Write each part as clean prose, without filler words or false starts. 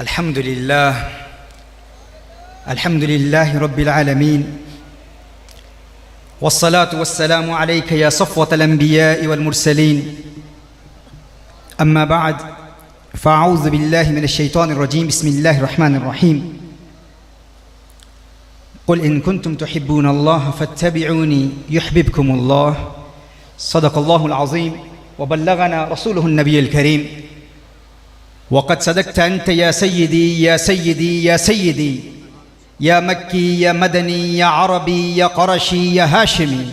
अल्हम्दुलिल्लाह अल्हम्दुलिल्लाहि रब्बिल आलमीन वस्सलातु वस्सलामु अलैका या सफ़्वतल अंबिया'i वल मुरसलीन अम्मा बअद फ़अऊज़ु बिल्लाहि मिनश शैतानिर रजीम बिस्मिल्लाहिर रहमानिर रहीम क़ुल इन कुन्तुम तुहिब्बूनल्लाह फ़त्तबिऊनी युहब्बिबकुमुल्लाह सदक़ल्लाहुल अज़ीम व बल्लगना रसूलुहुन नबियुल करीम वक़द सदक़्त अन्त या सय्यदी या सय्यदी या सय्यदी या मक्की या मदनी या अरबी या क़ुरशी या हाशिमी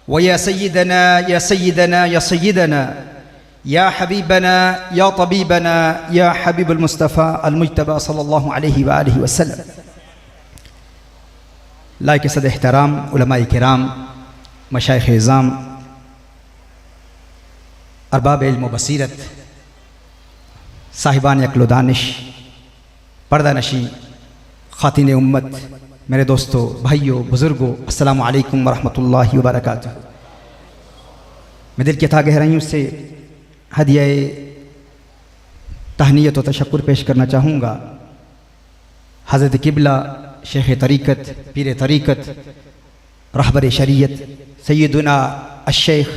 व या सय्यदना या सय्यदना या सय्यदना या हबीबना या तबीबना या हबीबुल मुस्तफ़ा अल मुज्तबा सल्लल्लाहु अलैहि व आलिहि वसल्लम। लायक सद एहतराम उलमाए किराम, मशाइख़ इज़ाम, अरबाब इल्म व बसीरत, साहिबान अक्ल व दानिश, पर्दा नशी, ख़ातिन उम्मत, मेरे दोस्तों, भाइयों, बुज़ुर्गों, अस्सलामु अलैकुम व रहमतुल्लाहि व बरकातुहू। मैं दिल की अथाह गहराइयों से हदिया तहनीयत व तशक्कुर पेश करना चाहूँगा हज़रत किबला शेख तरीक़त, पीर तरीक़त, रहबर शरीयत सैयदुना अश-शेख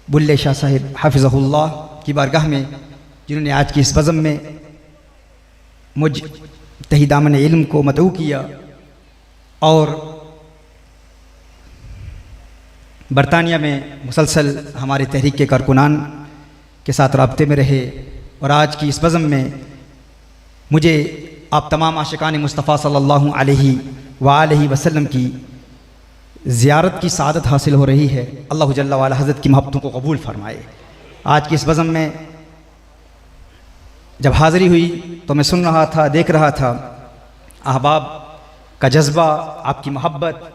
बुल्ले शाह साहिब हाफ़िज़हुल्लाह की बारगाह में, जिन्होंने आज की इस बज़म में मुझ तही दामन इल्म को मदऊ किया और बरतानिया में मुसलसल हमारे तहरीक के कारकुनान के साथ राब्ते में रहे और आज की इस बज़म में मुझे आप तमाम आशिकान मुस्तफ़ा सल्लल्लाहु अलैहि व आलिहि वसल्लम की ज़ियारत की सआदत हासिल हो रही है। अल्लाह जल्ला वाला हज़रत की मोहब्बतों को कबूल फरमाए। आज की इस बज़म में जब हाज़िरी हुई तो मैं सुन रहा था, देख रहा था, अहबाब का जज्बा, आपकी मोहब्बत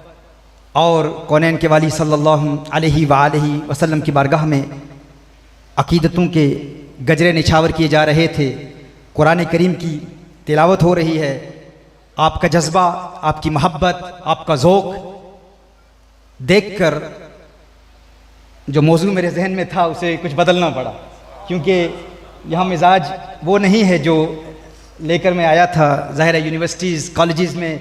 और कौनैन के वाली सल्लल्लाहु अलैहि व आलिहि वसल्लम की बारगाह में अक़ीदतों के गजरे निछावर किए जा रहे थे। कुरान करीम की तिलावत हो रही है। आपका जज्बा, आपकी मोहब्बत, आपका ज़ौक़ देखकर जो मौजू मेरे जहन में था उसे कुछ बदलना पड़ा, क्योंकि यहाँ मिजाज वो नहीं है जो लेकर मैं आया था। ज़ाहिर है यूनिवर्सिटीज़ कॉलेजेस में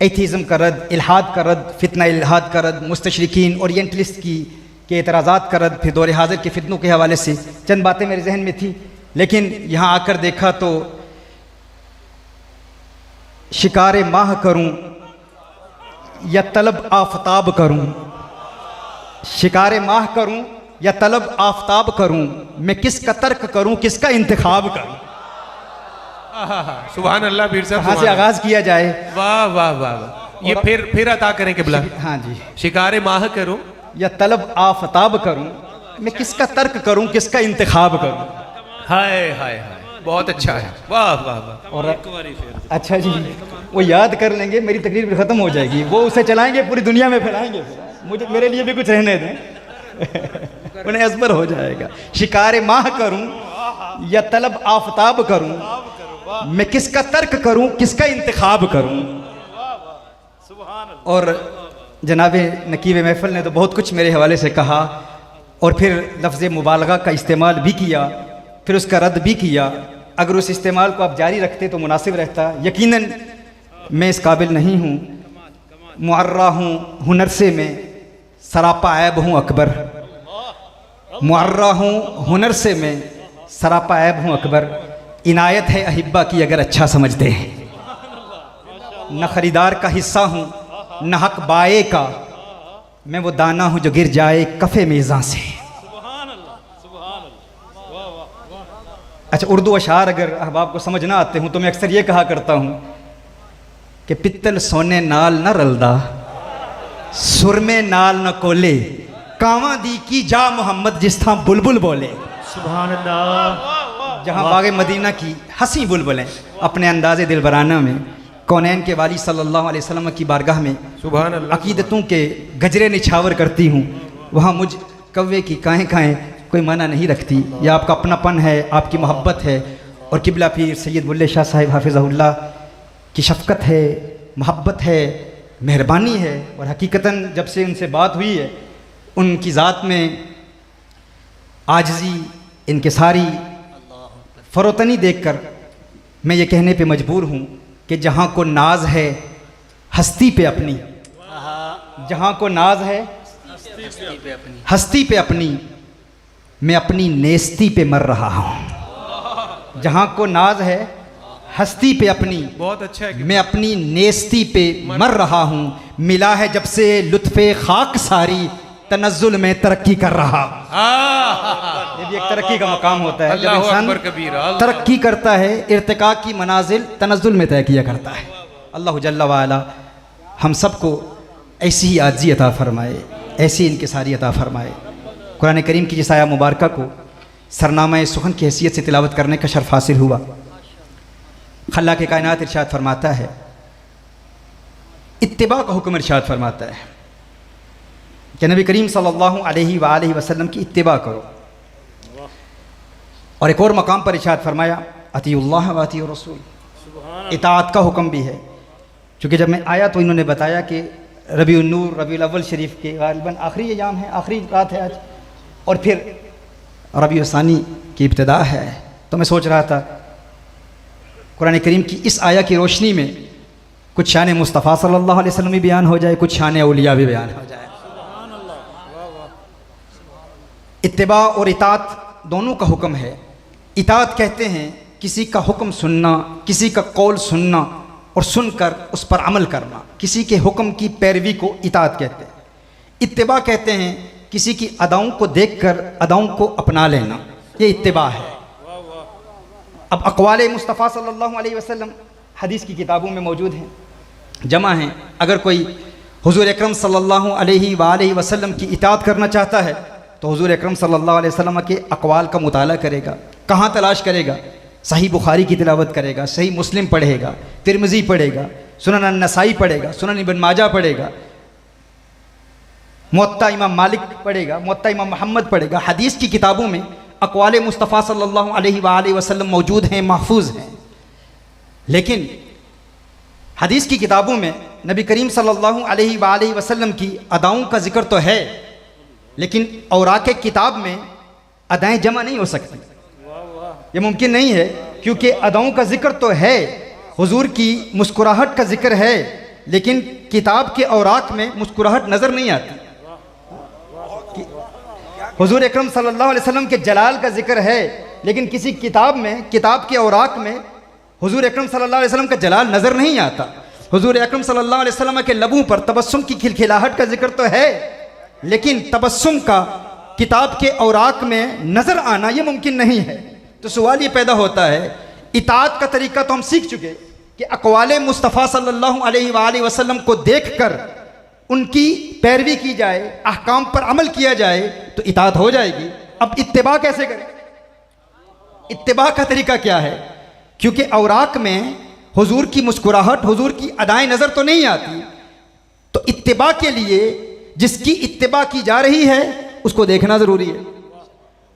एथीज़म का रद्द, इल्हाद का रद्द, फितना इल्हाद का रद्द, मुस्तशरिकीन ओरिएंटलिस्ट के एतराज़ात का रद्द, फिर दौर हाज़िर के फितनों के हवाले से चंद बातें मेरे जहन में थी। लेकिन यहाँ आकर देखा तो शिकारे माह करूँ या तलब आफताब करूँ, शिकारे माह करूँ या तलब आफताब करूँ, मैं किसका तर्क करूँ, किसका इंतखाब करूँ। सुभान अल्लाह। पीर साहब कहाँ से आगाज़ किया जाए? वाह वाह वाह वाह। ये फिर अता करें किबला। हाँ जी। शिकारे माह करूँ या तलब आफताब करूँ, मैं किसका तर्क करूँ, किसका इंतखाब करूँ। हाय हाय हाय, बहुत अच्छा है। वाह वाह वाह। और अच्छा जी, वो याद कर लेंगे, मेरी तकरीर भी ख़त्म हो जाएगी, वो उसे चलाएंगे, पूरी दुनिया में फैलाएंगे। मुझे, मेरे लिए भी कुछ रहने दें उन्हें अज़बर हो जाएगा। शिकारे माह करूँ या तलब आफताब करूँ, मैं किसका तर्क करूँ, किसका इंतखाब करूँ। और जनाबे नकीब महफिल ने तो बहुत कुछ मेरे हवाले से कहा और फिर लफ्ज़ मुबालगा का इस्तेमाल भी किया, फिर उसका रद्द भी किया। अगर उस इस्तेमाल को आप जारी रखते तो मुनासिब रहता। यकीनन मैं इस काबिल नहीं हूँ, मुअर्रा हूँ हुनर से, मैं सरापा ऐब हूँ अकबर। मुअर्रा हूँ हुनर से, मैं सरापा ऐब हूँ अकबर। इनायत है अहिब्बा की अगर अच्छा समझते हैं। न ख़रीदार का हिस्सा हूँ न हक बाए का, मैं वो दाना हूँ जो गिर जाए कफ़े मेज़ां से। अच्छा, उर्दू अशार अगर अहबाब को समझ ना आते हूँ तो मैं अक्सर ये कहा करता हूँ कि पित्तल सोने नाल न रलदा, सुरमे नाल न कोले, कावां दी की जा मोहम्मद जिस थां बुलबुल बोले। सुभान अल्लाह। जहाँ बागे मदीना की हंसी बुलबुलें अपने अंदाज़े दिलबराना में कौनैन के वाली सल्लल्लाहु अलैहि वसल्लम की बारगाह में सुभान अल्लाह अक़ीदतों के गजरे निछावर करती हूँ, वहाँ मुझ कव्वे की काहें काहें कोई माना नहीं रखती। यह आपका अपनापन है, आपकी मोहब्बत है और किबला पीर सैयद बुल्ले शाह साहिब हाफ़िज़हुल्लाह की शफ़क़त है, मोहब्बत है, मेहरबानी है। और हकीकतन जब से उनसे बात हुई है, उनकी ज़ात में आजिज़ी, इनकिसारी, फ़रोतनी देखकर मैं ये कहने पे मजबूर हूँ कि जहाँ को नाज है हस्ती पे अपनी, जहाँ को नाज है हस्ती पे अपनी, मैं अपनी नेस्ती पे मर रहा हूँ। जहाँ को नाज है हस्ती पे अपनी, बहुत अच्छा है। मैं अपनी नेस्ती पे मर रहा हूँ। मिला है जब से लुत्फ़े खाक सारी, तनज़्ज़ुल में तरक्की कर रहा। ये भी एक तरक्की का मकाम होता है, जब अल्लाहु इंसान अकबर कबीरा, अल्लाह। तरक्की करता है, इर्तिका की मनाजिल तनज़्ज़ुल में तय किया करता है। अल्लाह जल्ला वाला हम सबको ऐसी ही आजी अता फरमाए, ऐसी इनकिसारी अता फरमाए। कुरान करीम की जिस आया मुबारका को सरनामा सुखन की हैसियत से तिलावत करने का शर्फ हासिल हुआ। खल्ला के कायनात इरशाद फरमाता है, इत्तिबा का हुक्म इरशाद फरमाता है कि नबी करीम सल्लल्लाहु अलैहि वसल्लम की इत्तिबा करो। और एक और मकाम पर इरशाद फरमाया, अतीउल्लाह व अतीउर रसूल, इताअत का हुक्म भी है। चूँकि जब मैं आया तो इन्होंने बताया कि रबीउन नूर, रबीउल अव्वल शरीफ के गालिबन आखिरी अयाम है, आखिरी रात है आज, और फिर रबीउल सानी की इब्तिदा है। तो मैं सोच रहा था कुरान करीम की इस आया की रोशनी में कुछ शान मुस्तफ़ा सल्लल्लाहु अलैहि वसल्लम भी बयान हो जाए, कुछ शान औलिया भी बयान हो जाए। इत्तिबा और इताअत दोनों का हुक्म है। इताअत कहते हैं किसी का हुक्म सुनना, किसी का कौल सुनना और सुनकर उस पर अमल करना, किसी के हुक्म की पैरवी को इताअत कहते हैं। इत्तिबा कहते हैं किसी की अदाओं को देखकर अदाओं को अपना लेना, ये इत्तिबा है। अब अक़वाले मुस्तफ़ा सल्लल्लाहु अलैहि वसल्लम हदीस की किताबों में मौजूद हैं, जमा हैं। अगर कोई हुज़ूर अकरम सल्लल्लाहु अलैहि वसल्लम की इताअत करना चाहता है तो हुज़ूर अकरम सल्लल्लाहु अलैहि वसल्लम के अक़वाल का मुताला करेगा। कहाँ तलाश करेगा? सही बुखारी की तिलावत करेगा, सही मुस्लिम पढ़ेगा, तिरमिज़ी पढ़ेगा, सुनन नसाई पढ़ेगा, सुनन इब्न माजा पढ़ेगा, मुअत्ता इमाम मालिक पढ़ेगा, मुअत्ता इमाम मोहम्मद पढ़ेगा। हदीस की किताबों में अक़वाले मुस्तफ़ा सल्लल्लाहु अलैहि वसल्लम मौजूद हैं, महफूज हैं। लेकिन हदीस की किताबों में नबी करीम सल्लल्लाहु अलैहि वसल्लम की अदाओं का जिक्र तो है, लेकिन औराक़े किताब में अदाएँ जमा नहीं हो सकती। ये मुमकिन नहीं है, क्योंकि अदाओं का जिक्र तो है, हुजूर की मुस्कुराहट का जिक्र है, लेकिन किताब के औराक में मुस्कुराहट नज़र नहीं आती। हुजूर अकरम सल्लल्लाहु अलैहि वसल्लम के जलाल का जिक्र है, लेकिन किसी किताब में, किताब के औराक में हुजूर अकरम सल्लल्लाहु अलैहि वसल्लम का जलाल नज़र नहीं आता। हुजूर अकरम सल्लल्लाहु अलैहि वसल्लम के लबों पर तबस्सुम की खिलखिलाहट का जिक्र तो है, लेकिन तबस्सुम का किताब के औराक में नज़र आना ये मुमकिन नहीं है। तो सवाल ये पैदा होता है, इताअत का तरीका तो हम सीख चुके कि अक़वाले मुस्तफ़ा सल्लल्लाहु अलैहि वसल्लम को देखकर उनकी पैरवी की जाए, अहकाम पर अमल किया जाए तो इताअत हो जाएगी। अब इत्तिबा कैसे करें? इत्तिबा का तरीका क्या है? क्योंकि औराक में हुजूर की मुस्कुराहट, हुजूर की अदाएं नज़र तो नहीं आती, तो इत्तिबा के लिए जिसकी इत्तिबा की जा रही है उसको देखना ज़रूरी है,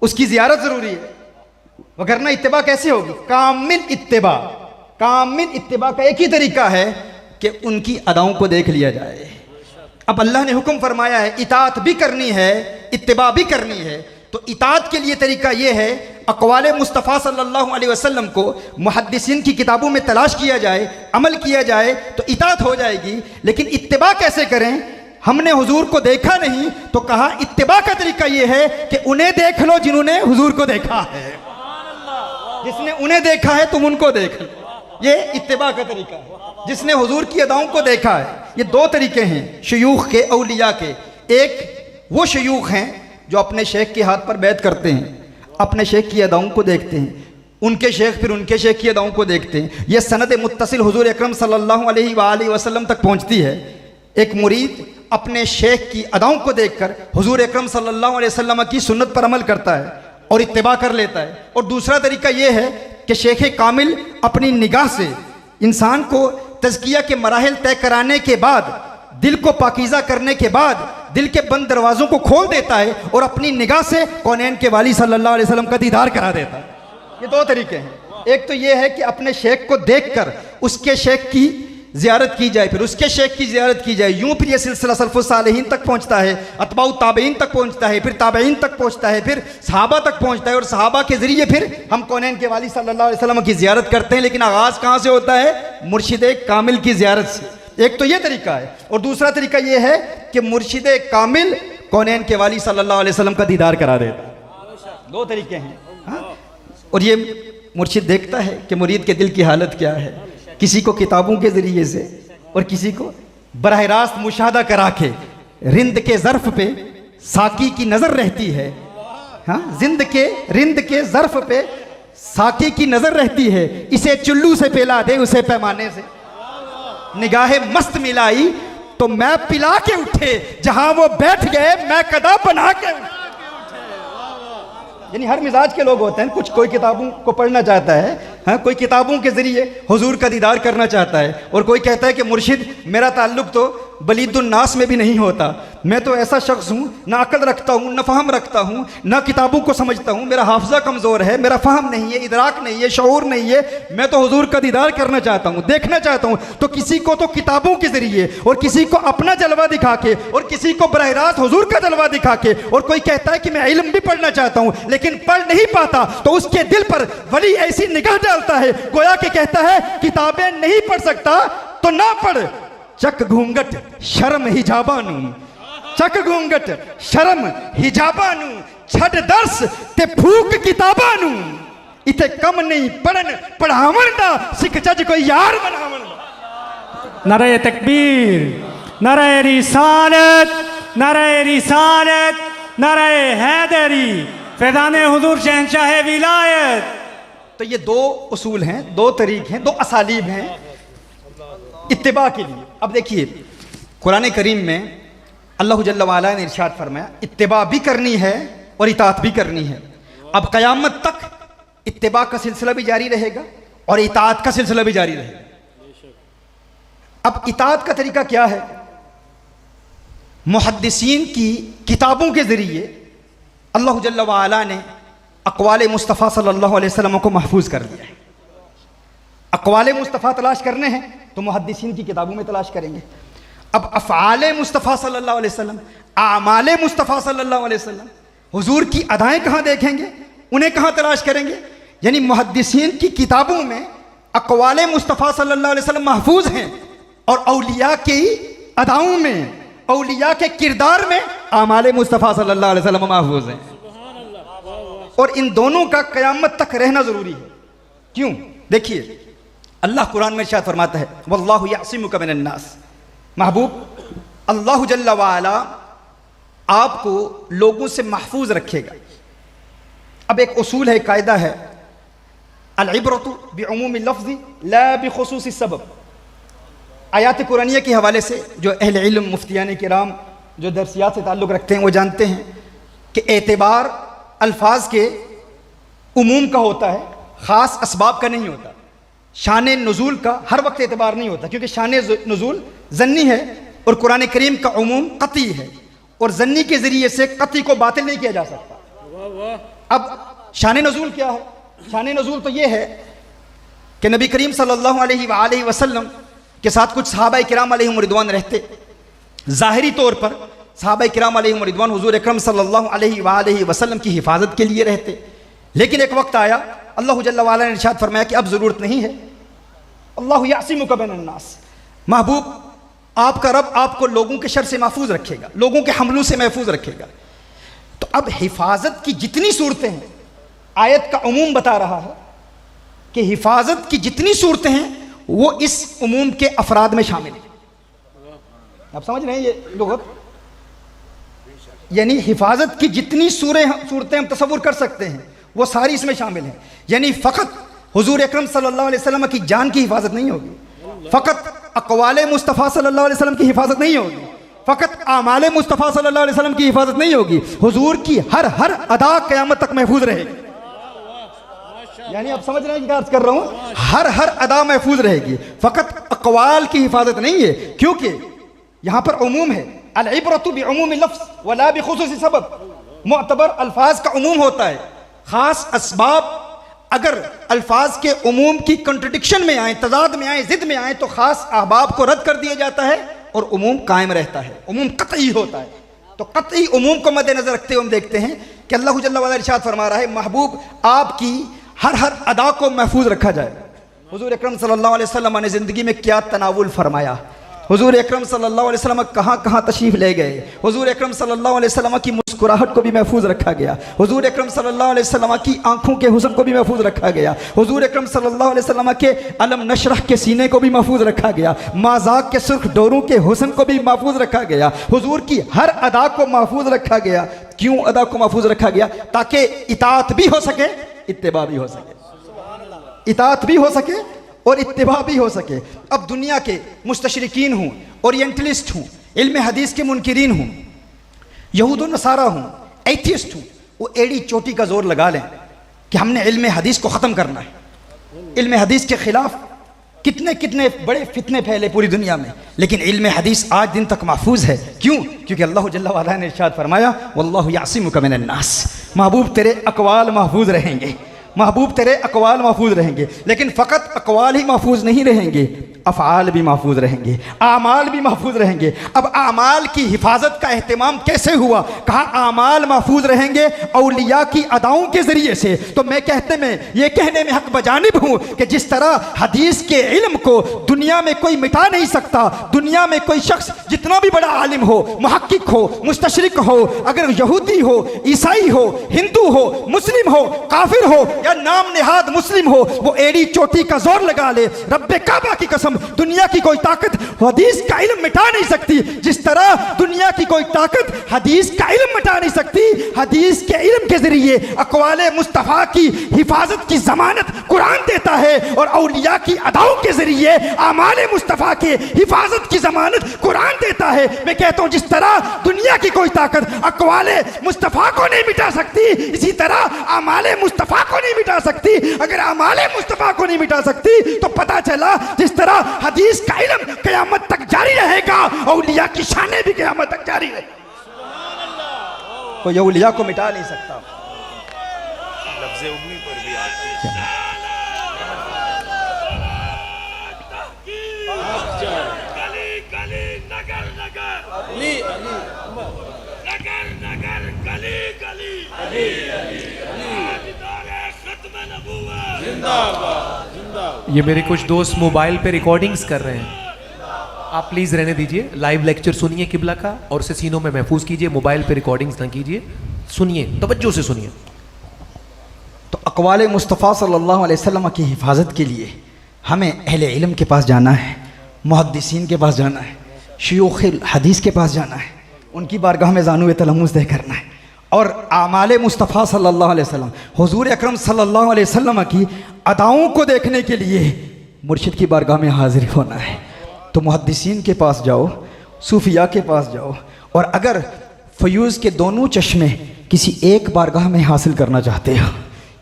उसकी ज़ियारत ज़रूरी है, वगरना इत्तिबा कैसे होगी? कामिल इत्तिबा, कामिल इत्तिबा का एक ही तरीका है कि उनकी अदाओं को देख लिया जाए। अब अल्लाह ने हुक्म फरमाया है इताअत भी करनी है, इत्तिबा भी करनी है, तो इताअत के लिए तरीका यह है अक़वाले मुस्तफ़ा सल्लल्लाहु अलैहि वसल्लम को मुहद्दिसीन की किताबों में तलाश किया जाए, अमल किया जाए तो इताअत हो जाएगी। लेकिन इत्तिबा कैसे करें? हमने हुजूर को देखा नहीं तो कहा इत्तिबा का तरीका यह है कि उन्हें देख लो जिन्होंने हुजूर को देखा है, जिसने उन्हें देखा है तुम उनको देख लो, ये इत्तिबा का तरीका है। जिसने हुजूर की अदाओं को देखा है, ये दो तरीके हैं शयूख के, औलिया के। एक वो शयूख हैं जो अपने शेख के हाथ पर बैत करते हैं, अपने शेख की अदाओं को देखते हैं, उनके शेख फिर उनके शेख की अदाओं को देखते हैं। यह सनद मुत्तसिल हुजूर अकरम सल्लल्लाहु अलैहि वसल्लम तक पहुँचती है। एक मुरीद अपने शेख की अदाओं को देखकर हुजूर अकरम सल्लल्लाहु अलैहि वसल्लम की सुन्नत पर अमल करता है और इत्तिबा कर लेता है। और दूसरा तरीका यह है कि शेख कामिल अपनी निगाह से इंसान को तज़किया के मराहिल तय कराने के बाद, दिल को पाकीज़ा करने के बाद, दिल के बंद दरवाज़ों को खोल देता है और अपनी निगाह से कौनैन के वाली सल्लल्लाहु अलैहि वसल्लम का दीदार करा देता है। ये दो तरीके हैं। एक तो ये है कि अपने शेख को देखकर उसके शेख की ज़ियारत की जाए, फिर उसके शेख की ज़ियारत की जाए, यूं फिर ये सिलसिला सल्फ़ुस सालिहीन तक पहुंचता है, अतबाउ ताबईन तक पहुंचता है, फिर ताबईन तक पहुंचता है, फिर सहाबा तक पहुंचता है, और सहाबा के ज़रिए फिर हम कौनैन के वाली सल्लल्लाहु अलैहि वसल्लम की ज़ियारत करते हैं। लेकिन आगाज़ कहाँ से होता है? मुर्शिद कामिल की ज़ियारत से। एक तो ये तरीका है, और दूसरा तरीका ये है कि मुर्शिद कामिल कौनैन के वाली सल्लल्लाहु अलैहि वसल्लम का दीदार करा देता है। दो तरीके हैं। हाँ? और ये मुर्शिद देखता है कि मुरीद के दिल की हालत क्या है, किसी को किताबों के ज़रिए से और किसी को बराह रास्त मुशाहदा करा के। रिंद के ज़र्फ़ पे साकी की नज़र रहती है। हाँ, रिंद के ज़र्फ़ पे साकी की नज़र रहती है, इसे चुल्लू से पिला दे उसे पैमाने से। निगाहे मस्त मिलाई तो मैं पिला के उठे, जहां वो बैठ गए मैं कदा बना के उठे। यानी हर मिजाज के लोग होते हैं। कुछ कोई किताबों को पढ़ना चाहता है, हाँ, कोई किताबों के ज़रिए हुजूर का दीदार करना चाहता है, और कोई कहता है कि मुर्शिद मेरा ताल्लुक़ तो बलीदुन्नास में भी नहीं होता, मैं तो ऐसा शख्स हूँ ना अकल रखता हूँ ना फ़हम रखता हूँ ना किताबों को समझता हूँ, मेरा हाफजा कमज़ोर है, मेरा फ़हम नहीं है, इदराक नहीं है, शऊर नहीं है, मैं तो हुजूर का दीदार करना चाहता हूँ, देखना चाहता हूँ। तो किसी को तो किताबों के ज़रिए, और किसी को अपना जलवा दिखा के, और किसी को बराह रास्त हुजूर का जलवा दिखा के, और कोई कहता है कि मैं इल्म भी पढ़ना चाहता हूँ लेकिन पढ़ नहीं पाता, तो उसके दिल पर वली ऐसी निगाह डालता है गोया कि कहता है किताबें नहीं पढ़ सकता तो ना पढ़, चक घूंघट शर्म हिजाबानू, चक घूंघट शर्म हिजाबानू, छड़ दर्स ते फूक किताबानू, इते कम नहीं पढ़न पढ़ावन दा, सिख जज कोई यार बनावन दा। नारे तकबीर, नारे रिसालत, नारे रिसालत, नारे हैदरी, फैज़ाने हुजूर शहंशाह विलायत। तो ये दो उसूल हैं, दो तरीक़ हैं, दो असालीब हैं इत्तिबा के लिए। अब देखिए कुरान करीम में अल्लाह जल्ल वाला ने इरशाद फरमाया इत्तिबा भी करनी है और इताअत भी करनी है। अब क़यामत तक इत्तिबा का सिलसिला भी जारी रहेगा और इताअत का सिलसिला भी जारी रहेगा। अब इताअत का तरीका क्या है? मुहद्दिसीन की किताबों के ज़रिए अल्लाह जल्ल वाला ने अक़वाले मुस्तफ़ा सल्लल्लाहु अलैहि वसल्लम को महफूज कर दिया है। अक़वाले मुस्तफ़ा तलाश करने हैं तो मुहद्दिसीन की किताबों में तलाश करेंगे। अब अफ़आले मुस्तफ़ा सल्लल्लाहु अलैहि वसल्लम, आमाले मुस्तफ़ा सल्लल्लाहु अलैहि वसल्लम, हुजूर की अदाएँ कहाँ देखेंगे, उन्हें कहाँ तलाश करेंगे? यानी मुहद्दिसीन की किताबों में अक़वाले मुस्तफ़ा सल्लल्लाहु अलैहि वसल्लम महफूज हैं, और औलिया की अदाओं में, औलिया के किरदार में आमाले मुस्तफ़ा सल्लल्लाहु अलैहि वसल्लम महफूज हैं। और इन दोनों का क़यामत तक रहना ज़रूरी है। क्यों? देखिए अल्लाह कुरान में इरशाद फरमाता है वल्लाहु यअसिमुका मिनन नास, महबूब अल्लाह जल्ल वाला आपको लोगों से महफूज रखेगा। अब एक उसूल है, कायदा है, अल इब्रतु बिउमूमि लफ्ज़ि ला बिखुसूसी सबब। आयात कुरानिया के हवाले से जो अहले इल्म मुफ्तियान किराम जो दरसियात से ताल्लुक़ रखते हैं वो जानते हैं कि एतबार अल्फाज के उमूम का होता है, ख़ास असबाब का नहीं होता। शान नुज़ूल का हर वक्त एतबार नहीं होता, क्योंकि शान नुज़ूल ज़न्नी है और कुरान करीम का उमूम क़ती है, और ज़न्नी के ज़रिए से क़ती को बातिल नहीं किया जा सकता। अब शान नुज़ूल क्या है? शान नुज़ूल तो ये है कि नबी करीम सल्लल्लाहु अलैहि वसल्लम के साथ कुछ सहाबा किराम अलैहिम रिदवान रहते। ज़ाहिरी तौर पर सहाबा किराम अलैहिम रिदवान हुज़ूर अकरम सल्लल्लाहु अलैहि वसल्लम की हिफाजत के लिए रहते। लेकिन एक वक्त आया, अल्लाह जल्ल वाला ने इरशाद फरमाया कि अब ज़रूरत नहीं है। अल्लाहु यअसिमुका मिनन नास, महबूब आपका रब आपको लोगों के शर से महफूज रखेगा, लोगों के हमलों से महफूज रखेगा। तो अब हिफाजत की जितनी सूरतें हैं, आयत का उमूम बता रहा है कि हिफाजत की जितनी सूरतें हैं वो इस उमूम के अफराद में शामिल है। आप समझ रहे हैं ये लुगत? यानी हिफाजत की जितनी सूरतें हम तसव्वुर कर सकते हैं वो सारी इसमें शामिल हैं। यानी फ़कत हुजूर अकरम सल्लल्लाहु अलैहि वसल्लम की जान की हिफाजत नहीं होगी, फ़कत अक़वाले मुस्तफ़ा सल्लल्लाहु अलैहि वसल्लम की हिफाजत नहीं होगी, फ़कत आमाले मुस्तफ़ा सल्लल्लाहु अलैहि वसल्लम की हिफाजत नहीं होगी। हुजूर की हर अदा क़यामत तक महफूज रहेगी। यानी आप समझ रहे हैं क्या अर्ज़ कर रहा हूँ? हर अदा महफूज रहेगी, फ़कत अक़वाल की हिफाजत नहीं है, क्योंकि यहाँ पर उमूम है। अल इब्रतु बिउमूमि लफ्ज़ वला बिखुसूसी सबब। मुअतबर अल्फाज का उमूम होता है, ख़ास असबाब अगर अल्फाज के उमूम की कंट्रडिक्शन में आए, तजाद में आए, जिद में आए, तो खास अहबाब को रद्द कर दिया जाता है और उमूम कायम रहता है, उमूम कतई होता है। तो कतई उमूम को मद्देनजर रखते हुए हम देखते हैं कि अल्लाह जल्ल वअला इरशाद फरमा रहा है, महबूब आपकी हर अदा को महफूज रखा जाए। हुजूर अकरम सल्लल्लाहु अलैहि वसल्लम ने ज़िंदगी में क्या तनावुल फरमाया, हुजूर अकरम सल्लल्लाहु अलैहि वसल्लम कहाँ कहाँ तशरीफ़ ले गए, हुजूर अकरम सल्लल्लाहु अलैहि वसल्लम की मुस्कुराहट को भी महफूज रखा गया, हुजूर अकरम सल्लल्लाहु अलैहि वसल्लम की आंखों के हुस्न को भी महफूज रखा गया, हुजूर अकरम सल्लल्लाहु अलैहि वसल्लम के अलम नशरह के सीने को भी महफूज रखा गया, माज़ाक के सुर्ख डोरों के हुस्न को भी महफूज रखा गया, हुजूर की हर अदा को महफूज रखा गया। क्यों अदा को महफूज रखा गया? ताकि इताअत भी हो सके, इत्तिबा भी हो सके, इताअत भी हो सके और इत्तिबा भी हो सके। अब दुनिया के मुस्तशरिकीन हूँ, ओरिएंटलिस्ट हूँ, इल्म हदीस के मुनकिरीन हूँ, यहूद व नसारा हूँ, एथियस्ट हूँ, वो एड़ी चोटी का जोर लगा लें कि हमने इल्म हदीस को ख़त्म करना है। इल्म हदीस के ख़िलाफ़ कितने कितने बड़े फितने फैले पूरी दुनिया में, लेकिन इल्म हदीस आज दिन तक महफूज है। क्यों? क्योंकि अल्लाह जल्ल वअला ने इरशाद फरमाया, वल्लाहु यासिमुका मिनन्नास, महबूब तेरे अक़वाल महफूज रहेंगे, महबूब तेरे अक़वाल महफूज रहेंगे। लेकिन फ़कत अक़वाल ही महफूज नहीं रहेंगे, अफ़आल भी महफूज रहेंगे, आमाल भी महफूज रहेंगे। अब आमाल की हिफाजत का एहतमाम कैसे हुआ? कहा आमाल महफूज रहेंगे औलिया की अदाओं के ज़रिए से। तो मैं ये कहने में हक बजानिब हूँ कि जिस तरह हदीस के इल्म को दुनिया में कोई मिटा नहीं सकता, दुनिया में कोई शख्स जितना भी बड़ा आलिम हो, मुहक्किक हो, मुस्तशरिक हो, अगर यहूदी हो, ईसाई हो, हिंदू हो, मुस्लिम हो, काफिर हो या नाम नेहाद मुस्लिम हो, वो एड़ी चोटी का जोर लगा ले, रब्बे काबा की कसम, दुनिया की कोई ताकत हदीस का इल्म मिटा नहीं सकती। जिस तरह दुनिया की कोई ताकत हदीस का इल्म मिटा नहीं सकती, हदीस के इल्म के जरिए अक़वाले मुस्तफ़ा की हिफाजत की जमानत कुरान देता है और औलिया की अदाओं के जरिए आमाले मुस्तफ़ा के हिफाजत की जमानत कुरान देता है। मैं कहता हूँ जिस तरह दुनिया की कोई ताकत अक़वाले मुस्तफ़ा को नहीं मिटा सकती, इसी तरह आमाले मुस्तफ़ा को नहीं मिटा सकती। अगर आमाले मुस्तफ़ा को नहीं मिटा सकती तो पता चला जिस तरह हदीस का इल्म क़यामत तक जारी रहेगा, औलिया की शानें भी क़यामत तक जारी रहेगी। कोई औलिया को मिटा नहीं सकता। लफ्ज़े उम्मी पर भी आती है। ये मेरे कुछ दोस्त मोबाइल पे रिकॉर्डिंग्स कर रहे हैं, आप प्लीज़ रहने दीजिए। लाइव लेक्चर सुनिए किबला का और उसे सीनों में महफूज कीजिए, मोबाइल पे रिकॉर्डिंग्स ना कीजिए, सुनिए, तवज्जो से सुनिए। तो अक़वाले मुस्तफ़ा सल्लल्लाहु अलैहि वसल्लम की हिफाजत के लिए हमें अहले इल्म के पास जाना है, मुहद्दिसीन के पास जाना है, शयूख़ हदीस के पास जाना है, उनकी बारगाह में ज़ानुए तलम्मुस दे करना है और आमाले मुस्तफ़ा सल्लल्लाहु अलैहि वसल्लम, हुज़ूर अकरम सल्लल्लाहु अलैहि वसल्लम की अदाओं को देखने के लिए मुर्शिद की बारगाह में हाजिर होना है। तो मुहद्दिसीन के पास जाओ, सूफिया के पास जाओ, और अगर फ़यूज़ के दोनों चश्मे किसी एक बारगाह में हासिल करना चाहते हो,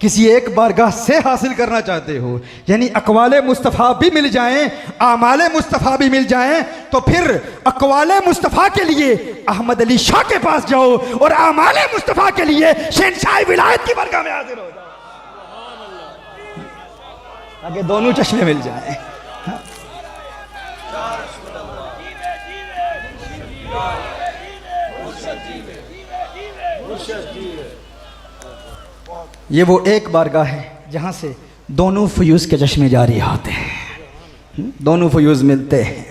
किसी एक बारगाह से हासिल करना चाहते हो, यानी अक़वाले मुस्तफ़ा भी मिल जाएं, आमाले मुस्तफ़ा भी मिल जाएं, तो फिर अक़वाले मुस्तफ़ा के लिए अहमद अली शाह के पास जाओ और आमाले मुस्तफ़ा के लिए शहंशाह विलायत की बारगाह में हाजिर हो जाओ, ताकि दोनों चश्मे मिल जाएं। ये वो एक बारगाह है जहाँ से दोनों फ़यूज़ के चश्मे जारी होते हैं, दोनों फ़यूज़ मिलते हैं।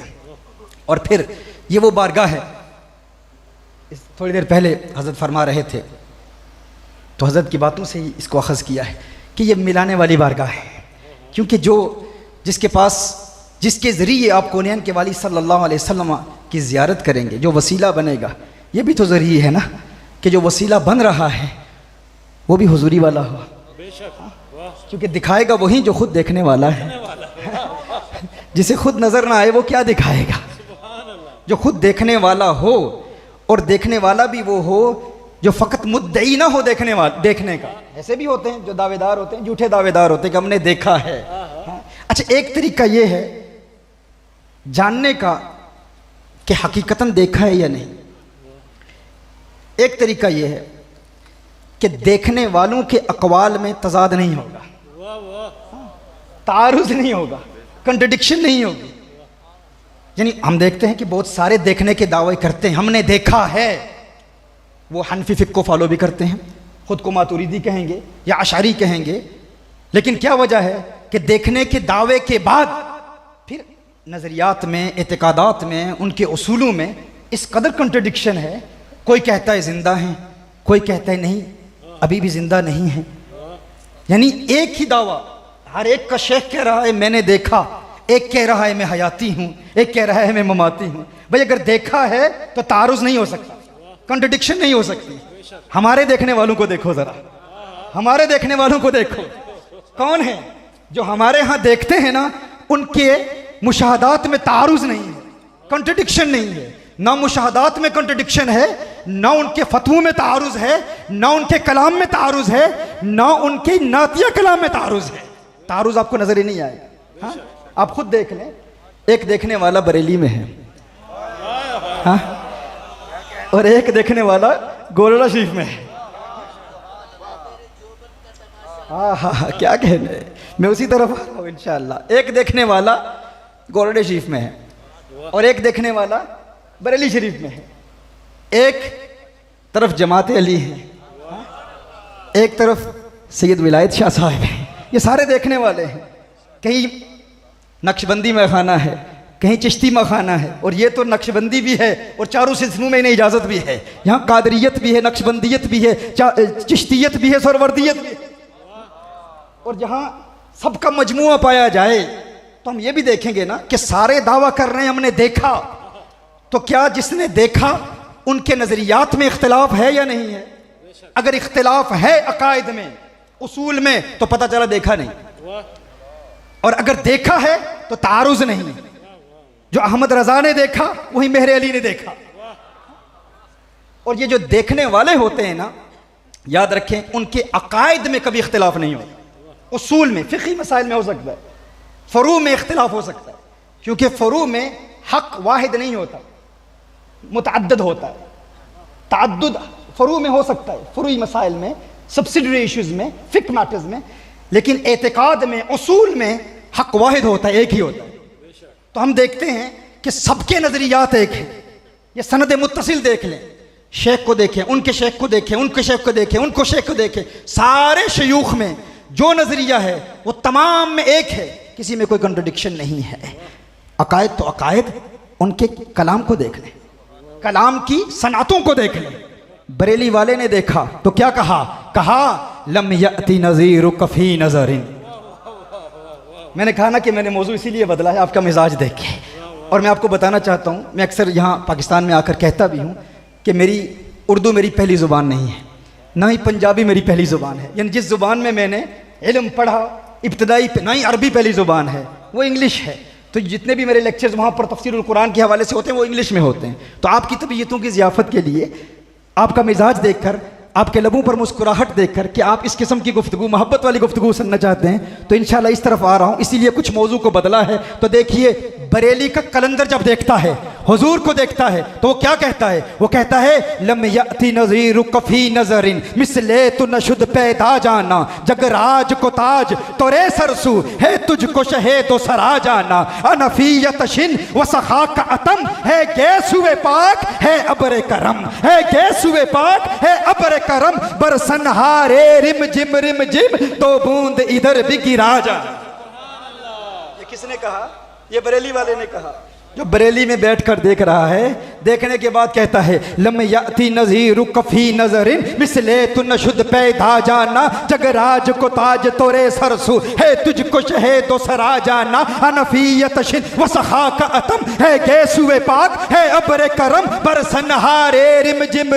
और फिर ये वो बारगाह है, थोड़ी देर पहले हज़रत फरमा रहे थे तो हज़रत की बातों से ही इसको अख़ज़ किया है कि ये मिलाने वाली बारगाह है, क्योंकि जिसके ज़रिए आप कौनैन के वाली सल्लल्लाहु अलैहि वसल्लम की ज़ियारत करेंगे, जो वसीला बनेगा, ये भी तो ज़रिए है ना कि जो वसीला बन रहा है वो भी हुजूरी वाला हो, क्योंकि दिखाएगा वही जो खुद देखने वाला है। जिसे खुद नजर ना आए वो क्या दिखाएगा? जो खुद देखने वाला हो, और देखने वाला भी वो हो जो फ़कत मुद्दई ना हो देखने का। ऐसे भी होते हैं जो दावेदार होते हैं, झूठे दावेदार होते हैं कि हमने देखा है। अच्छा, एक तरीका ये है जानने का कि हकीकतन देखा है या नहीं। एक तरीका ये है कि देखने वालों के अक़वाल में तज़ाद नहीं होगा। तारुज नहीं होगा, कंट्रडिक्शन नहीं होगी। यानी हम देखते हैं कि बहुत सारे देखने के दावे करते हैं, हमने देखा है, वो हनफी फिक को फॉलो भी करते हैं, खुद को मातुरीदी कहेंगे या अशारी कहेंगे, लेकिन क्या वजह है कि देखने के दावे के बाद फिर नज़रियात में, एतकादात में, उनके उसूलों में इस कदर कंट्रडिक्शन है। कोई कहता है ज़िंदा हैं, कोई कहता है नहीं अभी भी ज़िंदा नहीं है। यानी एक ही दावा, हर एक का शेख कह रहा है मैंने देखा, एक कह रहा है मैं हयाती हूँ, एक कह रहा है मैं ममाती हूँ। भाई अगर देखा है तो तारुज नहीं हो सकता, कंट्रडिक्शन नहीं हो सकती। हमारे देखने वालों को देखो ज़रा, हमारे देखने वालों को देखो, कौन है जो हमारे यहाँ देखते हैं ना, उनके मुशाहदात में तारुज नहीं है, कंट्रडिक्शन नहीं है। ना मुशाहदात में कंट्रडिक्शन है, ना उनके फतवों में तारुज है, ना उनके कलाम में तारुज है, ना उनके नातिया कलाम में तारुज है। तारुज आपको नजर ही नहीं आएगा। हाँ? आप खुद देख लें, एक देखने वाला बरेली में है, हाँ? और एक देखने वाला गोलड़ा शरीफ में है। हाँ हाँ, क्या कहने, मैं उसी तरफ आ रहा हूँ इंशाअल्लाह। एक देखने वाला गोलड़े शरीफ में है और एक देखने वाला बरेली शरीफ में है। एक तरफ जमात अली है, एक तरफ सैयद विलायत शाह साहब हैं। ये सारे देखने वाले हैं। कहीं नक्शबंदी में खाना है, कहीं चिश्ती में खाना है, और ये तो नक्शबंदी भी है और चारों सिलसिलों में इन्हें इजाज़त भी है। यहाँ कादरियत भी है, नक्शबंदियत भी है, चिश्तियत भी है, सरवर्दियत भी है। और जहाँ सबका मजमुआ पाया जाए तो हम ये भी देखेंगे ना कि सारे दावा कर रहे हैं हमने देखा, तो क्या जिसने देखा उनके नज़रियात में इख्तिलाफ है या नहीं है? अगर इख्तिलाफ है अकायद में, उसूल में, तो पता चला देखा नहीं। और अगर देखा है तो तारुज नहीं। जो अहमद रजा ने देखा वही मेहर अली ने देखा। और ये जो देखने वाले होते हैं ना, याद रखें उनके अकायद में कभी इख्तिलाफ नहीं होता। उसूल में, फ़िक़ही मसाइल में हो सकता है, फ़रू में इख्तिलाफ हो सकता है, क्योंकि फ़रू में हक़ वाहिद नहीं होता, मुतअद्दिद होता है। तअद्दुद फ़रू में हो सकता है, फ़रूई मसाइल में, सब्सिडरी इश्यूज़ में, फ़िक़ह मैटर्स में, लेकिन एतिक़ाद में, उसूल में हक़ वाहिद होता है, एक ही होता है। तो हम देखते हैं कि सबके नज़रियात एक हैं। ये सनद मुत्तसिल देख लें, शेख को देखें, उनके शेख को देखें, उनके शेख को देखें, उनको शेख को देखें, सारे शयूख में जो नज़रिया है वो तमाम में एक है, किसी में कोई कंट्रडिक्शन नहीं है। अकायद तो अकायद, उनके कलाम को देख लें, कलाम की सनातों को देख लें। बरेली वाले ने देखा तो क्या कहा? कहा लम यअति नज़ीर कफ़ी नज़रिन। मैंने कहा ना कि मैंने मौजू इसीलिए बदला है आपका मिजाज देख के। और मैं आपको बताना चाहता हूँ, मैं अक्सर यहाँ पाकिस्तान में आकर कहता भी हूँ कि मेरी उर्दू मेरी पहली ज़ुबान नहीं है, ना ही पंजाबी मेरी पहली ज़ुबान है। यानी जिस ज़ुबान में मैंने इल्म पढ़ा इब्तदाई, ना ही अरबी पहली ज़ुबान है, वो इंग्लिश है। तो जितने भी मेरे लेक्चर्स वहाँ पर तफसीरुल कुरान के हवाले से होते हैं वो इंग्लिश में होते हैं। तो आपकी तबीयतों की ज़ियाफ़त के लिए, आपका मिजाज देखकर, आपके लबों पर मुस्कुराहट देखकर कि आप इस किस्म की गुफ्तगू, मोहब्बत वाली गुफ्तगू सुनना चाहते हैं, तो इंशाल्लाह इस तरफ आ रहा हूँ, इसीलिए कुछ मौजू को बदला है। तो देखिए, बरेली का कलंदर जब देखता है, हुजूर को देखता है, तो वो क्या कहता है? वो कहता है लम यअति नज़ीर कफ़ी नज़रिन मिसले तु नशुद पैदा जाना, जगराज को ताज तोरे सरसू है, तुझको शहे तो सरा जाना, अनफियत शिन व सखा का अतम है, गैसुए पाक है अबरे करम, है गैसुए पाक है अबरे करम, बरसनहारे रिम जिम तो बूंद इधर भी गिरा जाना। ये किसने कहा? ये बरेली वाले ने कहा, जो बरेली में बैठकर देख रहा है। देखने के बाद कहता है लम यअति नज़ीर कफ़ी नज़रिन मिसले तु नशुद पैदा जाना, जगराज को ताज तोरे सरसू है, तुझको शहे तो सरा जाना, अनफियत शिन व सखा का अतम है, गैसुए पाक है अबरे करम, बरसनहारे रिम जिम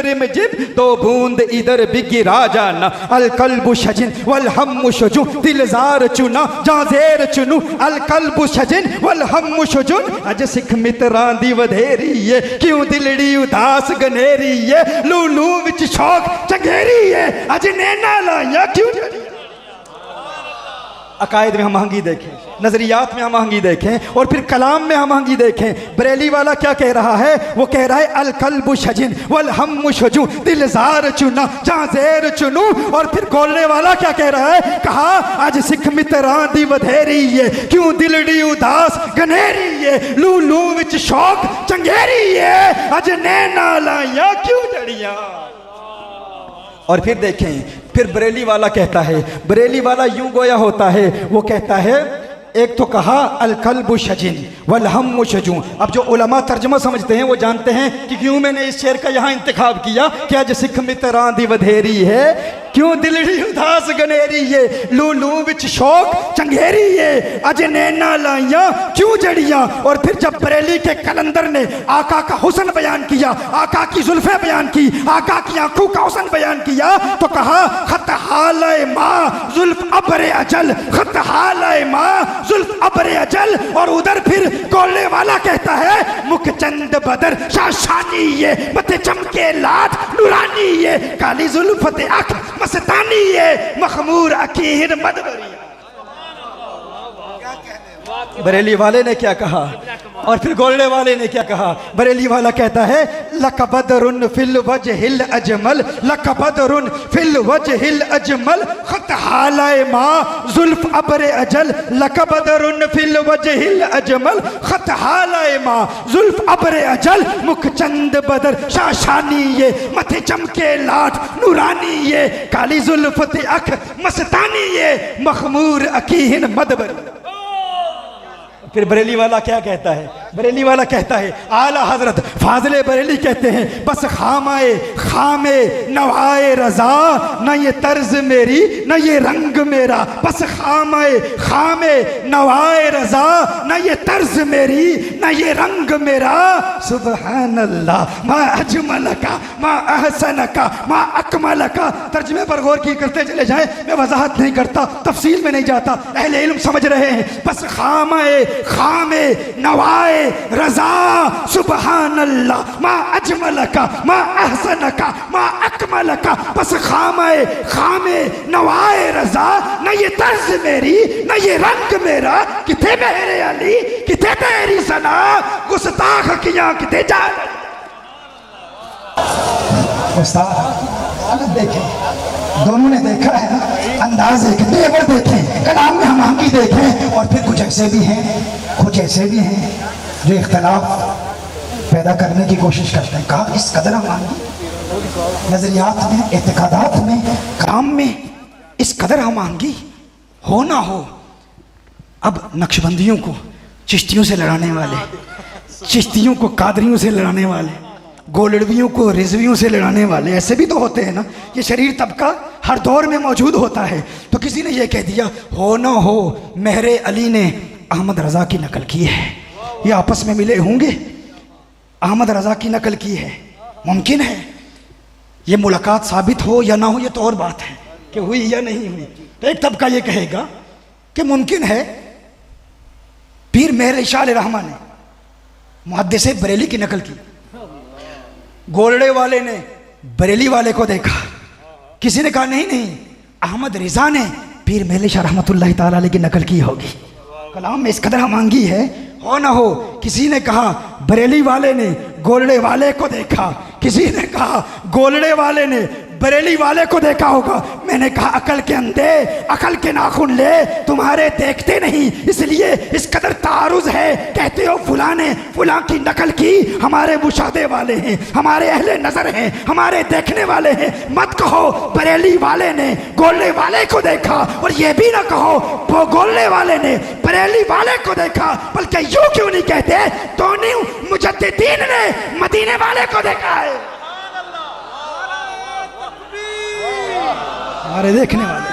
दो बूंद इधर भी गिरा जाना, अल कल्बु शजिन वल हम्मु शुजू दिलजार चुना जाजेर चुनू, अल कल्बु शजिन वल हम्मु शुजुन, अज सिख मित्रां दी वधेरी है, क्यों दिलड़ी उदास गनेरी है, लूलू विच शौक चंगेरी है, अज नैना लाया क्यों। अकायद में हम आहंगी देखें, नज़रियात में हम आहंगी देखें, और फिर कलाम में हम आहंगी देखें। बरेली वाला क्या कह रहा है? वो कह रहा है अल कल्बु शजिन वल हम्मु शजू, दिलजार चुना जहाँ ज़ेर चुनू। और फिर गोलने वाला क्या कह रहा है? कहा आज सिख मित्रां दी वधेरी है, क्यों दिलड़ी उदास गनेरी है, लू लू विच शौक चंगेरी है, आज नैना लाया क्यों जड़ियां। और फिर देखें, फिर बरेली वाला कहता है, बरेली वाला यूं गोया होता है, वो कहता है एक तो कहा अल कल्बु शजिन वल हम्मु शजू। अब जो उलमा तर्जमा समझते हैं वो जानते हैं कि क्यों मैंने इस शेर का यहाँ इंतखाब किया कि आज सिख मित्रां दी वधेरी है, क्यों दिलड़ी उदास गनेरी है, लू लू विच शौक चंगेरी है, अज नैना लाइया क्यों जड़ियां। और फिर जब बरेली के कलंदर ने आका का हुस्न बयान किया, आका की जुल्फें बयान की, आका की आंखों का हुस्न बयान किया, तो कहा खत हाले माँ जुल्फ अबरे अजल, खत हाले माँ जुल्फ अबरे अजल। और उधर फिर गोलने वाला कहता है मुख चंद बदर शाशानी ये, मथे चमके लाट नूरानी ये, काली जुल्फत अख मस्तानी ये, मखमूर अकीर मदबरी। बरेली वाले ने क्या कहा और फिर गोलने वाले ने क्या कहा? बरेली वाला कहता है लकबदरुन फिल वजहिल अजमल, लकबदरुन फिल वजहिल अजमल, खत हालाए माँ जुल्फ अबरे अजल, लकबदरुन फिल वजहिल अजमल, खत हालाए माँ जुल्फ अबरे अजल, मुख चंद बदर शाशानी ये, मथे चमके लाट नूरानी ये, काली जुल्फत अख मस्तानी ये, मखमूर अकीहिन मदबरी। फिर बरेली वाला क्या कहता है? बरेली वाला कहता है आला हजरत फाजले बरेली कहते हैं बस खामाए खामे नवाए रजा, न ये तर्ज मेरी न ये रंग मेरा, बस खामाए खामे नवाए रजा, न ये तर्ज मेरी न ये रंग मेरा। सुबहान अल्लाह मा अजमल का मा अहसन का मा अकमल का। तर्जमे पर गौर की करते चले जाए, मैं वजाहत नहीं करता, तफसील में नहीं जाता, अहले इल्म समझ रहे हैं। बस खामाए खामे नवाए रजा, सुबहान अल्लाह मा अजमल का मा अहसन का मा अकमल का, बस खामे खामे नवाए रजा, न ये तर्ज मेरी न ये रंग मेरा, किथे मेरे अली किथे तेरी सना, गुस्ताख किया किथे जा। उस्ताद देखें, दोनों ने देखा है ना, अंदाज देखें, तेवर देखें, कलाम में हम आहंगी देखें। और फिर कुछ ऐसे भी हैं, कुछ ऐसे भी हैं जो इख्तलाफ पैदा करने की कोशिश करते हैं। कहा इस कदर हम आहंगी नजरियात में, एतकादात में, काम में इस कदर हम आहंगी हो ना हो। अब नक्शबंदियों को चिश्तियों से लड़ाने वाले, चिश्तियों को कादरियों से लड़ाने वाले, गोलड़वियों को रिजवियों से लड़ाने वाले ऐसे भी तो होते हैं ना। ये शरीर तबका हर दौर में मौजूद होता है। तो किसी ने ये कह दिया हो ना हो मेहरे अली ने अहमद रजा की नकल की है, ये आपस में मिले होंगे, अहमद रजा की नकल की है। मुमकिन है ये मुलाकात साबित हो या ना हो, ये तो और बात है कि हुई या नहीं हुई। तो एक तबका ये कहेगा कि मुमकिन है पीर मेहर इशाल रहमान ने मुहद्दिस बरेली की नकल की, गोलड़े वाले ने बरेली वाले को देखा, किसी ने कहा नहीं नहीं अहमद रिजा ने पीर मेहर शाह रहमतुल्लाह ताला अलैह की नकल की होगी। कलाम में इस कदर मांगी है हो ना हो। किसी ने कहा बरेली वाले ने गोलड़े वाले को देखा, किसी ने कहा गोलड़े वाले ने बरेली वाले को देखा होगा। मैंने कहा अकल के अंधे अकल के नाखून ले, तुम्हारे देखते नहीं इसलिए इस कदर तारुज है। कहते हो फुला ने फुला की नकल की, हमारे मुशादे वाले हैं, हमारे अहले नजर हैं, हमारे देखने वाले हैं। मत कहो बरेली वाले ने गोलने वाले को देखा, और ये भी ना कहो वो गोलने वाले ने बरेली वाले को देखा। बल्कि यूं क्यों नहीं कहते दोनों मुजद्दिदीन ने मदीने वाले को देखा है। हमारे देखने वाले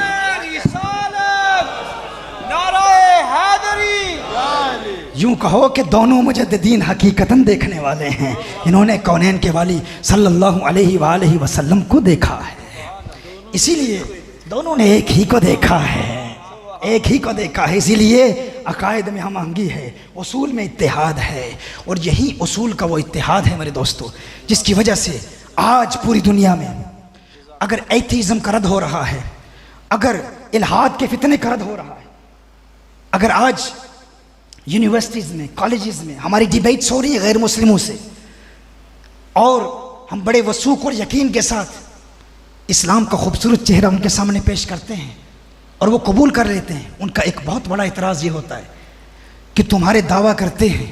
यूं कहो कि दोनों मुजद्दिदीन हकीकतन देखने वाले हैं। इन्होंने कौनैन के वाली सल्लल्लाहु अलैहि वसल्लम को देखा है, इसीलिए दोनों ने एक ही को देखा है, एक ही को देखा है। इसीलिए अकायद में हम आहंगी है, उसूल में इत्तेहाद है, और यही उसूल का वो इत्तेहाद है मेरे दोस्तों जिसकी वजह से आज पूरी दुनिया में अगर एथीज़म का रद्द हो रहा है, अगर इल्हाद के फितने का रद्द हो रहा है, अगर आज यूनिवर्सिटीज़ में, कॉलेजेस में हमारी डिबेट्स हो रही है गैर मुस्लिमों से, और हम बड़े वसूख और यकीन के साथ इस्लाम का खूबसूरत चेहरा उनके सामने पेश करते हैं और वो कबूल कर लेते हैं, उनका एक बहुत बड़ा इतराज़ ये होता है कि तुम्हारे दावा करते हैं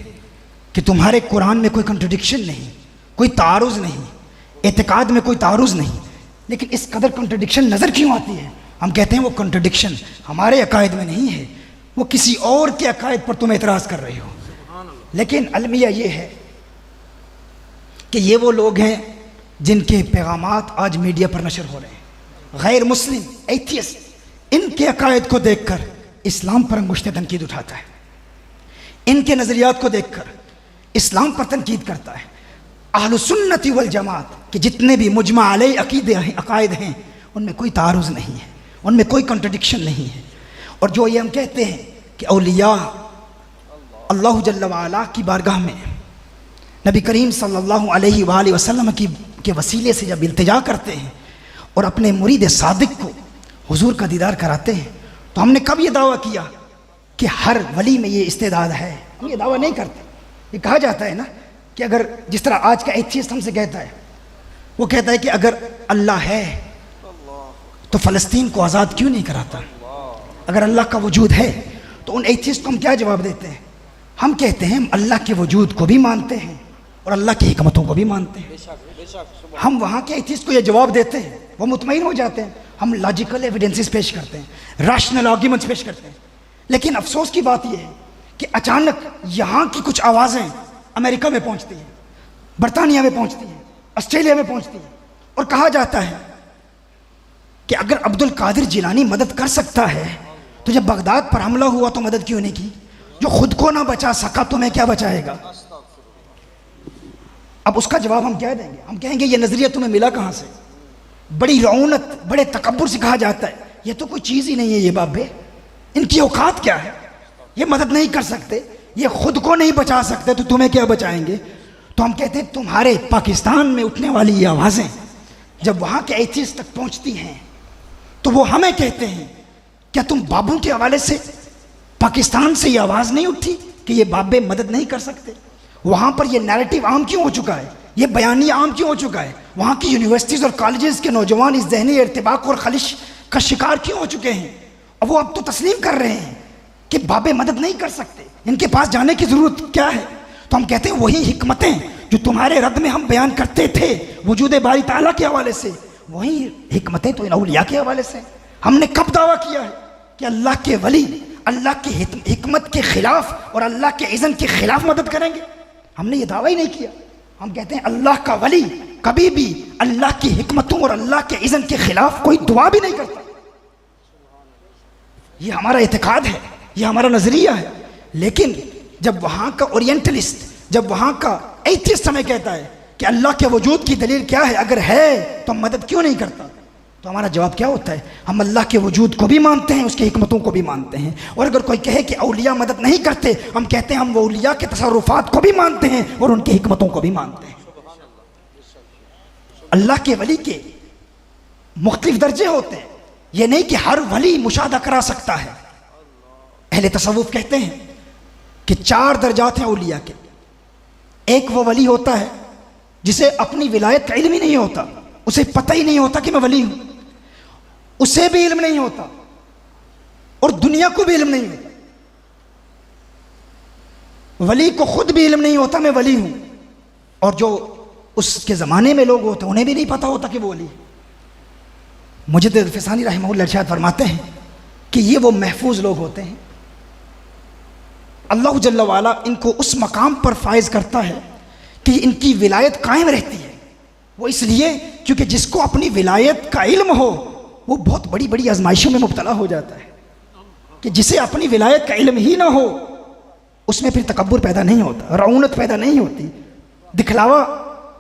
कि तुम्हारे कुरान में कोई कंट्रडिक्शन नहीं, कोई तारुज़ नहीं, एतकाद में कोई तारुज़ नहीं, लेकिन इस कदर कंट्रडिक्शन नज़र क्यों आती है? हम कहते हैं वो कंट्रडिक्शन हमारे अकायद में नहीं है, वो किसी और के अकायद पर तुम एतराज़ कर रहे हो। लेकिन अलमिया ये है कि ये वो लोग हैं जिनके पैगामात आज मीडिया पर नशर हो रहे हैं। गैर मुस्लिम एथियस्ट इनके अकायद को देखकर इस्लाम पर अंगुश्त तनकीद उठाता है, इनके नज़रियात को देखकर इस्लाम पर तनकीद करता है। अहलुसुन्नती वल जमात के जितने भी मुजमा अलैह अकीदे हैं, अकायद हैं, उनमें कोई तारुज़ नहीं है, उनमें कोई कंट्रडिक्शन नहीं है। और जो ये हम कहते हैं कि औलिया अल्लाह जल्ल व अला की बारगाह में नबी करीम सल्लल्लाहु अलैहि वसल्लम के वसीले से जब इल्तिजा करते हैं और अपने मुरीद सादिक को हुजूर का दीदार कराते हैं, तो हमने कब ये दावा किया कि हर वली में ये इस्तेदाद है? हम ये दावा नहीं करते। ये कहा जाता है ना कि अगर जिस तरह आज का एथियस्ट हमसे कहता है, वो कहता है कि अगर अल्लाह है तो फ़लस्तीन को आज़ाद क्यों नहीं कराता? अगर अल्लाह का वजूद है तो उन एथियस्ट को हम क्या जवाब देते हैं? हम कहते हैं हम अल्लाह के वजूद को भी मानते हैं और अल्लाह की हिकमतों को भी मानते हैं। हम वहाँ के एथियस्ट को ये जवाब देते हैं, वो मुतमईन हो जाते हैं। हम लॉजिकल एविडेंसेस पेश करते हैं, रैशनल आर्ग्यूमेंट्स पेश करते हैं। लेकिन अफसोस की बात यह है कि अचानक यहाँ की कुछ आवाज़ें अमेरिका में पहुँचती हैं, बरतानिया में पहुँचती हैं, ऑस्ट्रेलिया में पहुँचती हैं, और कहा जाता है कि अगर अब्दुल कादिर जिलानी मदद कर सकता है तो जब बगदाद पर हमला हुआ तो मदद क्यों नहीं की? जो खुद को ना बचा सका तो मैं क्या बचाएगा? अब उसका जवाब हम क्या देंगे? हम कहेंगे ये नज़रिया तुम्हें मिला कहाँ से? बड़ी रौनत, बड़े तकब्बुर से कहा जाता है ये तो कोई चीज़ ही नहीं है, ये बाबे इनकी औकात क्या है? ये मदद नहीं कर सकते, ये खुद को नहीं बचा सकते, तो तुम्हें क्या बचाएंगे? तो हम कहते हैं तुम्हारे पाकिस्तान में उठने वाली ये आवाज़ें जब वहाँ के एथियस्ट तक पहुँचती हैं तो वो हमें कहते हैं क्या तुम बाबू के हवाले से पाकिस्तान से ये आवाज़ नहीं उठी कि ये बाबे मदद नहीं कर सकते? वहाँ पर ये नैरेटिव आम क्यों हो चुका है? ये बयानिया आम क्यों हो चुका है? वहाँ की यूनिवर्सिटीज़ और कॉलेजेस के नौजवान इस ज़हनी इर्तिबाक और खलिश का शिकार क्यों हो चुके हैं? और वो अब तो तस्लीम कर रहे हैं कि बाबे मदद नहीं कर सकते, इनके पास जाने की ज़रूरत क्या है? तो हम कहते हैं वही हिकमतें जो तुम्हारे रद्द में हम बयान करते थे वजूद बारी ताला के हवाले से, वही हिकमतें तो इन औलिया के हवाले से। हमने कब दावा किया है कि अल्लाह के वली अल्लाह की हिकमत के खिलाफ और अल्लाह के इज़्न के खिलाफ मदद करेंगे? हमने ये दावा ही नहीं किया। हम कहते हैं अल्लाह का वली कभी भी अल्लाह की हिकमतों और अल्लाह के इज़्न के खिलाफ कोई दुआ भी नहीं करता। ये हमारा इत्तेकाद है, ये हमारा नजरिया है। लेकिन जब वहाँ का ओरिएंटलिस्ट, जब वहाँ का एथियस्ट हमें कहता है कि अल्लाह के वजूद की दलील क्या है, अगर है तो मदद क्यों नहीं करता, तो हमारा जवाब क्या होता है? हम अल्लाह के वजूद को भी मानते हैं, उसकी हिकमतों को भी मानते हैं। और अगर कोई कहे कि औलिया मदद नहीं करते, हम कहते हैं हम वो औलिया के तसर्रुफात को भी मानते हैं और उनकी हिकमतों को भी मानते हैं। अल्लाह के वली के मुख्तलिफ दर्जे होते हैं, ये नहीं कि हर वली मुशाहदा करा सकता है। अहले तसव्वुफ कहते हैं कि 4 दर्जात हैं औलिया के। एक वो वली होता है जिसे अपनी विलायत का इल्म ही नहीं होता, उसे पता ही नहीं होता कि मैं वली हूं, उसे भी इल्म नहीं होता और दुनिया को भी इल्म नहीं होता। वली को खुद भी इल्म नहीं होता मैं वली हूं, और जो उसके ज़माने में लोग होते हैं उन्हें भी नहीं पता होता कि वो वली। मुजद्दिद अल-फिसानी रहमहुल्लाह इरशाद फरमाते हैं कि ये वो महफूज लोग होते हैं, अल्लाह जल्ल वाला इनको उस मकाम पर फायज करता है कि इनकी विलायत कायम रहती है। वो इसलिए क्योंकि जिसको अपनी विलायत का इल्म हो वो बहुत बड़ी बड़ी आजमाइशों में मुब्तला हो जाता है, कि जिसे अपनी विलायत का इल्म ही ना हो उसमें फिर तकब्बुर पैदा नहीं होता, रऊनत पैदा नहीं होती, दिखलावा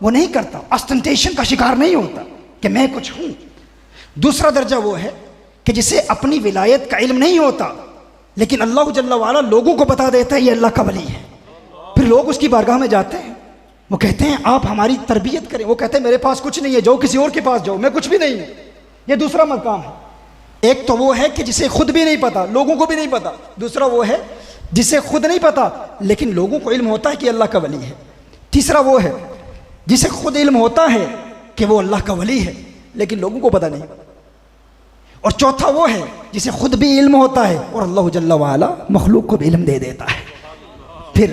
वो नहीं करता, ऑस्टेंटेशन का शिकार नहीं होता कि मैं कुछ हूं। दूसरा दर्जा वो है कि जिसे अपनी विलायत का इल्म नहीं होता लेकिन अल्लाह जल्ल वाला लोगों को बता देता है ये अल्लाह का वली है। फिर लोग उसकी बारगाह में जाते हैं, वो कहते हैं आप हमारी तरबियत करें। वो कहते हैं मेरे पास कुछ नहीं है, जाओ किसी और के पास जाओ, मैं कुछ भी नहीं हूं। ये दूसरा मकाम है। एक तो वो है कि जिसे खुद भी नहीं पता, लोगों को भी नहीं पता। दूसरा वो है जिसे खुद नहीं पता लेकिन लोगों को इल्म होता है कि अल्लाह का वली है। तीसरा वो है जिसे खुद इल्म होता है कि वो अल्लाह का वली है लेकिन लोगों को पता नहीं। और चौथा वो है जिसे खुद भी इल्म होता है और अल्लाह जल्ला वाला मखलूक को भी इल्म दे देता है। फिर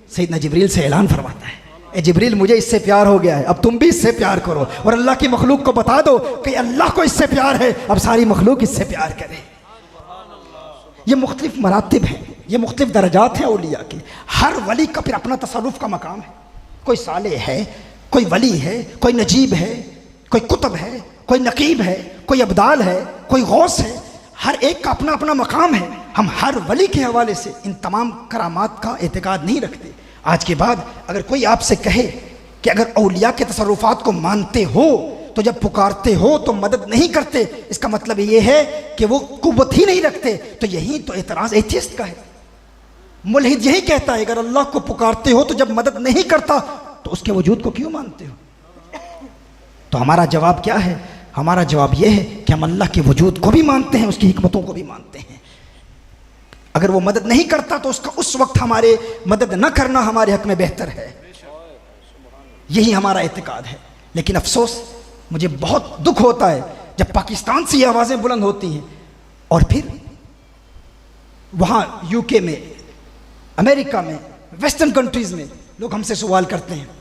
सैयदना जिब्रील से ऐलान फरमाता है, ए जिब्रील मुझे इससे प्यार हो गया है, अब तुम भी इससे प्यार करो और अल्लाह की मखलूक को बता दो कि अल्लाह को इससे प्यार है, अब सारी मखलूक इससे प्यार करे। ये मुख्तलिफ मरातिब हैं, ये मुख्तलिफ दर्जात हैं औलिया के। हर वली का फिर अपना तसर्रुफ का मकाम है। कोई सालेह है, कोई वली है, कोई नजीब है, कोई कुतुब है, कोई नकीब है, कोई अब्दाल है, कोई गौस है। हर एक का अपना अपना मकाम है। हम हर वली के हवाले से इन तमाम करामात का एतकाद नहीं रखते। आज के बाद अगर कोई आपसे कहे कि अगर औलिया के तसर्रुफात को मानते हो तो जब पुकारते हो तो मदद नहीं करते, इसका मतलब ये है कि वो कुव्वत ही नहीं रखते, तो यही तो एतराज़ एथियस्ट का है। मुल्हिद यही कहता है अगर अल्लाह को पुकारते हो तो जब मदद नहीं करता तो उसके वजूद को क्यों मानते हो? तो हमारा जवाब क्या है? हमारा जवाब यह है कि हम अल्लाह के वजूद को भी मानते हैं, उसकी हिकमतों को भी मानते हैं। अगर वो मदद नहीं करता तो उसका उस वक्त हमारे मदद न करना हमारे हक में बेहतर है। यही हमारा एतकाद है। लेकिन अफसोस, मुझे बहुत दुख होता है जब पाकिस्तान से ये आवाज़ें बुलंद होती हैं और फिर वहाँ यूके में, अमेरिका में, वेस्टर्न कंट्रीज़ में लोग हमसे सवाल करते हैं।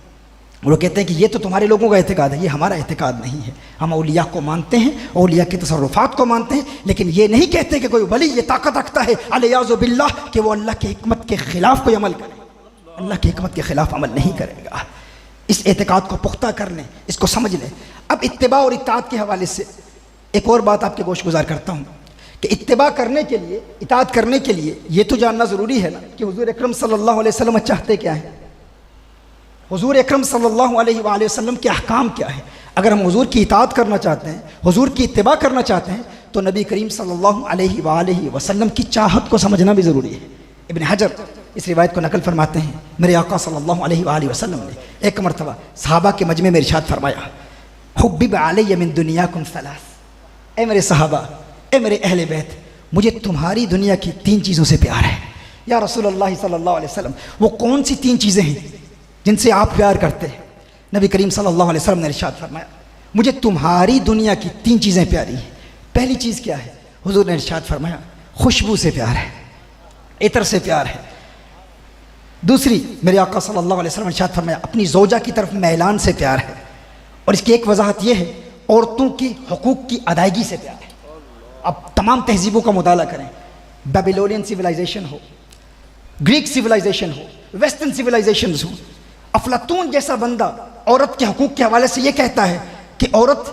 वो कहते हैं कि ये तो तुम्हारे लोगों का एतकाद है, ये हमारा एतकाद नहीं है। हम औलिया को मानते हैं, औलिया के तसर्रुफात को मानते हैं, लेकिन ये नहीं कहते कि कोई वली ये ताकत रखता है अलियाज़ु बिल्लाह कि वो अल्लाह की हिकमत के ख़िलाफ़ कोई अमल करे। अल्लाह की हिकमत के ख़िलाफ़ अमल नहीं करेगा। इस एतकाद को पुख्ता कर लें, इसको समझ लें। अब इत्तिबा और इताअत के हवाले से एक और बात आपके गोश गुजार करता हूँ कि इत्तिबा करने के लिए, इताअत करने के लिए ये तो जानना ज़रूरी है ना कि हुज़ूर अकरम सल्लल्लाहु अलैहि वसल्लम चाहते क्या है, हुज़ूर अकरम सल्लल्लाहु अलैहि वसल्लम के अहकाम क्या है। अगर हम हुज़ूर की इताअत करना चाहते हैं, हुज़ूर की इत्तिबा करना चाहते हैं, तो नबी करीम सल्लल्लाहु अलैहि वसल्लम की चाहत को समझना भी ज़रूरी है। इब्न हजर इस रिवायत को नकल फरमाते हैं, मेरे आका सल्लल्लाहु अलैहि वसल्लम ने एक मरतबा सहाबा के मजमे में इरशाद फरमाया, हुब्बिब अलैया मिन दुनियाकुम सलास, ए मेरे सहाबा, ए मेरे अहले बैत, मुझे तुम्हारी दुनिया की 3 चीज़ों से प्यार है। या रसूलुल्लाह सल्लल्लाहु अलैहि वसल्लम, वो कौन सी 3 चीज़ें हैं जिनसे आप प्यार करते हैं? नबी करीम सल्लल्लाहु अलैहि वसल्लम ने इरशाद फरमाया, मुझे तुम्हारी दुनिया की 3 चीज़ें प्यारी हैं। पहली चीज़ क्या है? हुजूर ने इरशाद फरमाया, खुशबू से प्यार है, इतर से प्यार है। दूसरी, मेरे आका सल्लल्लाहु अलैहि वसल्लम ने इरशाद फरमाया, अपनी ज़ौजा की तरफ मैलान से प्यार है। और इसकी एक वजाहत यह है, औरतों की हुकूक की अदायगी से प्यार है। अब तमाम तहजीबों का मुताला करें, बेबीलोनियन सिविलाइजेशन हो, ग्रीक सिविलाइजेशन हो, वेस्टर्न सिविलाइजेशन हो, अफलातून जैसा बंदा औरत के हकूक़ के हवाले से ये कहता है कि औरत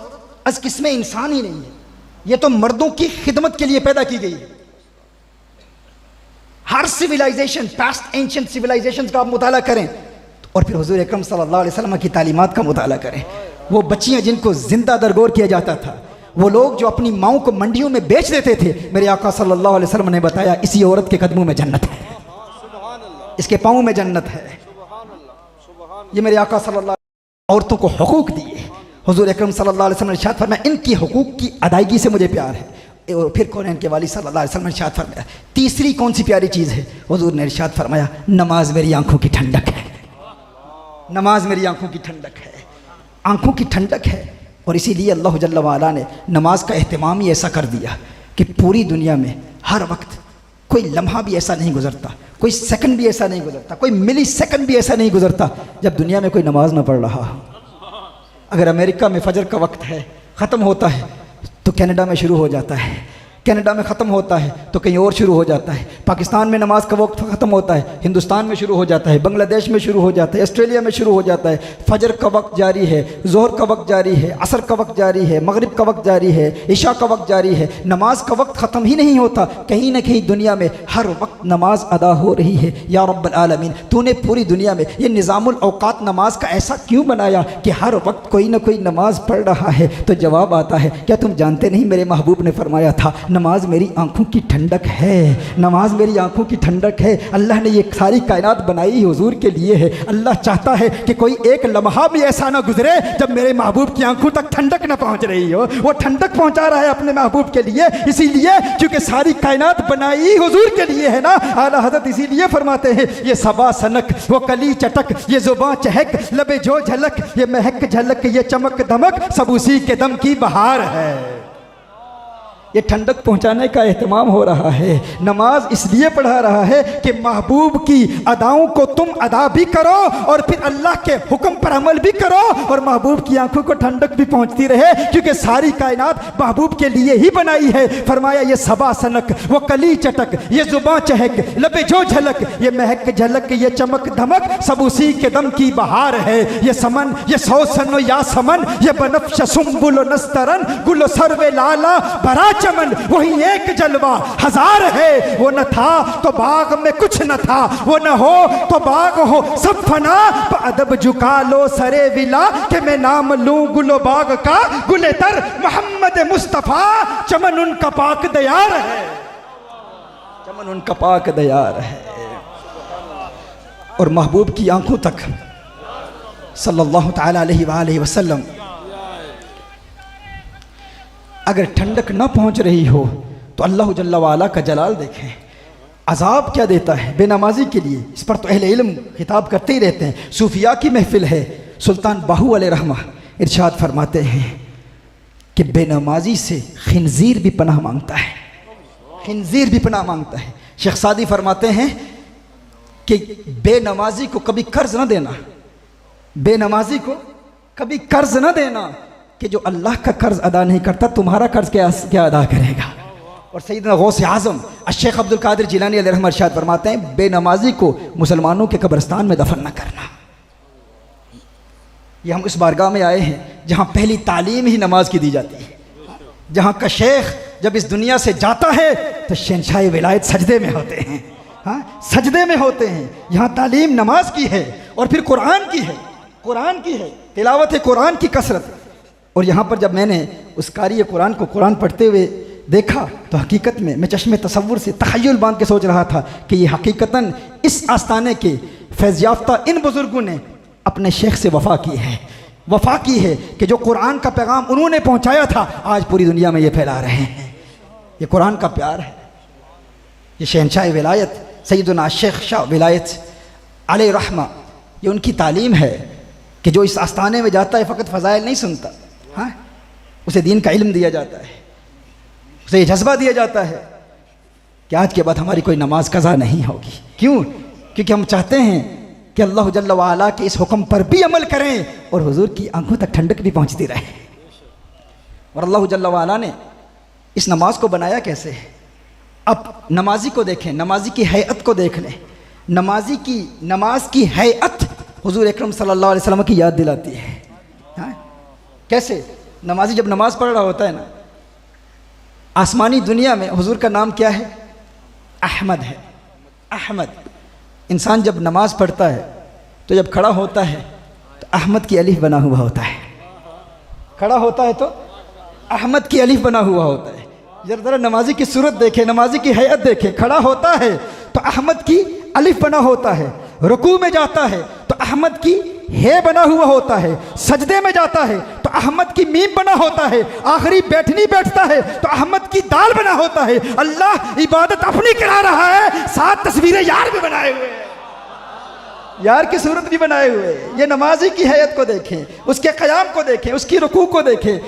अज किस्म इंसान ही नहीं है, ये तो मर्दों की खिदमत के लिए पैदा की गई है। हर सिविलाइजेशन, पास्ट एंशिएंट सिविलाइजेशन का आप मुताला करें और फिर हुजूर अकरम सल्लल्लाहु अलैहि वसल्लम की तालीमात का मुताला करें। वो बच्चियां जिनको जिंदा दरगोर किया जाता था, वो लोग जो अपनी माओं को मंडियों में बेच देते थे, मेरे आका सल्लल्लाहु अलैहि वसल्लम ने बताया, इसी औरत के कदमों में जन्नत है, इसके पाँव में जन्नत है। ये मेरे आका सल्लल्लाहु औरतों को हुकूक दिए। हुजूर अकरम सल्लल्लाहु अलैहि वसल्लम ने इरशाद फरमाया, इनकी हुकूक की अदायगी से मुझे प्यार है। और फिर कौन के वाली सल्लल्लाहु अलैहि वसल्लम ने इरशाद फरमाया, तीसरी कौन सी प्यारी चीज़ है? हुजूर ने इरशाद फरमाया, नमाज मेरी आंखों की ठंडक है। नमाज मेरी आंखों की ठंडक है, आंखों की ठंडक है। और इसीलिए अल्लाह जल्ल वाला ने नमाज का एहतमाम ही ऐसा कर दिया कि पूरी दुनिया में हर वक्त कोई लम्हा भी ऐसा नहीं गुजरता, कोई सेकंड भी ऐसा नहीं गुजरता, कोई मिली सेकंड भी ऐसा नहीं गुजरता जब दुनिया में कोई नमाज ना पढ़ रहा। अगर अमेरिका में फजर का वक्त है, ख़त्म होता है तो कनाडा में शुरू हो जाता है, कनाडा में ख़त्म होता है तो कहीं और शुरू हो जाता है। पाकिस्तान में नमाज का वक्त ख़त्म होता है, हिंदुस्तान में शुरू हो जाता है, बांग्लादेश में शुरू हो जाता है, ऑस्ट्रेलिया में शुरू हो जाता है। फजर का वक्त जारी है, ज़ोहर का वक्त जारी है, असर का वक्त जारी है, मगरिब का वक्त जारी है, इशा का वक्त जारी है। नमाज का वक्त ख़त्म ही नहीं होता। कहीं ना कहीं दुनिया में हर वक्त नमाज अदा हो रही है। या रब्बल आलमीन, तूने पूरी दुनिया में ये निज़ामुल औकात नमाज का ऐसा क्यों बनाया कि हर वक्त कोई ना कोई नमाज पढ़ रहा है? तो जवाब आता है, क्या तुम जानते नहीं मेरे महबूब ने फरमाया था, नमाज मेरी आंखों की ठंडक है, नमाज मेरी आंखों की ठंडक है। अल्लाह ने ये सारी कायनात बनाई हुजूर के लिए है। अल्लाह चाहता है कि कोई एक लम्हा भी ऐसा ना गुजरे जब मेरे महबूब की आंखों तक ठंडक ना पहुंच रही हो। वो ठंडक पहुंचा रहा है अपने महबूब के लिए, इसीलिए क्योंकि सारी कायनात बनाई हुजूर के लिए है ना। आला हज़रत इसीलिए फरमाते हैं, ये सबा सनक, वो कली चटक, ये जुबां चहक, लबे जो झलक, ये महक झलक, ये चमक दमक, सब उसी के दम की बहार है। ये ठंडक पहुंचाने का एहतमाम हो रहा है। नमाज इसलिए पढ़ा रहा है कि महबूब की अदाओं को तुम अदा भी करो और फिर अल्लाह के हुक्म पर अमल भी करो और महबूब की आंखों को ठंडक भी पहुंचती रहे, क्योंकि सारी कायनात महबूब के लिए ही बनाई है। फरमाया ये सबा सनक, वो कली चटक, ये जुबां चहक, लबे जो झलक, ये महक झलक, ये चमक धमक, सब उसी के दम की बहार है। ये समन, ये सौसन या समन, ये बनफ्श सुम्बुल नस्तरन, गुल सरवे लाला भरा चमन, वही एक जलवा हजार है। वो न था तो बाग में कुछ न था, वो न हो तो बाग हो सब फना, अदब झुका लो सरे विला कि मैं नाम लूं गुलो बाग का, गुले तर मोहम्मद मुस्तफा, चमन उनका पाक दयार है, चमन उनका पाक दयार है। और महबूब की आंखों तक सल्लल्लाहु तआला अलैहि वसल्लम अगर ठंडक न पहुंच रही हो तो अल्लाह जल्ला वाला का जलाल देखें, अजाब क्या देता है बेनमाजी के लिए। इस पर तो अहले इल्म खिताब करते ही रहते हैं। सूफिया की महफिल है, सुल्तान बाहू अलैहिर्रहमा इरशाद फरमाते हैं कि बेनमाजी से खिंजीर भी पनाह मांगता है, खिंजीर भी पनाह मांगता है। शेख सादी फरमाते हैं कि बेनमाजी को कभी कर्ज न देना, बेनमाजी को कभी कर्ज न देना, कि जो अल्लाह का कर्ज अदा नहीं करता तुम्हारा कर्ज क्या अदा करेगा। और सैयदना गौस आज़म शेख अब्दुल कादिर जिलानी अलैहिर्रहमत इरशाद फरमाते हैं, बेनमाजी को मुसलमानों के कब्रिस्तान में दफन न करना। ये हम उस बारगाह में आए हैं जहाँ पहली तालीम ही नमाज की दी जाती है, जहाँ का शेख जब इस दुनिया से जाता है तो शहंशाह विलायत सजदे में होते हैं, हाँ सजदे में होते हैं। यहाँ तालीम नमाज की है और फिर कुरान की है, कुरान की है, तिलावत कुरान की कसरत। और यहाँ पर जब मैंने उस कारी कुरान को कुरान पढ़ते हुए देखा तो हकीकत में मैं चश्मे तसव्वुर से तख़य्युल बांध के सोच रहा था कि ये हकीकतन इस आस्थाने के फैज़ याफ्ता इन बुज़ुर्गों ने अपने शेख से वफ़ा की है, वफ़ा की है कि जो कुरान का पैगाम उन्होंने पहुँचाया था आज पूरी दुनिया में ये फैला रहे हैं। ये कुरान का प्यार है। ये शहंशाह विलायत सैयदना शेख शाह विलायत अलैहिर्रहमा, ये उनकी तालीम है कि जो इस आस्थाने में जाता है फ़कत फ़ज़ाइल नहीं सुनता, हाँ उसे दीन का इल्म दिया जाता है, उसे ये जज्बा दिया जाता है कि आज के बाद हमारी कोई नमाज कज़ा नहीं होगी। क्यों? क्योंकि हम चाहते हैं कि अल्लाह जल्ला वाला के इस हुक्म पर भी अमल करें और हुजूर की आंखों तक ठंडक भी पहुंचती रहे। और अल्लाह जल्ला वाला ने इस नमाज को बनाया कैसे है? अब नमाजी को देखें, नमाजी की हैअत को देख लें। नमाजी की नमाज की हैअत हुजूर अकरम सल्लल्लाहु अलैहि वसल्लम की याद दिलाती है। हाँ? कैसे? नमाजी जब नमाज पढ़ रहा होता है ना, आसमानी दुनिया में हुजूर का नाम क्या है? अहमद है, अहमद। इंसान जब नमाज पढ़ता है तो जब खड़ा होता है तो अहमद की अलिफ बना हुआ होता है, खड़ा होता है तो अहमद की अलिफ बना हुआ होता है। जरा नमाजी की सूरत देखे, नमाजी की हैयत देखे, खड़ा होता है तो अहमद की अलिफ बना होता है, रुकू में जाता है तो अहमद की हे बना हुआ होता है, सजदे में जाता है तो अहमद की मीम बना होता है, आखिरी बैठनी बैठता है तो अहमद की दाल बना होता है। अल्लाह इबादत अपनी करा रहा है, साथ तस्वीरें यार भी बनाए हुए हैं, यार की सूरत भी बनाए हुए हैं। ये नमाजी की हैयत को देखें, उसके क़याम को देखें, उसकी रुकू को देखें।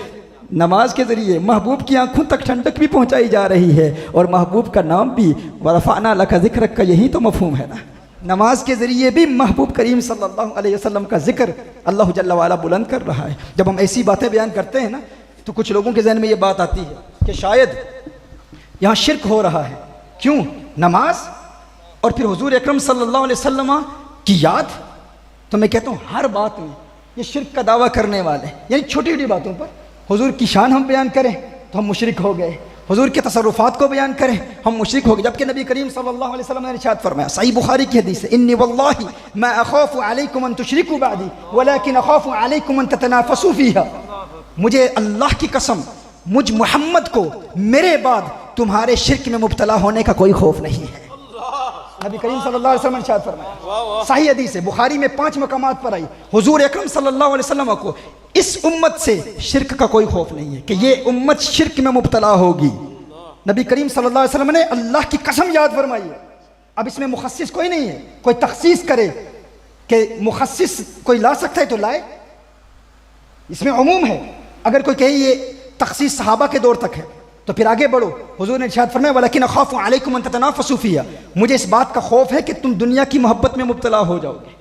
नमाज के ज़रिए महबूब की आंखों तक ठंडक भी पहुंचाई जा रही है और महबूब का नाम भी वरफ़अना लका ज़िक्रक का यही तो मफ़हूम है ना। नमाज के ज़रिए भी महबूब करीम सल्लल्लाहु अलैहि वसल्लम का जिक्र अल्लाह जल्ला वाला बुलंद कर रहा है। जब हम ऐसी बातें बयान करते हैं ना तो कुछ लोगों के जहन में ये बात आती है कि शायद यहाँ शिरक हो रहा है। क्यों? नमाज और फिर हुजूर अकरम सल्लल्लाहु अलैहि वसल्लम की याद। तो मैं कहता हूँ हर बात में ये शिरक का दावा करने वाले, यानी छोटी छोटी बातों पर हुजूर की शान हम बयान करें तो हम मुशरिक हो गए, हुजूर के तसर्रुफात को बयान करें हम मुशरिक हो गए। जबकि नबी करीम सल्लल्लाहु अलैहि वसल्लम ने इरशाद फरमाया, सही बुखारी की हदीस है, इन्नी वल्लाहि मा अखाफु अलैकुम अन तुशरिकू बअदी वलाकिन अखाफु अलैकुम अन ततनाफसू फीहा। मुझे अल्लाह की कसम, मुझ मोहम्मद को मेरे बाद तुम्हारे शिर्क में मुब्तला होने का कोई खौफ नहीं है। नबी करीम सल्लल्लाहु अलैहि वसल्लम ने इरशाद फरमाया, सही हदीस है, बुखारी में 5 मकामात पर आई, हुजूर अकरम सल्लल्लाहु अलैहि वसल्लम को इस उम्मत से शिर्क का कोई खौफ नहीं है कि ये उम्मत शिर्क में मुब्तला होगी। नबी करीम सल्लल्लाहु अलैहि वसल्लम ने अल्लाह की कसम याद फरमाई है। अब इसमें मुखस्सिस कोई नहीं है, कोई तखसीस करे कि मुखस्सिस कोई ला सकता है तो लाए, इसमें उमूम है। अगर कोई कहे ये तखसीस सहाबा के दौर तक है तो फिर आगे बढ़ो। हुजूर ने इरशाद फरमाया, वलकिन अखाफु अलैकुम अन ततनाफसू फिया, मुझे इस बात का खौफ है कि तुम दुनिया की मोहब्बत में मुब्तला हो जाओगे।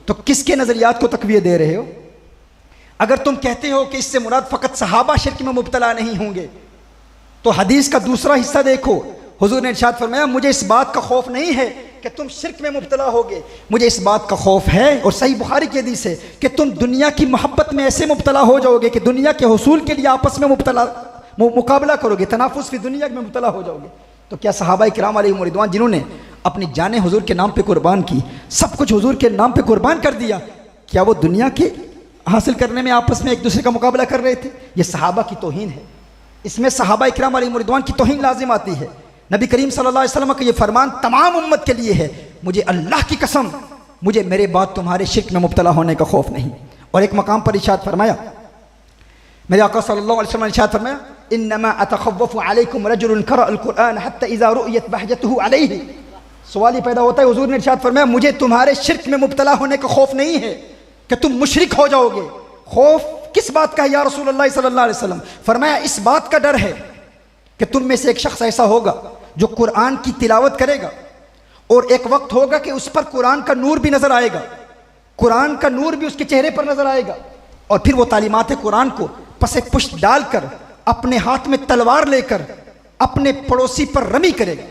तो किसके नजरियात को तकवीह दे रहे हो? अगर तुम कहते हो कि इससे मुराद फ़कत सहाबा शिर्क में मुब्तला नहीं होंगे, तो हदीस का दूसरा हिस्सा देखो। हुजूर ने इरशाद फरमाया, मुझे इस बात का खौफ नहीं है कि तुम शिर्क में मुब्तला होगे, मुझे इस बात का खौफ है, और सही बुखारी की हदीस है, कि तुम दुनिया की मोहब्बत में ऐसे मुब्तला हो जाओगे कि दुनिया के हुसूल के लिए आपस में मुकाबला करोगे, तनाफुस की दुनिया में मुब्तला हो जाओगे। तो क्या सहाबा किराम अलैहिम रिदवान जिन्होंने अपनी जानें हुजूर के नाम पे कुर्बान की, सब कुछ हुजूर के नाम पे कुर्बान कर दिया, क्या वो दुनिया के हासिल करने में आपस में एक दूसरे का मुकाबला कर रहे थे? ये सहाबा की तौहीन है, इसमें सहाबा किराम अलैहिम रिदवान की तौहीन लाजिम आती है। नबी करीम सल्लल्लाहु अलैहि वसल्लम का ये फरमान तमाम उम्मत के लिए है, मुझे अल्लाह की कसम, मुझे मेरे बाद तुम्हारे शिर्क में मुब्तला होने का खौफ नहीं। और एक मकाम पर इरशाद फरमाया, मेरे आका सल्लल्लाहु अलैहि वसल्लम ने इरशाद फरमाया, इन्नमा अतखव्वफु अलैकुम रजुलन क़रअल कुरआन हत्ता इज़ा रुअयत बहजतुहु अलैहि। सवाल ये पैदा होता है, हुजूर ने इरशाद फरमाया, मुझे तुम्हारे शिर्क में मुब्तला होने का खौफ नहीं है कि तुम मुशरिक हो जाओगे। खौफ किस बात का है या रसूल अल्लाह सल्लल्लाहु अलैहि वसल्लम? फरमाया, इस बात का डर है कि तुम में से एक शख्स ऐसा होगा जो कुरान की तिलावत करेगा, और एक वक्त होगा कि उस पर कुरान का नूर भी नजर आएगा, कुरान का नूर भी उसके चेहरे पर नजर आएगा, और फिर वो तालीमात कुरान को पसे पुष्ट डालकर अपने हाथ में तलवार लेकर अपने पड़ोसी पर रमी करेगा।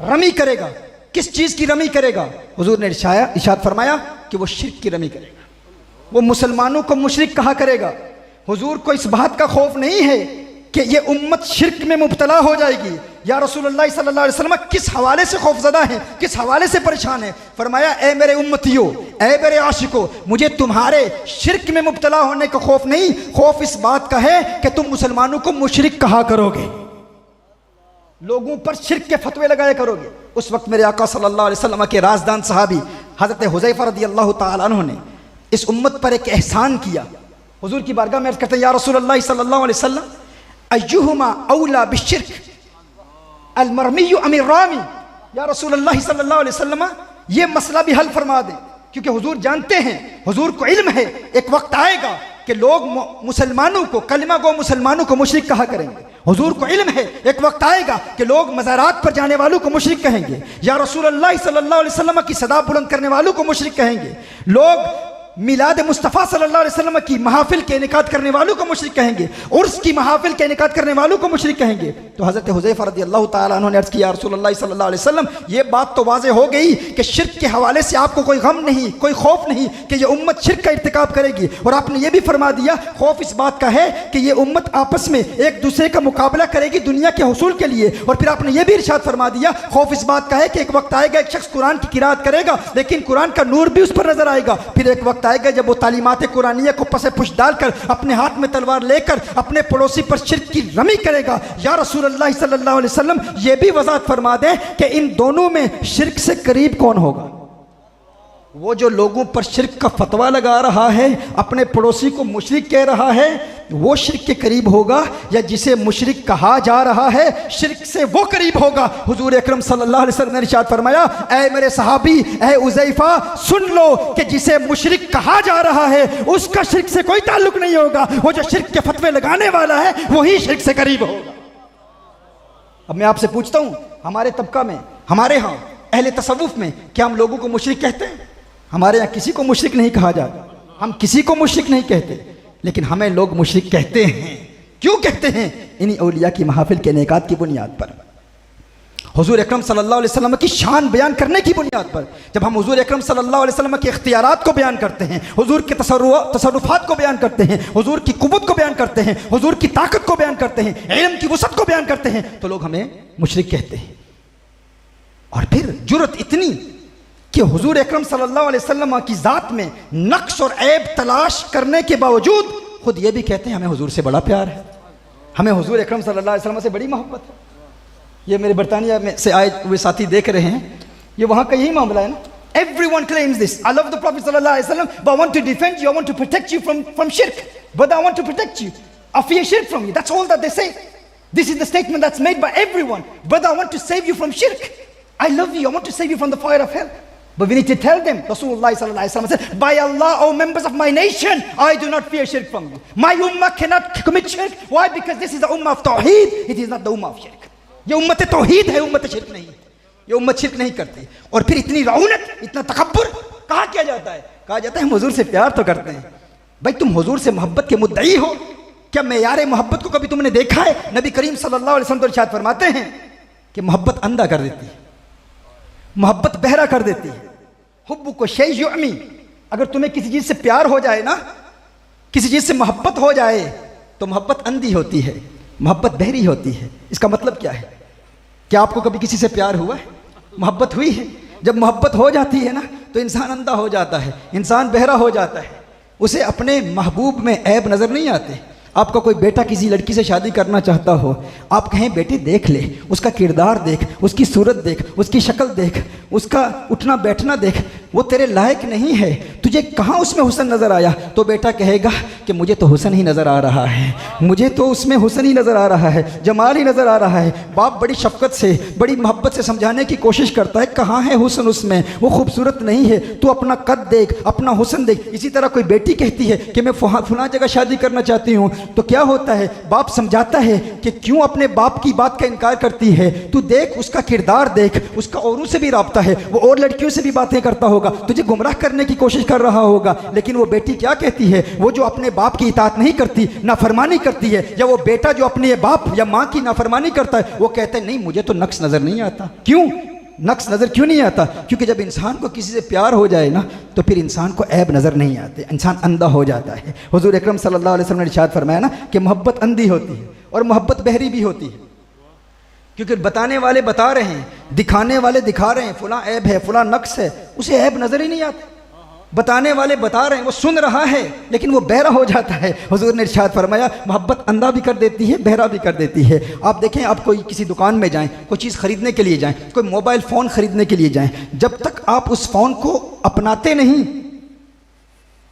रमी करेगा, किस चीज की रमी करेगा? हुजूर ने इरशाद फरमाया कि वो शिर्क की रमी करेगा, वो मुसलमानों को मुशरिक कहा करेगा। हुजूर को इस बात का खौफ नहीं है कि ये उम्मत शिर्क में मुब्तला हो जाएगी। या रसूलुल्लाह सल्लल्लाहु अलैहि वसल्लम किस हवाले से खौफजदा है, किस हवाले से परेशान है? फरमाया, ए मेरे उम्मतियों, ए मेरे आशिकों, मुझे तुम्हारे शिर्क में मुब्तला होने का खौफ नहीं, खौफ इस बात का है कि तुम मुसलमानों को मुशरिक कहा करोगे, लोगों पर शिर्क के फतवे लगाया करोगे। उस वक्त मेरे आका सल्लल्लाहु अलैहि वसल्लम के राजदान सहाबी हजरत हुज़ैफा रज़ियल्लाहु ताला अन्हु ने इस उम्मत पर एक एहसान किया। हुजूर की बारगाह में अर्ज़ करते हैं, या रसूलल्लाह सल्लल्लाहु अलैहि वसल्लम, अय्युहुमा औला बिश्शिर्क अलमरमिय्यु अमिर रामी। या रसूलल्लाह सल्लल्लाहु अलैहि वसल्लम, ये मसला भी हल फरमा दें, क्योंकि हुजूर जानते हैं, हुजूर को इल्म है, एक वक्त आएगा कि लोग मुसलमानों को, कलिमा गो मुसलमानों को मुशरिक कहा करेंगे। हुजूर को इल्म है, एक वक्त आएगा कि लोग मज़ारात पर जाने वालों को मुशरिक कहेंगे, या रसूलुल्लाह सल्लल्लाहु अलैहि वसल्लम की सदा बुलंद करने वालों को मुशरिक कहेंगे, लोग मिलाद मुस्तफ़ा सल्लल्लाहु अलैहि वसल्लम की महफिल के इनेकाद करने वालों को मुशरिक कहेंगे, उर्स की महफिल के इनेकाद करने वालों को मुशरिक कहेंगे। तो हज़रत हुज़ैफा रज़ियल्लाहु ताला अन्हु ने अर्ज़ किया, रसूलुल्लाह सल्लल्लाहु अलैहि वसल्लम, ये बात तो वाज़ेह हो गई कि शिर्क के हवाले से आपको कोई गम नहीं, कोई खौफ नहीं कि ये उम्मत शिर्क का इर्तिकाब करेगी। और आपने ये भी फरमा दिया, खौफ इस बात का है कि ये उम्मत आपस में एक दूसरे का मुकाबला करेगी दुनिया के हुसूल के लिए। और फिर आपने ये भी इरशाद फरमा दिया, खौफ इस बात का है कि एक वक्त आएगा, एक शख्स कुरान की किरात करेगा, लेकिन कुरान का नूर भी उस पर नजर आएगा। फिर एक वक्त आएगा जब वो तालीमात कुरानिया को पसे पुश डालकर अपने हाथ में तलवार लेकर अपने पड़ोसी पर शिर्क की रमी करेगा। या रसूलुल्लाह सल्लल्लाहु अलैहि वसल्लम, ये भी वजाहत फरमा दे कि इन दोनों में शिर्क से करीब कौन होगा? वो जो लोगों पर शिर्क का फतवा लगा रहा है, अपने पड़ोसी को मुशरिक कह रहा है, वो शिर्क के करीब होगा, या जिसे मुशरिक कहा जा रहा है शिर्क से वो करीब होगा? हुजूर अकरम सल्लल्लाहु अलैहि वसल्लम ने इरशाद फरमाया, ऐ मेरे सहाबी, ऐ उज़ैफा, सुन लो कि जिसे मुशरिक कहा जा रहा है उसका शिर्क से कोई ताल्लुक नहीं होगा, वो जो शिर्क के फतवे लगाने वाला है वही शिर्क से करीब होगा। अब मैं आपसे पूछता हूँ, हमारे तबका में, हमारे यहाँ अहले तसव्वुफ में, क्या हम लोगों को मुशरिक कहते हैं? हमारे यहाँ किसी को मुशरिक नहीं कहा जाता, हम किसी को मुशरिक नहीं कहते, लेकिन हमें लोग मुशरिक कहते हैं। क्यों कहते हैं? इन्हीं औलिया की महफिल के नेकात की बुनियाद पर, हुजूर अकरम सल्लल्लाहु अलैहि वसल्लम की शान बयान करने की बुनियाद पर। जब हम हुजूर अकरम सल्लल्लाहु अलैहि वसल्लम के इख्तियारात को बयान करते हैं, हुजूर के तसर्रुफात को बयान करते हैं, हुजूर की कुव्वत को बयान करते हैं, हुजूर की ताकत को बयान करते हैं, इल्म की वसअत को बयान करते हैं, तो लोग हमें मुशरिक कहते हैं। और फिर जुर्रत इतनी कि हुजूर अकरम सल्लल्लाहु अलैहि वसल्लम की ज़ात में नक्श और ऐब तलाश करने के बावजूद खुद ये भी कहते हैं हमें हुजूर से बड़ा प्यार है, हमें हुजूर अकरम सल्लल्लाहु अलैहि वसल्लम से बड़ी मोहब्बत है। ये मेरे बरतानिया में से आए हुए साथी देख रहे हैं, ये वहाँ का यही मामला है ना। Everyone claims this. I love the Prophet sallallahu alaihi wasallam, but I want to defend you. I want to protect you from shirk. But I want to protect you. I fear shirk from you. That's all that they say. This is the statement that's made by everyone. But I want to save you from shirk. I love you. I want to save you from the fire of hell. But we need to tell them. Rasulullah sallallahu alaihi wasallam said, "By Allah, O members of my nation, I do not fear shirk from you. My ummah cannot commit shirk. Why? Because this is the ummah of tawheed. It is not the ummah of shirk. ये उम्मत तौहीद है, उम्मत शिरक नहीं। ये उम्मत शिरक नहीं करती। और फिर इतनी रऊनत, इतना तकब्बुर कहा किया जाता है? कहा जाता है हम हुजूर से प्यार तो करते हैं। भाई तुम हुजूर से मोहब्बत के मुद्दई हो, क्या मेयार मोहब्बत को कभी तुमने देखा है? नबी करीम सल्लल्लाहु अलैहि वसल्लम तो इरशाद फरमाते हैं कि मोहब्बत अंधा कर देती है, मोहब्बत बहरा कर देती है। हुब्बु को शै युअमी, अगर तुम्हें किसी चीज से प्यार हो जाए ना, किसी चीज से मोहब्बत हो जाए, तो मोहब्बत अंधी होती है, मोहब्बत बहरी होती है। इसका मतलब क्या है? क्या आपको कभी किसी से प्यार हुआ है? मोहब्बत हुई है? जब मोहब्बत हो जाती है ना, तो इंसान अंधा हो जाता है, इंसान बहरा हो जाता है। उसे अपने महबूब में ऐब नजर नहीं आते। आपका कोई बेटा किसी लड़की से शादी करना चाहता हो, आप कहें बेटे देख ले, उसका किरदार देख, उसकी सूरत देख, उसकी शक्ल देख, उसका उठना बैठना देख, वो तेरे लायक नहीं है, तुझे कहाँ उसमें हुस्न नज़र आया? तो बेटा कहेगा कि मुझे तो हुस्न ही नज़र आ रहा है, मुझे तो उसमें हुस्न ही नज़र आ रहा है, जमाल ही नज़र आ रहा है। बाप बड़ी शफकत से, बड़ी मोहब्बत से समझाने की कोशिश करता है, कहाँ है हुस्न उसमें, वो खूबसूरत नहीं है, तू अपना कद देख, अपना हुस्न देख। इसी तरह कोई बेटी कहती है कि मैं फलां जगह शादी करना चाहती हूँ, तो क्या होता है? बाप समझाता है कि क्यों अपने बाप की बात का इनकार करती है, तू देख उसका किरदार देख, उसका औरों से भी राब्ता है, वो और लड़कियों से भी बातें करता होगा, तुझे गुमराह करने की कोशिश कर रहा होगा। लेकिन वो बेटी क्या कहती है? वो जो अपने बाप की इताअत नहीं करती, नाफरमानी करती है, या वो बेटा जो अपने बाप या माँ की नाफरमानी करता है, वो कहते हैं नहीं मुझे तो नक्स नजर नहीं आता। क्यों नक्स नज़र क्यों नहीं आता? क्योंकि जब इंसान को किसी से प्यार हो जाए ना, तो फिर इंसान को ऐब नज़र नहीं आते, इंसान अंधा हो जाता है। हुजूर अकरम सल्लल्लाहु अलैहि वसल्लम ने इरशाद फरमाया ना कि मोहब्बत अंधी होती है और मोहब्बत बहरी भी होती है। क्योंकि बताने वाले बता रहे हैं, दिखाने वाले दिखा रहे हैं, फुला ऐब है, फुला नक्स है, उसे ऐब नज़र ही नहीं आता। बताने वाले बता रहे हैं, वो सुन रहा है, लेकिन वो बहरा हो जाता है। हुजूर ने इरशाद फरमाया मोहब्बत अंधा भी कर देती है, बहरा भी कर देती है। आप देखें, आप कोई किसी दुकान में जाएं, कोई चीज़ खरीदने के लिए जाएं, कोई मोबाइल फ़ोन खरीदने के लिए जाएं, जब तक आप उस फ़ोन को अपनाते नहीं,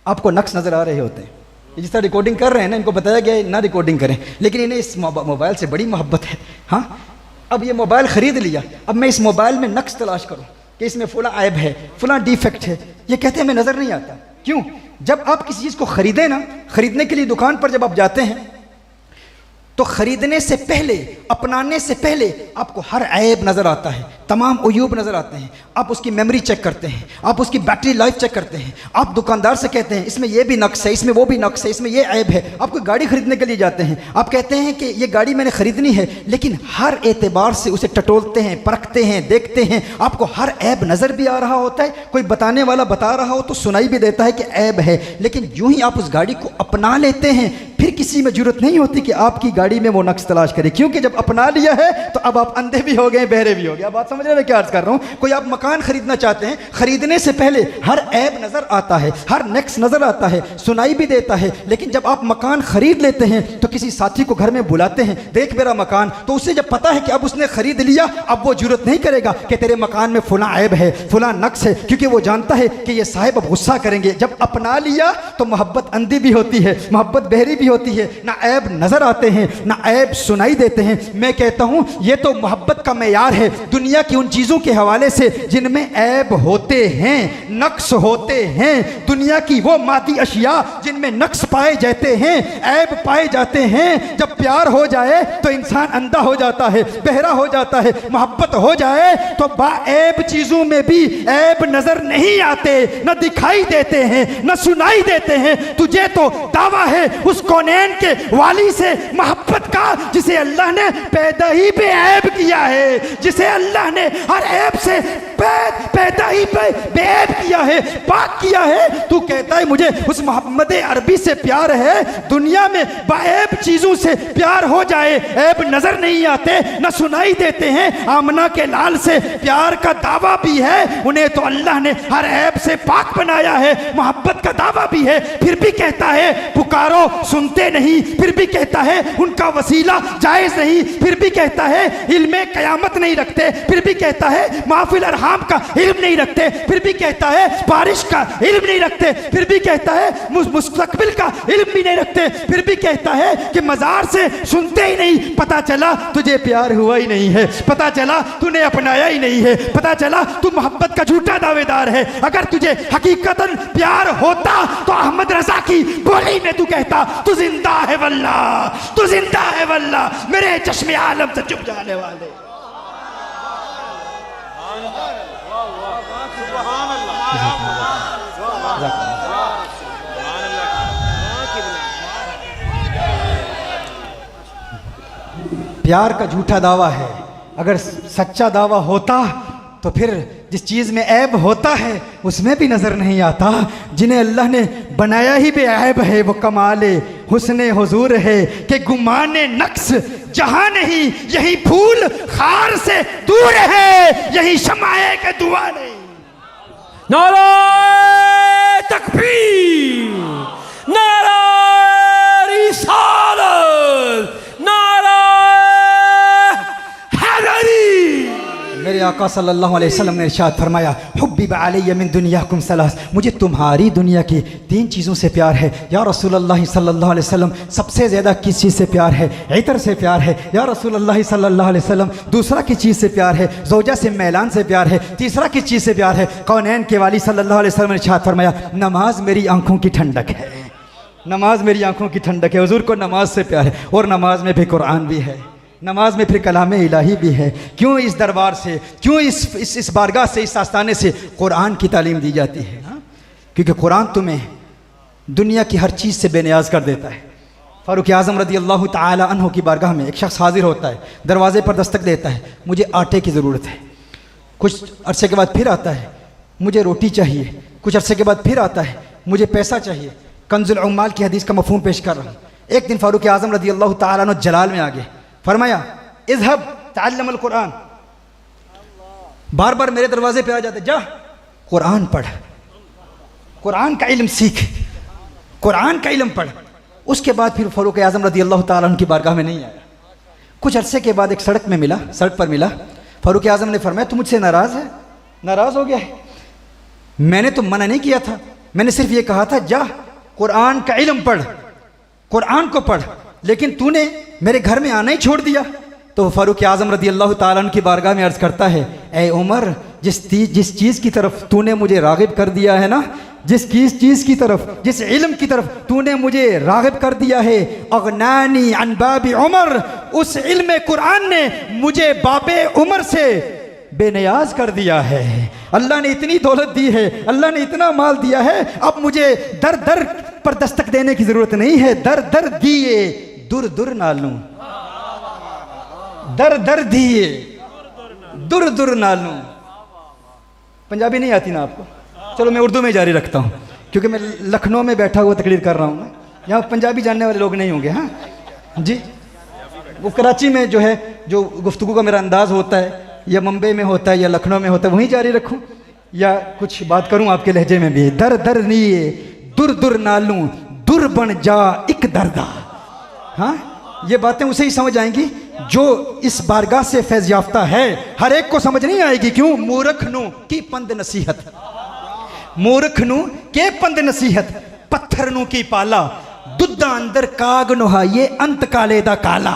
आपको नक्स नज़र आ रहे होते हैं। जिस तरह रिकॉर्डिंग कर रहे हैं ना, इनको बताया गया है ना रिकॉर्डिंग करें, लेकिन इन्हें इस मोबाइल से बड़ी मोहब्बत है। हाँ, अब ये मोबाइल ख़रीद लिया, अब मैं इस मोबाइल में नक्स तलाश करूँ कि इसमें फुला ऐब है, फुला डिफेक्ट है, ये कहते हैं हमें नज़र नहीं आता। क्यों? जब आप किसी चीज़ को ख़रीदें ना, ख़रीदने के लिए दुकान पर जब आप जाते हैं, तो ख़रीदने से पहले, अपनाने से पहले आपको हर ऐब नज़र आता है, तमाम उयूब नज़र आते हैं। आप उसकी मेमोरी चेक करते हैं, आप उसकी बैटरी लाइफ चेक करते हैं, आप दुकानदार से कहते हैं इसमें ये भी नक्स है, इसमें वो भी नक्स है, इसमें ये ऐब है। आप कोई गाड़ी खरीदने के लिए जाते हैं, आप कहते हैं कि ये गाड़ी मैंने ख़रीदनी है, लेकिन हर एतबार से उसे टटोलते हैं, परखते हैं, देखते हैं, आपको हर ऐब नज़र भी आ रहा होता है। कोई बताने वाला बता रहा हो तो सुनाई भी देता है कि ऐब है, लेकिन यूं ही आप उस गाड़ी को अपना लेते हैं, फिर किसी में जरूरत नहीं होती कि आपकी गाड़ी में वो नक्स तलाश करे, क्योंकि जब अपना लिया है तो अब आप अंधे भी हो गए, बहरे भी हो गए। आप बात समझ रहे हैं मैं क्या अर्ज कर रहा हूँ? कोई आप मकान खरीदना चाहते हैं, खरीदने से पहले हर ऐब नजर आता है, हर नक्स नजर आता है, सुनाई भी देता है, लेकिन जब आप मकान खरीद लेते हैं तो किसी साथी को घर में बुलाते हैं, देख मेरा मकान, तो उसे जब पता है कि अब उसने खरीद लिया, अब वो जरूरत नहीं करेगा कि तेरे मकान में फुला ऐब है, फुला नक्स है, क्योंकि वो जानता है कि ये साहिब अब गुस्सा करेंगे। जब अपना लिया तो मोहब्बत अंधी भी होती है, मोहब्बत बहरी भी होती है, ना ऐब नजर आते हैं, ना ऐब सुनाई देते हैं। मैं कहता हूं ये तो मोहब्बत का मेयार है। दुनिया की उन चीजों के हवाले से जिनमें ऐब होते हैं, नक्स होते हैं, दुनिया की वो मादी अशिया जिनमें नक्स पाए जाते हैं, ऐब पाए जाते हैं, जब प्यार हो जाए तो इंसान अंधा हो जाता है, बहरा हो जाता है। मोहब्बत हो जाए तो बाऐब चीजों में भी ऐब नजर नहीं आते, न दिखाई देते हैं, न सुनाई देते हैं। तुझे तो दावा है उस कौनैन के वाली से मोहब्बत का जिसे अल्लाह ने पैदा ही पे ऐब किया है, जिसे अल्लाह ने हर ऐब से पैदा ही बेऐब किया है, पाक किया है। तू कहता है मुझे उस मोहम्मद अरबी से प्यार है। दुनिया में बाऐब चीजों से प्यार हो जाए, ऐब नजर नहीं आते न सुनाई देते हैं। आमना के लाल से प्यार का दावा भी है, उन्हें तो अल्लाह ने हर ऐब से पाक बनाया है। मोहब्बत का दावा भी है, फिर भी कहता है पुकारो सुनते नहीं, फिर भी कहता है उनका वसीला जायज नहीं, फिर भी कहता है इल्मे कयामत नहीं रखते, फिर भी कहता है माफिल अरहाम का इल्म नहीं रखते, फिर भी कहता है बारिश का इल्म नहीं रखते, फिर भी कहता है मुस्तकबिल का इल्म भी नहीं रखते, फिर भी कहता है कि मजार से सुनते ही नहीं। पता चला तुझे प्यार हुआ ही नहीं है, पता चला तूने अपनाया ही नहीं है, पता चला तू मोहब्बत का झूठा दावेदार है। अगर तुझे हकीकतन प्यार होता तो अहमद रजा की बोली में तू कहता तू जिंदा है वल्ला, तू जिंदा है वल्ला, मेरे चश्मे आलम से चुप जाने वाले। प्यार का झूठा दावा है। अगर सच्चा दावा होता तो फिर जिस चीज़ में ऐब होता है उसमें भी नज़र नहीं आता। जिन्हें अल्लाह ने बनाया ही बेऐब है वो कमाले हुस्ने हुजूर है कि गुमाने नक्स जहां नहीं, यही फूल खार से दूर है, यही शमाए के दुआ नहीं। नारे तकबीर, नारे रिसालत, नारे हैदरी। मेरे आका सल्लल्लाहु अलैहि वसल्लम ने इरशाद फरमाया हुब्बिब अलैया मिन दुनियाकुम सलास, मुझे तुम्हारी दुनिया की 3 चीज़ों से प्यार है। या रसूलल्लाह सल्लल्लाहु अलैहि वसल्लम, सबसे ज़्यादा किस चीज़ से प्यार है? इतर से प्यार है। या रसूलल्लाह सल्लल्लाहु अलैहि वसल्लम, दूसरा किस चीज़ से प्यार है? ज़ौजा से मैलान से प्यार है। तीसरा किस चीज़ से प्यार है? कौनैन के वाली सल्लल्लाहु अलैहि वसल्लम ने इरशाद फरमाया नमाज मेरी आंखों की ठंडक है, नमाज मेरी आंखों की ठंडक है। हुजूर को नमाज से प्यार है और नमाज में भी कुरान भी है, नमाज में फिर कलामे इलाही भी है। क्यों इस दरबार से, क्यों इस बारगाह से, इस आस्थाने से कुरान की तालीम दी जाती है? हाँ? क्योंकि कुरान तुम्हें दुनिया की हर चीज़ से बेनियाज कर देता है। फ़ारूक आज़म रदी अल्लाह ताला अन्हु की बारगाह में एक शख्स हाजिर होता है, दरवाजे पर दस्तक देता है, मुझे आटे की ज़रूरत है। कुछ अरसे के बाद फिर आता है, मुझे रोटी चाहिए। कुछ अरसे के बाद फिर आता है, मुझे पैसा चाहिए। कंजुल उम्माल की हदीस का मफ़हूम पेश कर रहा हूँ। एक दिन फ़ारूक आज़म रदी अल्लाह ताला अन्हु जलाल में आ गए, फरमाया इज़हब तअल्लम कुरान। बार बार मेरे दरवाजे पे आ जाते, जा कुरान पढ़, कुरान का इल्म सीख, कुरान का इल्म पढ़। उसके बाद फिर फ़ारूक आज़म रदी अल्लाह ताला अन्हु की बारगाह में नहीं आया। कुछ अरसे के बाद एक सड़क में मिला, सड़क पर मिला। फ़ारूक आज़म ने फरमाया तू मुझसे नाराज़ है, नाराज़ हो गया है? मैंने तो मना नहीं किया था, मैंने सिर्फ ये कहा था जा कुरान का इल्म पढ़, कुरान को पढ़, लेकिन तूने मेरे घर में आना ही छोड़ दिया। तो फ़ारूक आज़म रदी अल्लाह ताला अन्हु की बारगाह में अर्ज़ करता है ए उमर, जिस चीज़ की तरफ तूने मुझे राग़िब कर दिया है ना, जिस चीज़ की तरफ, जिस इल्म की तरफ तूने मुझे राग़िब कर दिया है, अगनानी अन बाबी उमर, उस इल्म कुरान ने मुझे बाबे उमर से बेनियाज कर दिया है। अल्लाह ने इतनी दौलत दी है, अल्लाह ने इतना माल दिया है, अब मुझे दर दर पर दस्तक देने की ज़रूरत नहीं है। दर दर दिए दुर दुर ना लूं, दर दर दिए दुर दुर ना लूं। पंजाबी नहीं आती ना आपको? चलो मैं उर्दू में जारी रखता हूँ, क्योंकि मैं लखनऊ में बैठा हुआ तकरीर कर रहा हूँ ना, यहाँ पंजाबी जानने वाले लोग नहीं होंगे। हाँ जी, वो कराची में जो है, जो गुफ्तगू का मेरा अंदाज़ होता है, या मुंबई में होता है या लखनऊ में होता है, वहीं जारी रखूँ या कुछ बात करूँ आपके लहजे में भी? दर दर निये दुर दुर ना लूं, दुर बन जा एक दर्दा। हाँ, ये बातें उसे ही समझ आएंगी जो इस बारगाह से फैज़ याफ्ता है। हर एक को समझ नहीं आएगी। क्यों? मूर्ख नू की पंद नसीहत, मूर्ख नू के पंद नसीहत, पत्थर नू की पाला, दुद्धा अंदर काग नोहा, ये अंत काले दा काला।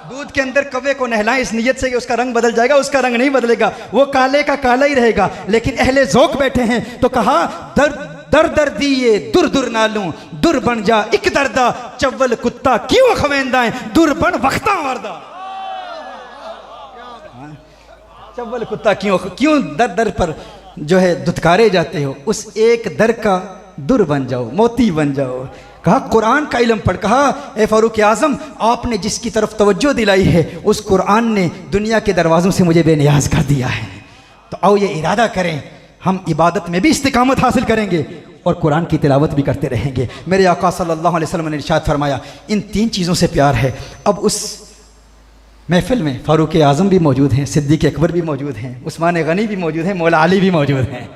दूध के अंदर कौवे को नहलाएं इस नियत से कि उसका रंग बदल जाएगा, उसका रंग नहीं बदलेगा, वो काले का काला ही रहेगा। लेकिन अहले ज़ौक़ बैठे हैं तो कहा दर दर दर दिए दुर दुर ना लूं, दुर बन जा एक दर्दा, चव्वल कुत्ता क्यों खवेंदा दुर बन वक्ता मरदा। चव्वल कुत्ता क्यों दर दर पर जो है दुत्कारे जाते हो, उस एक दर का दुर बन जाओ, मोती बन जाओ। कहा कुरान का इल्म पढ़। कहा ए फारूक आज़म, आपने जिसकी तरफ तवज्जो दिलाई है उस कुरान ने दुनिया के दरवाज़ों से मुझे बेनियाज कर दिया है। तो आओ ये इरादा करें, हम इबादत में भी इस्तिकामत हासिल करेंगे और कुरान की तिलावत भी करते रहेंगे। मेरे आका सल्लल्लाहु अलैहि वसल्लम ने इरशाद फरमाया, इन 3 चीज़ों से प्यार है। अब उस महफिल में फारूक आज़म भी मौजूद हैं, सिद्दीक़ अकबर भी मौजूद हैं, उस्मान गनी भी मौजूद हैं, मौला अली भी मौजूद हैं।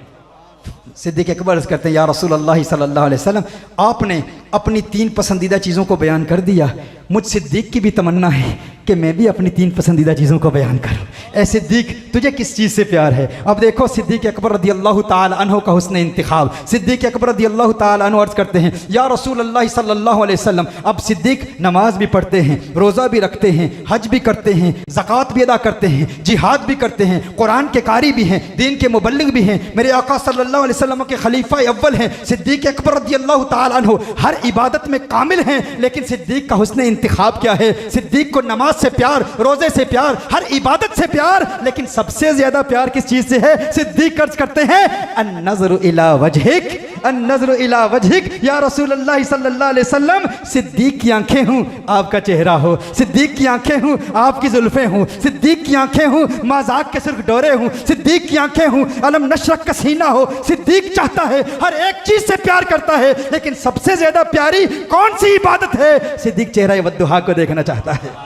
सिद्दीक़ अकबर अर्ज़ करते हैं, या रसूल अल्लाह सल्लल्लाहु अलैहि वसल्लम, आपने अपनी 3 पसंदीदा चीज़ों को बयान कर दिया। मुझ सिद्दीक़ की भी तमन्ना है कि मैं भी अपनी 3 पसंदीदा चीज़ों को बयान करूं। ऐ सिद्दीक़, तुझे किस चीज़ से प्यार है? अब देखो सिद्दीक़ अकबर रदियल्लाहु ताला अन्हु का हुस्न इंतिखाब। सिद्दीक़ अकबर रदियल्लाहु ताला अन्हु अर्ज़ करते हैं, या रसूल अल्लाह सल्लल्लाहु अलैहि वसल्लम, अब सिद्दीक़ नमाज भी पढ़ते हैं, रोज़ा भी रखते हैं, हज भी करते हैं, ज़कात भी अदा करते हैं, जिहाद भी करते हैं, कुरान के कारी भी हैं, दीन के मुबल्लिग भी हैं, मेरे आका सल्लल्लाहु अलैहि वसल्लम के खलीफा अव्वल हैं। सिद्दीक़ अकबर रदियल्लाहु ताला अन्हु हर इबादत में कामिल हैं, लेकिन सिद्दीक़ का हुस्न इंतिखाब क्या है? सिद्दीक़ को नमाज से प्यार, रोजे से प्यार, हर इबादत से प्यार, लेकिन सबसे ज्यादा प्यार किस चीज से है? सिद्दीक़ अर्ज करते हैं, अन-नज़्रु इला वजहिक, अन-नज़्रु इला वजहिक या रसूल अल्लाह सल्लल्लाहु अलैहि वसल्लम। सिद्दीक़ की आंखें हूं, आपका चेहरा हो। सिद्दीक़ की आंखें हूं, आपकी जुल्फें हूं। सिद्दीक़ की आंखें हूं, मज़ाक के सुर्ख डोरे हूं। सिद्दीक़ की आंखें हूं, अलम नशरह का सीना हो। सिद्दीक़ चाहता है, हर एक चीज से प्यार करता है, लेकिन सबसे ज्यादा प्यारी कौन सी इबादत है? सिद्दीक़ चेहरा वद्दुहा को देखना चाहता है।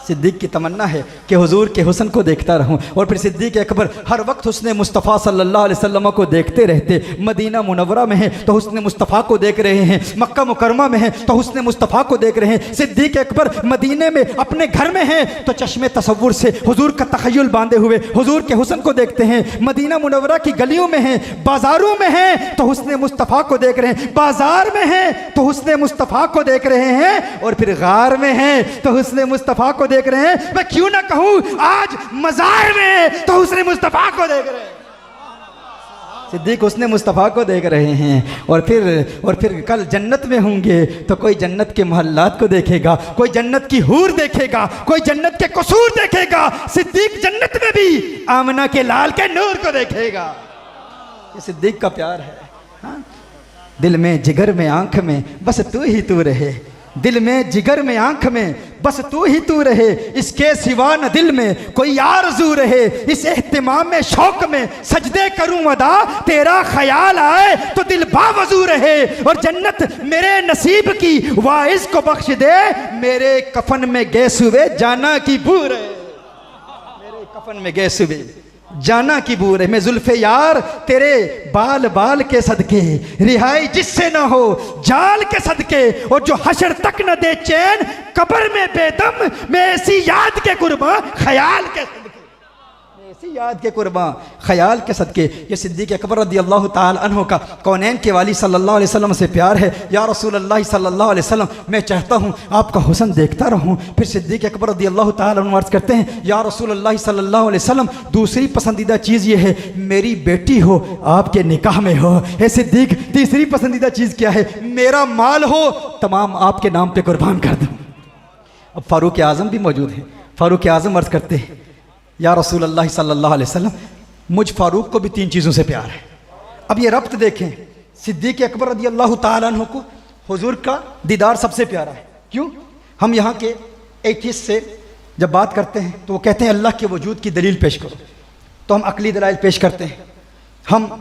सिद्दीक़ की तमन्ना है कि हुजूर के हुस्न को देखता रहूं। और फिर सिद्दीक़ अकबर हर वक्त हुस्न मुस्तफ़ा सल्लल्लाहु अलैहि वसल्लम को देखते रहते। मदीना मुनव्वरा में है तो हुस्न मुस्तफ़ा को देख रहे हैं, मक्का मुकरमा में है तो हुस्न मुस्तफ़ा को देख रहे हैं। सिद्दीक़ अकबर मदीने में अपने घर में है तो चश्मे तसव्वुर से हुजूर का तख़य्युल बांधे हुए हुजूर के हुस्न को देखते हैं। मदीना मुनव्वरा की गलियों में है, बाजारों में है तो हुस्न मुस्तफ़ा को देख रहे हैं। बाजार में है तो हुस्न मुस्तफ़ा को देख रहे हैं, और फिर गार में है तो हुस्न मुस्तफ़ा को देख रहे हैं। मैं क्यों ना कहूं आज मज़ार में तो हुस्न मुस्तफ़ा को देख रहे हैं। सिद्दीक़ हुस्न मुस्तफ़ा को देख रहे हैं। और फिर कल जन्नत में होंगे तो कोई जन्नत के महल्लात को देखेगा, कोई जन्नत की हूर देखेगा, कोई जन्नत के कसूर देखेगा। सिद्दीक़ जन्नत में भी आमना के लाल के नूर को देखेगा। ये सिद्दीक़ का प्यार है। हाँ? दिल में जिगर में आंख में बस तू ही तू रहे, दिल में जिगर में आंख में बस तू ही तू रहे, इसके सिवा न दिल में कोई आरज़ू रहे। इस एहतिमाम में शौक में सजदे करूं अदा, तेरा ख्याल आए तो दिल बावजू रहे। और जन्नत मेरे नसीब की वाइस को बख्श दे, मेरे कफन में गैसुवे जाना की बूर है, मेरे कफन में गैसुवे जाना की बूर है। मैं जुल्फे यार तेरे बाल बाल के सदके, रिहाई जिससे ना हो जाल के सदके, और जो हशर तक न दे चैन कब्र में बेदम, मैं ऐसी याद के कुर्बान ख्याल के सदके, मैं ऐसी याद के कुर्बान ख्याल के सदके। ये सिद्दीक़ अकबर रदियल्लाहु ताला अन्हु का कौनैन के वाली सल्लल्लाहु अलैहि वसल्लम से प्यार है। या रसूल अल्लाह सल्लल्लाहु अलैहि वसल्लम, मैं चाहता हूँ आपका हुस्न देखता रहूँ। फिर सिद्दीक़ अकबर रदियल्लाहु ताला अन्हु अर्ज़ करते हैं, या रसूल अल्लाह सल्लल्लाहु अलैहि वसल्लम, दूसरी पसंदीदा चीज़ ये है मेरी बेटी हो आपके निकाह में हो। हे सिद्दीक़, तीसरी पसंदीदा चीज़ क्या है? मेरा माल हो तमाम आपके नाम पर कुर्बान कर दूँ। अब फ़ारूक आज़म भी मौजूद हैं। फ़ारूक आज़म अर्ज़ करते हैं, या रसूल अल्लाह सल्लल्लाहु अलैहि वसल्लम, मुझ फारूक को भी 3 चीज़ों से प्यार है। अब ये रब्त देखें, सिद्दीक़ अकबर रदियल्लाहु ताला अन्हु को हुजूर का दीदार सबसे प्यारा है। क्यों? हम यहाँ के एथिस्ट से जब बात करते हैं तो वो कहते हैं अल्लाह के वजूद की दलील पेश करो, तो हम अकली दलाइल पेश करते हैं, हम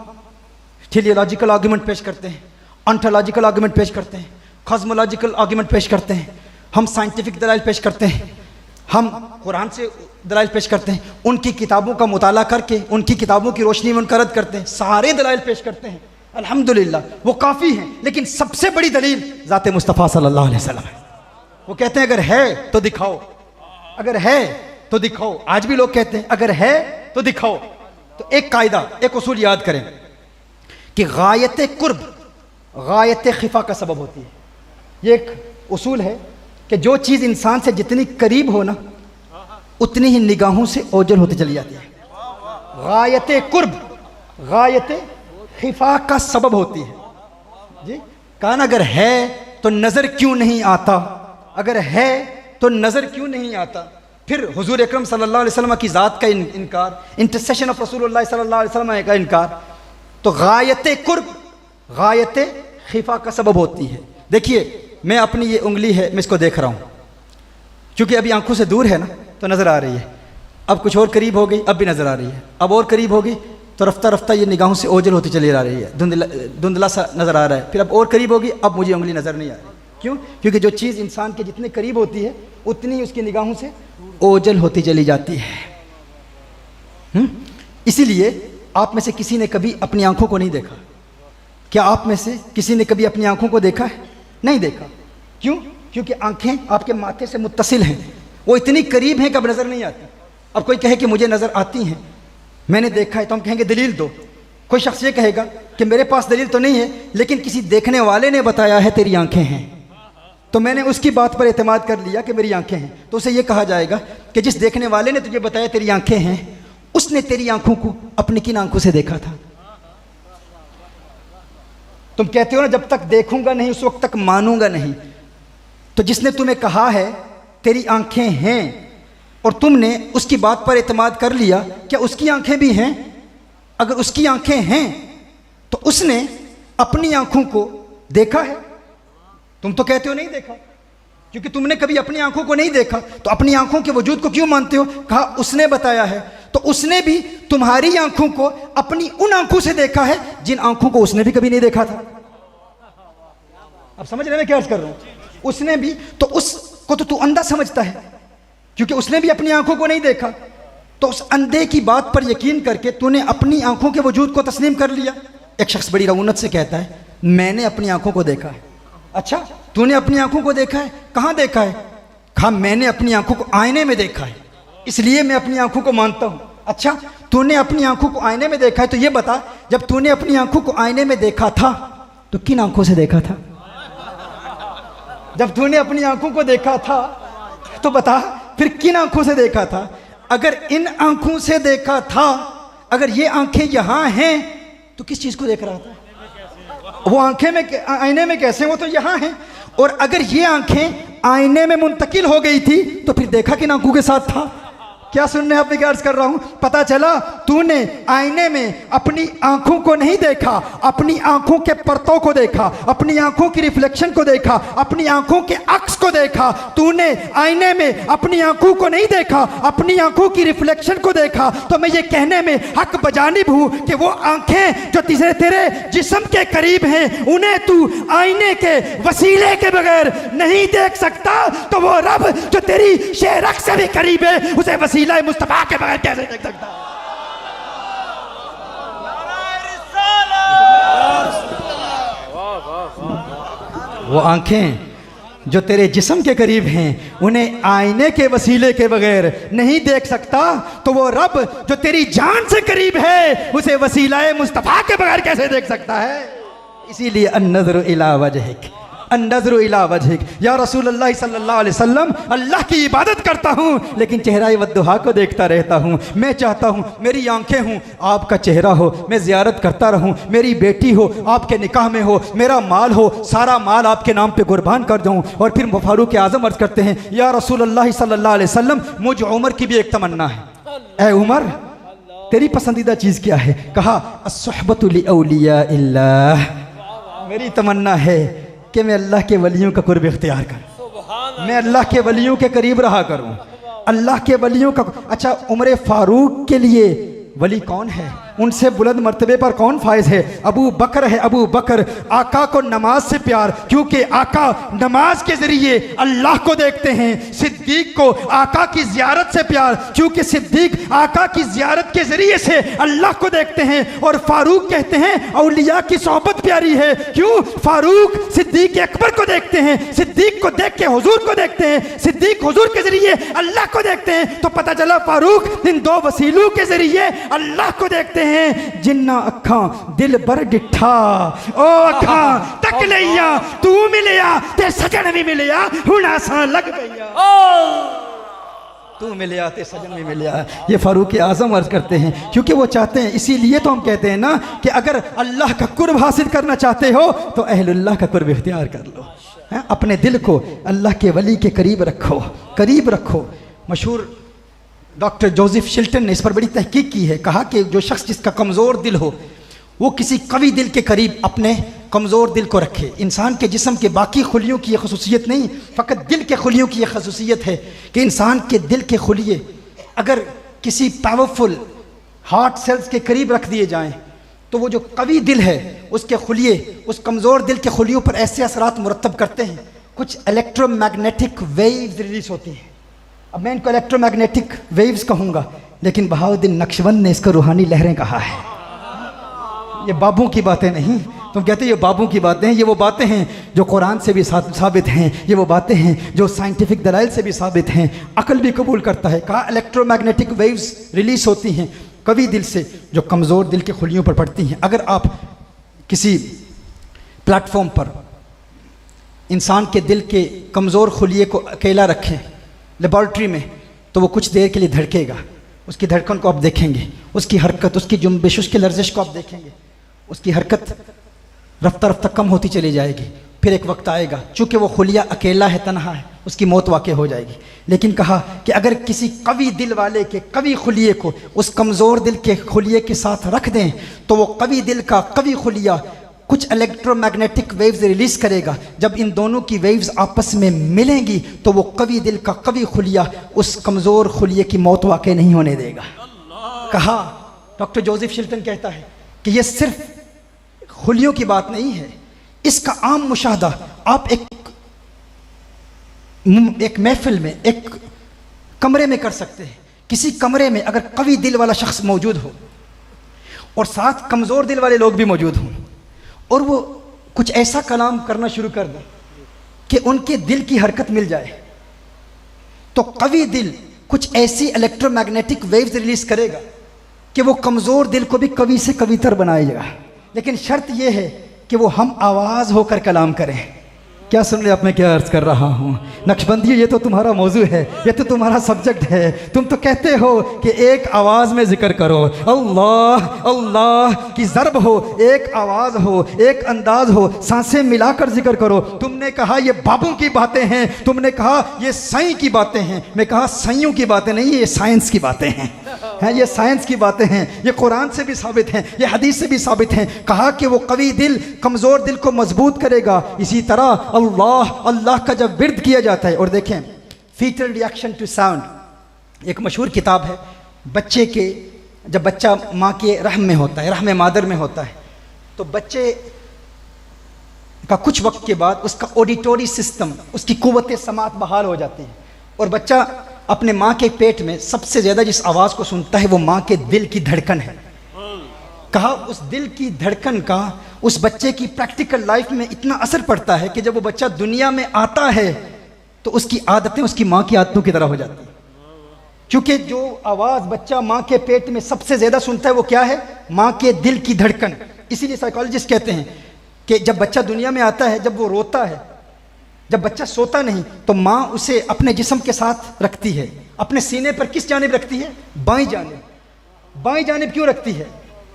टेलियोलॉजिकल आर्गूमेंट पेश करते हैं, ऑन्टोलॉजिकल आर्गूमेंट पेश करते हैं, कॉस्मोलॉजिकल आर्गूमेंट पेश करते हैं, हम साइंटिफिक दलाइल पेश करते हैं, हम कुरान से दलाइल पेश करते हैं, उनकी किताबों का मुताला करके उनकी किताबों की रोशनी में उनका रद्द करते हैं, सारे दलाइल पेश करते हैं। अल्हम्दुलिल्लाह वो काफ़ी हैं, लेकिन सबसे बड़ी दलील ज़ात मुस्तफ़ा सल्लल्लाहु अलैहि वसल्लम है। वो कहते हैं अगर है तो दिखाओ, अगर है तो दिखाओ। आज भी लोग कहते हैं अगर है तो दिखाओ। तो एक कायदा, एक उसूल याद करें कि गायत कुर्ब गायत खिफा का सबब होती है। ये एक उसूल है कि जो चीज़ इंसान से जितनी करीब हो ना उतनी ही निगाहों से ओझल होती चली जाती है। गायत कुर्ब गायत खिफा का सबब होती है। जी कान अगर है तो नज़र क्यों नहीं आता, अगर है तो नज़र क्यों नहीं आता। फिर हुजूर अकरम सल्लल्लाहु अलैहि वसल्लम की ज़ात का इनकार, इंटरसेशन ऑफ रसूलुल्लाह सल्लल्लाहु अलैहि वसल्लम का इनकार। तो गायत कुर्ब गायत खिफा का सबब होती है। देखिए मैं अपनी ये उंगली है, मैं इसको देख रहा हूँ, क्योंकि अभी आंखों से दूर है ना तो नज़र आ रही है। अब कुछ और करीब हो गई, अब भी नज़र आ रही है। अब और करीब हो गई तो रफ्ता रफ्ता ये निगाहों से ओझल होती चली आ रही है, धुंधला सा नज़र आ रहा है। फिर अब और करीब होगी, अब मुझे उंगली नज़र नहीं आ रही। क्यों? क्योंकि जो चीज़ इंसान के जितने करीब होती है उतनी उसकी निगाहों से ओझल होती चली जाती है। इसीलिए आप में से किसी ने कभी अपनी आंखों को नहीं देखा? क्या आप में से किसी ने कभी अपनी आंखों को देखा है? नहीं देखा। क्यों? क्योंकि आंखें आपके माथे से मुत्तसिल हैं, वो इतनी करीब हैं कि अब नज़र नहीं आती। अब कोई कहे कि मुझे नज़र आती हैं, मैंने देखा है, तो हम कहेंगे दलील दो। कोई शख्स ये कहेगा कि मेरे पास दलील तो नहीं है, लेकिन किसी देखने वाले ने बताया है तेरी आंखें हैं, तो मैंने उसकी बात पर एतमाद कर लिया कि मेरी आंखें हैं। तो उसे ये कहा जाएगा कि जिस देखने वाले ने तुझे बताया तेरी आंखें हैं, उसने तेरी आंखों को अपनी किन आंखों से देखा था? तुम कहते हो ना जब तक देखूंगा नहीं उस वक्त तक मानूंगा नहीं। तो जिसने तुम्हें कहा है तेरी आंखें हैं और तुमने उसकी बात पर एतमाद कर लिया, क्या उसकी आंखें भी हैं? अगर उसकी आंखें हैं तो उसने अपनी आंखों को देखा है। तुम तो कहते हो नहीं देखा, क्योंकि तुमने कभी अपनी आंखों को नहीं देखा, तो अपनी आंखों के वजूद को क्यों मानते हो? कहा उसने बताया है, तो उसने भी तुम्हारी आंखों को अपनी उन आंखों से देखा है जिन आंखों को उसने भी कभी नहीं देखा था। अब समझ रहे मैं क्या अर्ज कर रहा हूं? उसने भी, तो उसको तो तू अंधा समझता है, क्योंकि उसने भी अपनी आंखों को नहीं देखा, तो उस अंधे की बात पर यकीन करके तूने अपनी आंखों के वजूद को तस्लीम कर लिया। एक शख्स बड़ी रऊनत से कहता है मैंने अपनी आंखों को देखा है। अच्छा, तूने अपनी आंखों को देखा है? कहां देखा है? कहा मैंने अपनी आंखों को आईने में देखा है, इसलिए मैं अपनी आंखों को मानता हूं। अच्छा, तूने अपनी आंखों को आईने में देखा है, तो ये बता जब तूने अपनी आंखों को आईने में देखा था तो किन आंखों से देखा था? जब तूने अपनी आंखों को देखा था तो बता फिर किन आंखों से देखा था? अगर इन आंखों से देखा था, अगर ये आंखें यहां हैं तो किस चीज को देख रहा था? वो आंखें में आईने में कैसे? वो तो यहां हैं। और अगर ये आंखें आईने में मुंतकिल हो गई थी तो फिर देखा किन आंखों के साथ था? क्या सुनने आप क्या अर्ज कर रहा हूं? पता चला तूने आईने में अपनी आंखों को नहीं देखा, अपनी आंखों के परतों को देखा, अपनी आंखों की रिफ्लेक्शन को देखा, अपनी आंखों के अक्स को देखा। तूने आईने में अपनी आंखों को नहीं देखा, अपनी आंखों की रिफ्लेक्शन को देखा। तो मैं ये कहने में हक बजानिब हूं कि वो आंखें जो तेरे जिस्म के करीब हैं उन्हें तू आईने के वसीले के बगैर नहीं देख सकता, तो वो रब जो तेरी शेरक से भी करीब है उसे वसीला मुस्तफा के बगैर कैसे देख सकता? वो आंखें जो तेरे जिस्म के करीब हैं उन्हें आईने के वसीले के बगैर नहीं देख सकता, तो वो रब जो तेरी जान से करीब है उसे वसीला मुस्तफा के बगैर कैसे देख सकता है? इसीलिए अन्नज़रु इला वजहिक, अन्नज़रु इला वजहिक। या रसूलुल्लाह सल्लल्लाहु अलैहि वसल्लम, अल्लाह की इबादत करता हूँ लेकिन चेहरा वद्दुहा को देखता रहता हूँ। मैं चाहता हूँ मेरी आंखें हों, आपका चेहरा हो, मैं ज़ियारत करता रहूँ, मेरी बेटी हो, आपके निकाह में हो, मेरा माल हो, सारा माल आपके नाम पे कुर्बान कर दूँ। और फिर फारूक आज़म अर्ज़ करते हैं या रसूलुल्लाह सल्लल्लाहु अलैहि वसल्लम, मुझ उमर की भी एक तमन्ना है। ऐ उमर, तेरी पसंदीदा चीज़ क्या है? कहा अस्सुहबतु लिऔलिया इल्लाह, मेरी तमन्ना है कि मैं अल्लाह के वलियों का कुर्ब इख्तियार करूं, मैं अल्लाह के वलियों के करीब रहा करूं, अल्लाह के वलियों का। अच्छा, उमर फारूक के लिए वली कौन है? उनसे बुलंद मर्तबे पर कौन फायज है? अबू बकर है। अबू बकर, आका को नमाज से प्यार, क्योंकि आका नमाज के जरिए अल्लाह को देखते हैं। सिद्दीक को आका की जियारत से प्यार, क्योंकि सिद्दीक आका की जियारत के जरिए से अल्लाह को देखते हैं। और फारूक कहते हैं औलिया की सोहबत प्यारी है, क्यों? फारूक सिद्दीक अकबर को देखते हैं, सिद्दीक को देख के हुजूर को देखते हैं, सिद्दीक हुजूर के जरिए अल्लाह को देखते हैं। तो पता चला फारूक इन दो वसीलों के जरिए अल्लाह को देखते हैं। जिन्ना अखा दिल बर डिठा, ओ अखा तक लिया तू मिलिया ते सजन भी मिलिया, हुण आसा लग गया, तू मिलिया ते सजन भी मिलिया। ये फारूक आजम अर्ज करते हैं, क्योंकि वो चाहते हैं। इसीलिए तो हम कहते हैं ना कि अगर अल्लाह का कुर्ब हासिल करना चाहते हो तो अहलुल्लाह का कुर्ब इख्तियार कर लो। अपने दिल को अल्लाह के वली के करीब रखो, करीब रखो। मशहूर डॉक्टर जोसेफ शिल्टन ने इस पर बड़ी तहकीक की है। कहा कि जो शख्स जिसका कमज़ोर दिल हो वो किसी कवी दिल के करीब अपने कमज़ोर दिल को रखे। इंसान के जिस्म के बाकी खुलियों की ये खसूसियत नहीं, फ़कत दिल के खुलियों की ये खसूसियत है कि इंसान के दिल के खुलिये अगर किसी पावरफुल हार्ट सेल्स के करीब रख दिए जाएं तो वो जो कवी दिल है उसके खुलिये उस कमज़ोर दिल के खुलियों पर ऐसे असरात मुरतब करते हैं, कुछ इलेक्ट्रोमैग्नेटिक वेव्स रिलीज होती हैं। अब मैं इनको इलेक्ट्रोमैग्नेटिक वेव्स कहूँगा, लेकिन बहाउद्दीन नक्शबंद ने इसको रूहानी लहरें कहा है। ये बाबू की बातें नहीं, तुम कहते हो ये बाबू की बातें हैं, ये वो बातें हैं जो कुरान से भी साबित हैं, ये वो बातें हैं जो साइंटिफिक दलाइल से भी साबित हैं, अकल भी कबूल करता है। कहा इलेक्ट्रोमैग्नेटिक वेव्स रिलीज होती हैं कवि दिल से जो कमज़ोर दिल के खुलियों पर पड़ती हैं। अगर आप किसी प्लेटफॉर्म पर इंसान के दिल के कमज़ोर खुलिये को अकेला रखें लेबॉर्ट्री में, तो वो कुछ देर के लिए धड़केगा, उसकी धड़कन को आप देखेंगे, उसकी हरकत, उसकी जुम्बिश, उसकी लर्जिश को आप देखेंगे, उसकी हरकत रफ्ता रफ्ता कम होती चली जाएगी। फिर एक वक्त आएगा, चूँकि वो खुलिया अकेला है, तन्हा है, उसकी मौत वाक़ हो जाएगी। लेकिन कहा कि अगर किसी कवि दिल वाले के कवि खुलिये को उस कमज़ोर दिल के खुलिये के साथ रख दें तो वो कवि दिल का कवि खुलिया कुछ इलेक्ट्रोमैग्नेटिक वेव्स रिलीज करेगा। जब इन दोनों की वेव्स आपस में मिलेंगी तो वो कवि दिल का कवि खुलिया उस कमज़ोर खुलिये की मौत वाक़ नहीं होने देगा। कहा डॉक्टर जोसेफ शिल्टन कहता है कि ये सिर्फ खुलियों की बात नहीं है, इसका आम मुशाहदा आप एक महफिल में, एक कमरे में कर सकते हैं। किसी कमरे में अगर कवि दिल वाला शख्स मौजूद हो और साथ कमज़ोर दिल वाले लोग भी मौजूद हों और वो कुछ ऐसा कलाम करना शुरू कर दें कि उनके दिल की हरकत मिल जाए, तो कवि दिल कुछ ऐसी इलेक्ट्रोमैग्नेटिक वेव्स रिलीज करेगा कि वो कमज़ोर दिल को भी कवि से कवितर बनाएगा। लेकिन शर्त यह है कि वो हम आवाज़ होकर कलाम करें। क्या सुन रहे आप, मैं क्या अर्ज़ कर रहा हूँ? नक्शबंदी, ये तो तुम्हारा मौजू है, ये तो तुम्हारा सब्जेक्ट है। तुम तो कहते हो कि एक आवाज़ में जिक्र करो, अल्लाह अल्लाह की ज़रब हो, एक आवाज़ हो, एक अंदाज हो, सांसें मिलाकर जिक्र करो। तुमने कहा ये बाबों की बातें हैं, तुमने कहा ये साईं की बातें हैं। मैं कहा साइयों की बातें नहीं, ये साइंस की बातें हैं, ये साइंस की बातें हैं, ये कुरान से भी साबित हैं, ये हदीस से भी साबित हैं। कहा कि वो कवि दिल कमज़ोर दिल को मजबूत करेगा। इसी तरह अल्लाह अल्लाह का जब विर्द किया जाता है, और देखें फीटल रिएक्शन टू साउंड, एक मशहूर किताब है। बच्चे के जब बच्चा माँ के रहम में होता है, रहम मादर में होता है, तो बच्चे का कुछ वक्त के बाद उसका ऑडिटोरी सिस्टम, उसकी कुव्वत समात बहाल हो जाती है, और बच्चा अपने माँ के पेट में सबसे ज़्यादा जिस आवाज़ को सुनता है वो माँ के दिल की धड़कन है। कहा उस दिल की धड़कन का उस बच्चे की प्रैक्टिकल लाइफ में इतना असर पड़ता है कि जब वो बच्चा दुनिया में आता है तो उसकी आदतें उसकी माँ की आदतों की तरह हो जाती हैं। क्योंकि जो आवाज़ बच्चा माँ के पेट में सबसे ज़्यादा सुनता है वो क्या है? माँ के दिल की धड़कन। इसीलिए साइकोलॉजिस्ट कहते हैं कि जब बच्चा दुनिया में आता है, जब वो रोता है, जब बच्चा सोता नहीं, तो माँ उसे अपने जिस्म के साथ रखती है, अपने सीने पर किस जानिब रखती है? बाईं जानिब। बाईं जानिब क्यों रखती है?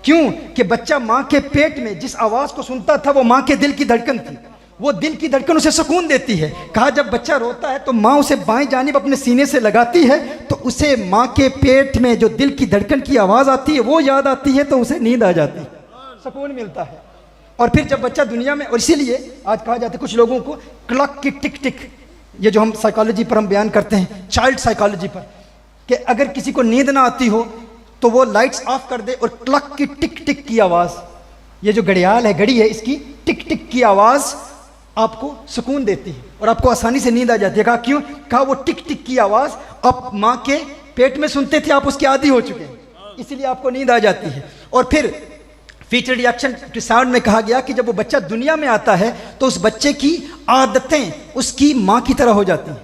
क्यों कि बच्चा माँ के पेट में जिस आवाज़ को सुनता था वो माँ के दिल की धड़कन थी, वो दिल की धड़कन उसे सुकून देती है। कहा जब बच्चा रोता है तो माँ उसे बाईं जानिब अपने सीने से लगाती है, तो उसे माँ के पेट में जो दिल की धड़कन की आवाज़ आती है वो याद आती है, तो उसे नींद आ जाती है, सुकून मिलता है। और फिर जब बच्चा दुनिया में, और इसीलिए आज कहा जाता है कुछ लोगों को क्लॉक की टिक टिक, ये जो हम साइकोलॉजी पर हम बयान करते हैं, चाइल्ड साइकोलॉजी पर, कि अगर किसी को नींद ना आती हो तो वो लाइट्स ऑफ कर दे और क्लॉक की टिक टिक की आवाज़, ये जो घड़ियाल है, घड़ी है, इसकी टिक टिक की आवाज़ आपको सुकून देती है और आपको आसानी से नींद आ जाती है। कहा क्यों? कहा वो टिक टिक की आवाज़ आप माँ के पेट में सुनते थे, आप उसके आदी हो चुके हैं, इसीलिए आपको नींद आ जाती है। और फिर फीचर रिएक्शन टू साउंड में कहा गया कि जब वो बच्चा दुनिया में आता है तो उस बच्चे की आदतें उसकी माँ की तरह हो जाती हैं,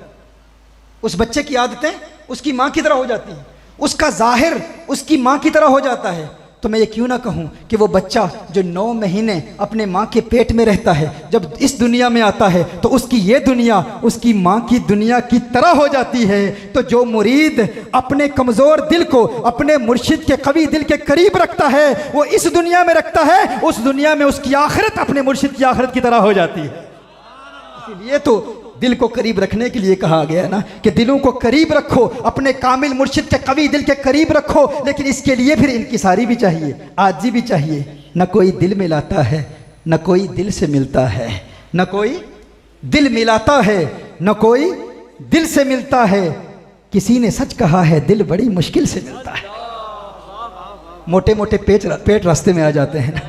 उस बच्चे की आदतें उसकी माँ की तरह हो जाती हैं, उसका जाहिर उसकी माँ की तरह हो जाता है। तो मैं ये क्यों ना कहूँ कि वो बच्चा जो 9 महीने अपने माँ के पेट में रहता है, जब इस दुनिया में आता है तो उसकी ये दुनिया उसकी माँ की दुनिया की तरह हो जाती है। तो जो मुरीद अपने कमज़ोर दिल को अपने मुर्शिद के कवी दिल के करीब रखता है, वो इस दुनिया में रखता है, उस दुनिया में उसकी आखिरत अपने मुर्शिद की आखिरत की तरह हो जाती है। इसीलिए तो दिल को करीब रखने के लिए कहा गया है ना कि दिलों को करीब रखो, अपने कामिल मुर्शिद के कवी दिल के करीब रखो, लेकिन इसके लिए फिर इनकिसारी भी चाहिए, आजी भी चाहिए। न कोई दिल में लाता है न कोई दिल से मिलता है, न कोई दिल मिलाता है, न कोई दिल से मिलता है। किसी ने सच कहा है दिल बड़ी मुश्किल से मिलता है। मोटे मोटे पेट रास्ते में आ जाते हैं,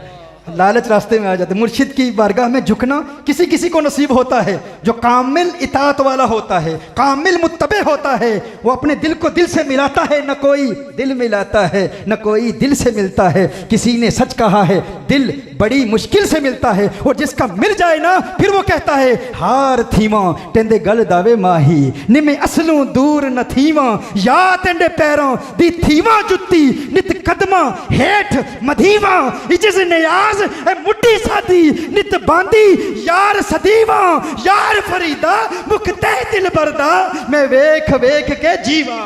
लालच रास्ते में आ जाते हैं। मुर्शिद की बारगाह में झुकना किसी किसी को नसीब होता है। जो कामिल इताअत वाला होता है, कामिल मुत्तबे होता है, वो अपने दिल को दिल से मिलाता है। न कोई दिल मिलाता है, न कोई दिल से मिलता है। किसी ने सच कहा है दिल बड़ी मुश्किल से मिलता है। और जिसका मिल जाए ना फिर वो कहता है हार थीमा टेंदे गल दावे माही निमे असलों दूर न थीमा या टेंडे पैरों दी थीमा जुत्ती नित कदमा हेठ मधीवा इजिज नियाज मुट्ठी सादी नित बांदी यार सदीवा यार फरीदा मुक्ते दिल बरदा मैं वेख वेख के जीवा।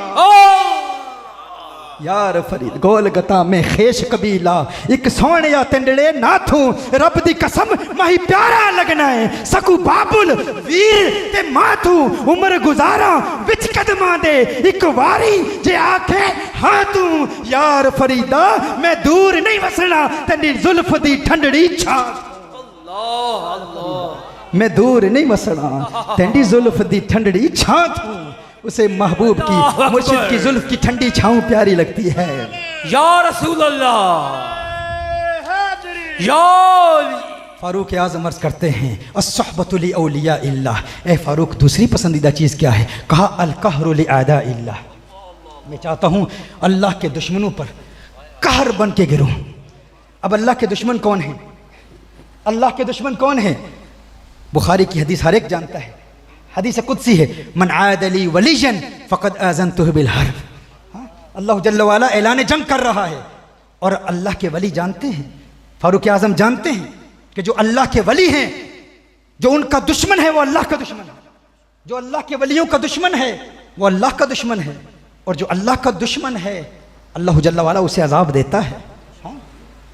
यार फरीद गोल गता में खेश कबीला एक सोने या तिंडले नाथू रब दी कसम माही प्यारा लगना है सकू बाबुल वीर ते माथू उम्र गुजारा विच कदमा दे एक वारी जे आखे हाँ तू यार फरीदा मैं दूर नहीं वसना तेरी जुल्फ दी ठंडड़ी छा। मैं दूर नहीं वसना तेरी जुल्फ दी ठंडड़ी छा। उसे महबूब की मुर्शिद की जुल्फ की ठंडी छाँव प्यारी लगती है। या रसूल अल्लाह, या फारूक आज़म अर्ज़ करते हैं अस्सहबतु लि औलिया इल्लाह। ए फारूक दूसरी पसंदीदा चीज़ क्या है? कहा अल कहरु लि आदा इल्लाह। मैं चाहता हूँ अल्लाह के दुश्मनों पर कहर बन के गिरूँ। अब अल्लाह के दुश्मन कौन है? अल्लाह के दुश्मन कौन है? बुखारी की हदीस हर एक जानता है, हदीस कुदसी है, मन आदली वलीजन फ़क़द आज़नतुहु बिल हर्ब। अल्लाह जल्ल वाला ऐलान जंग कर रहा है। और अल्लाह के वली जानते हैं, फारूक आज़म जानते हैं कि जो अल्लाह के वली हैं, जो उनका दुश्मन है वो अल्लाह का दुश्मन है। जो अल्लाह के वलियों का दुश्मन है वो अल्लाह का दुश्मन है। और जो अल्लाह का दुश्मन है अल्लाह जल्ल वाला उसे अजाब देता है।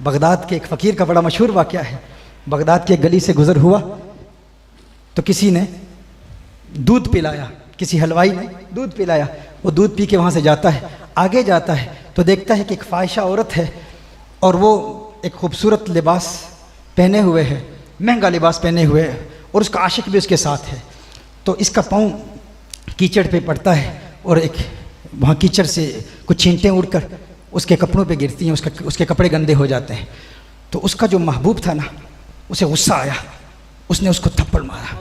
बगदाद के एक फ़कीर का बड़ा मशहूर वाक़या है। बगदाद की एक गली से गुज़र हुआ तो किसी ने दूध पिलाया, किसी हलवाई ने दूध पिलाया। वो दूध पी के वहाँ से जाता है, आगे जाता है तो देखता है कि एक फ़ाहिशा औरत है और वो एक खूबसूरत लिबास पहने हुए है, महंगा लिबास पहने हुए है, और उसका आशिक भी उसके साथ है। तो इसका पाँव कीचड़ पे पड़ता है और एक वहाँ कीचड़ से कुछ छींटें उड़कर उसके कपड़ों पे गिरती हैं, उसके कपड़े गंदे हो जाते हैं। तो उसका जो महबूब था ना, उसे गुस्सा आया, उसने उसको थप्पड़ मारा,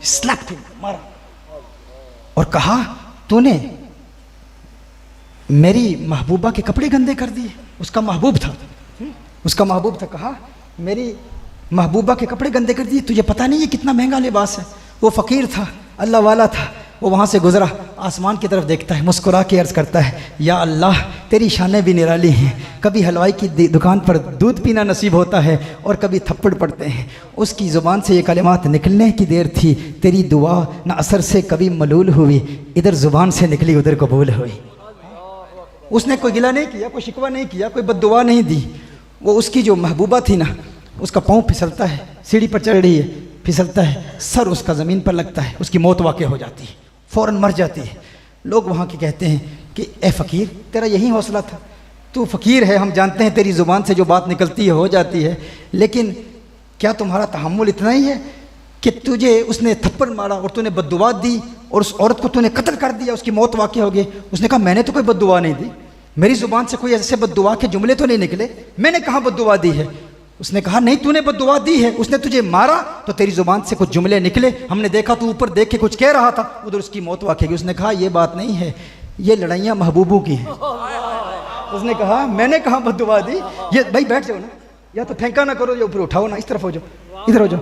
स्लैप्ड हिम, मारा और कहा तूने मेरी महबूबा के कपड़े गंदे कर दिए। उसका महबूब था, उसका महबूब था, कहा मेरी महबूबा के कपड़े गंदे कर दिए, तुझे पता नहीं है कितना महंगा लिबास है। वो फ़कीर था, अल्लाह वाला था, वो वहाँ से गुजरा, आसमान की तरफ देखता है, मुस्कुरा के अर्ज़ करता है या अल्लाह तेरी शानें भी निराली हैं। कभी हलवाई की दुकान पर दूध पीना नसीब होता है और कभी थप्पड़ पड़ते हैं। उसकी ज़ुबान से ये कलिमात निकलने की देर थी, तेरी दुआ न असर से कभी मलूल हुई, इधर ज़ुबान से निकली उधर कबूल हुई। उसने कोई गिला नहीं किया, कोई शिकवा नहीं किया, कोई बद्दुआ नहीं दी। वो उसकी जो महबूबा थी ना, उसका पाँव फिसलता है, सीढ़ी पर चढ़ रही है, फिसलता है, सर उसका ज़मीन पर लगता है, उसकी मौत वाक़ हो जाती है, फ़ौरन मर जाती है। लोग वहाँ के कहते हैं कि ए फ़कीर तेरा यही हौसला था, तू फ़कीर है, हम जानते हैं तेरी ज़ुबान से जो बात निकलती है हो जाती है, लेकिन क्या तुम्हारा तहम्मुल इतना ही है कि तुझे उसने थप्पड़ मारा और तूने बद्दुआ दी और उस औरत को तूने कत्ल कर दिया, उसकी मौत वाक़ हो गई। उसने कहा मैंने तो कोई बद्दुआ नहीं दी, मेरी ज़ुबान से कोई ऐसे बद्दुआ के जुमले तो नहीं निकले, मैंने कहाँ बद्दुआ दी है। उसने कहा नहीं तूने बद्दुआ दी है, उसने तुझे मारा तो तेरी ज़ुबान से कुछ जुमले निकले, हमने देखा तू ऊपर देख के कुछ कह रहा था, उधर उसकी मौत वाक़ हुई। उसने कहा ये बात नहीं है, ये लड़ाइयाँ महबूबों की हैं। उसने कहा मैंने कहाँ बद्दुआ दी, ये भाई बैठ जाओ ना, या तो फेंका ना करो या ऊपर उठाओ ना, इस तरफ हो जाओ, इधर हो जाओ।